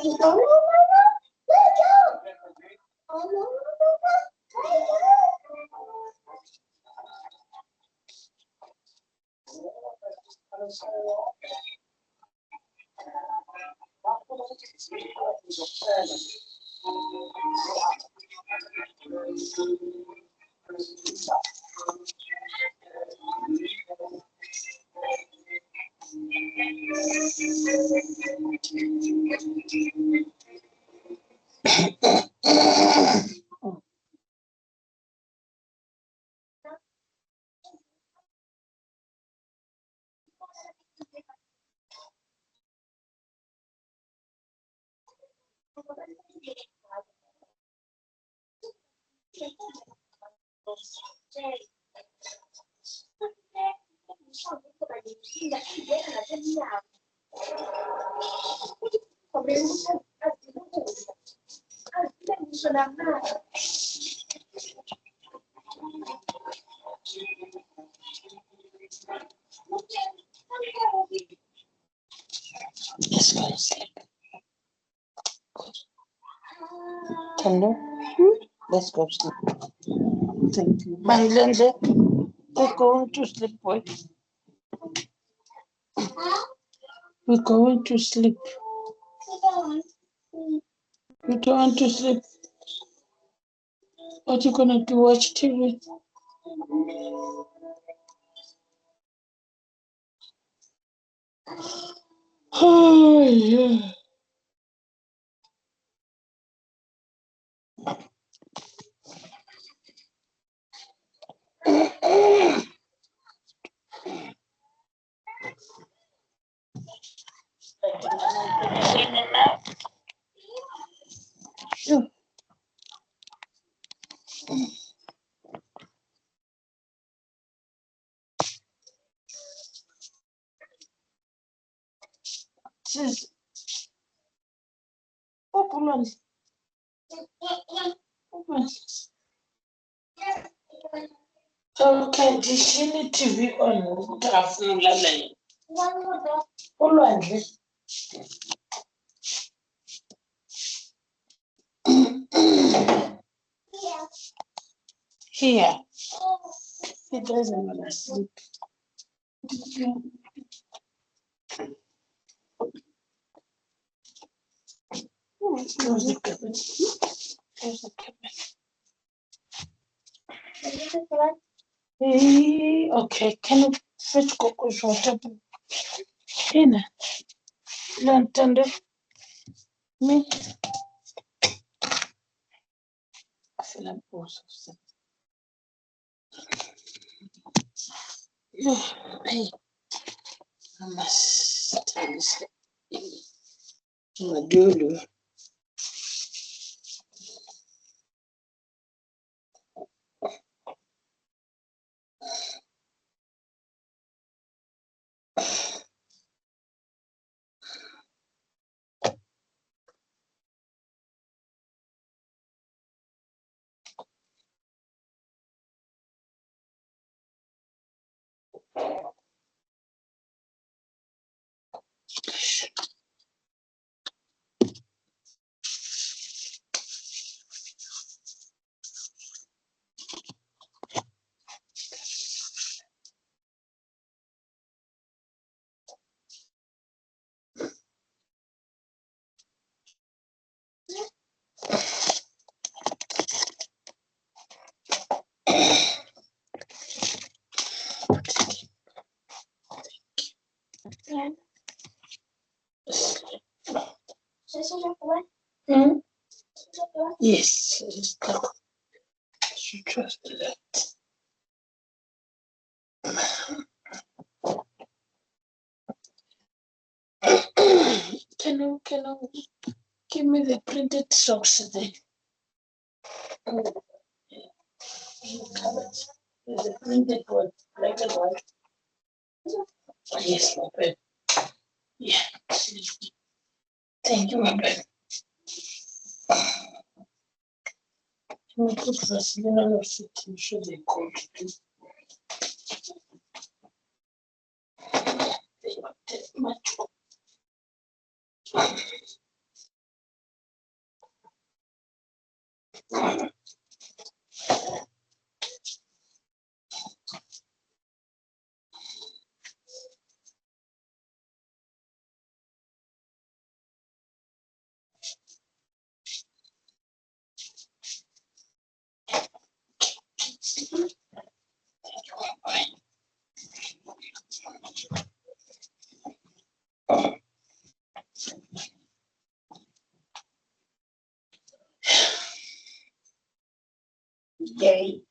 Let's go to sleep. Hello? Let's go to sleep. Thank you. Bandlende, we're going to sleep, boy. We're going to sleep. You don't want to sleep. What you gonna do? Watch TV? Oh, yeah. Sis, open on. Open. Okay, dishini TV on. Utafuna lale. Ulwandle. Here. He doesn't want to sleep. Close the cabin. Close the cabin. Hey, okay, can you fetch Coco's water? Here, Lantande. Me. I feel like both of them. Hey, I must tell you. Madulu. Hmm? Yes, it's good. She trusted that. Can you give me the printed socks today? The printed one, black and white. Yes, my friend. Yeah. Thank you, my friend. Can we put Vaseline on your feet? I'm sure they're cold too. They not that much. Yay.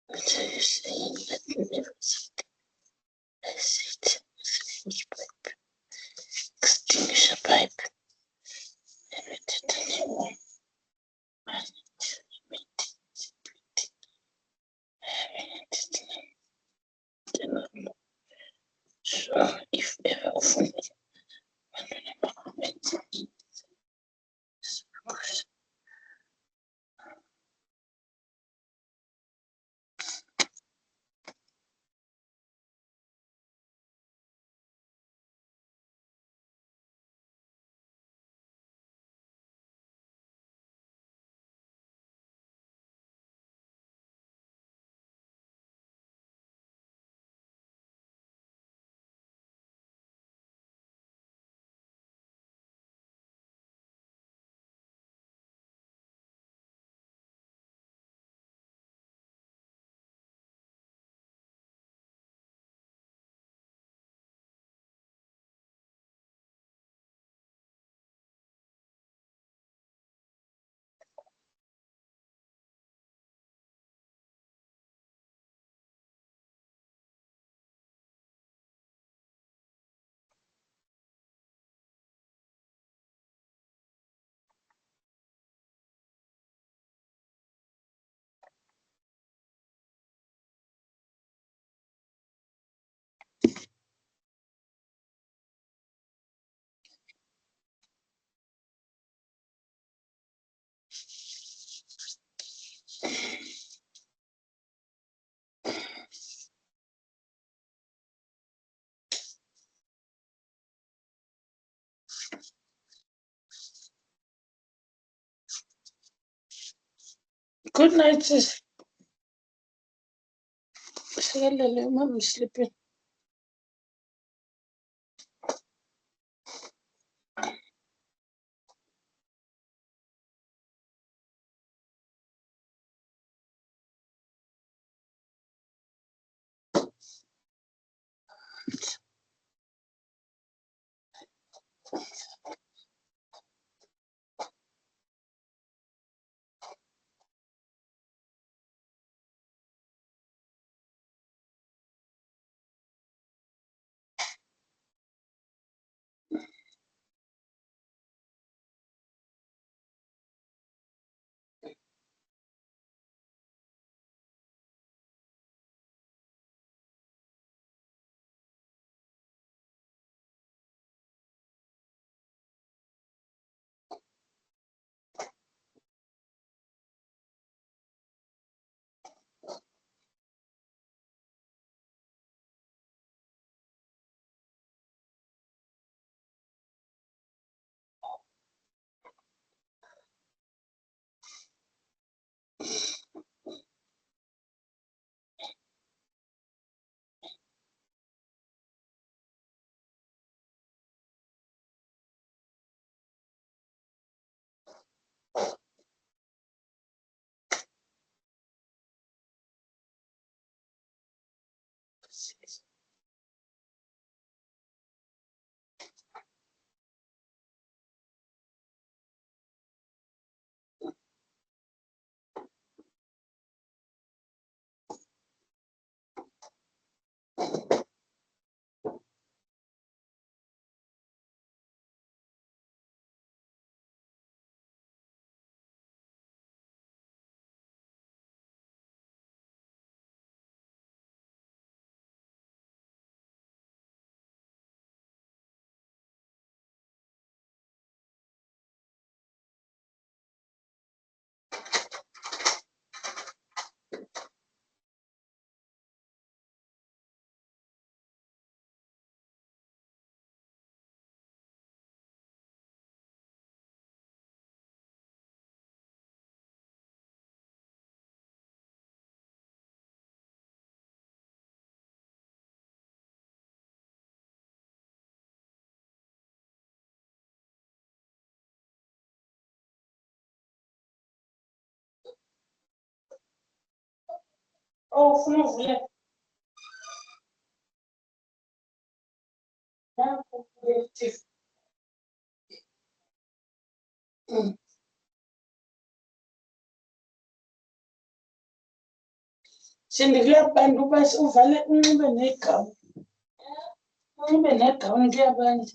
What are you saying? Let me never which pipe? Extinguisher pipe. So if ever often good night, sis. I'm sleeping. Oh, no, yeah. Sindikule bantu base uvale unxibe negawuni. Unxibe negawuni kuyabanje.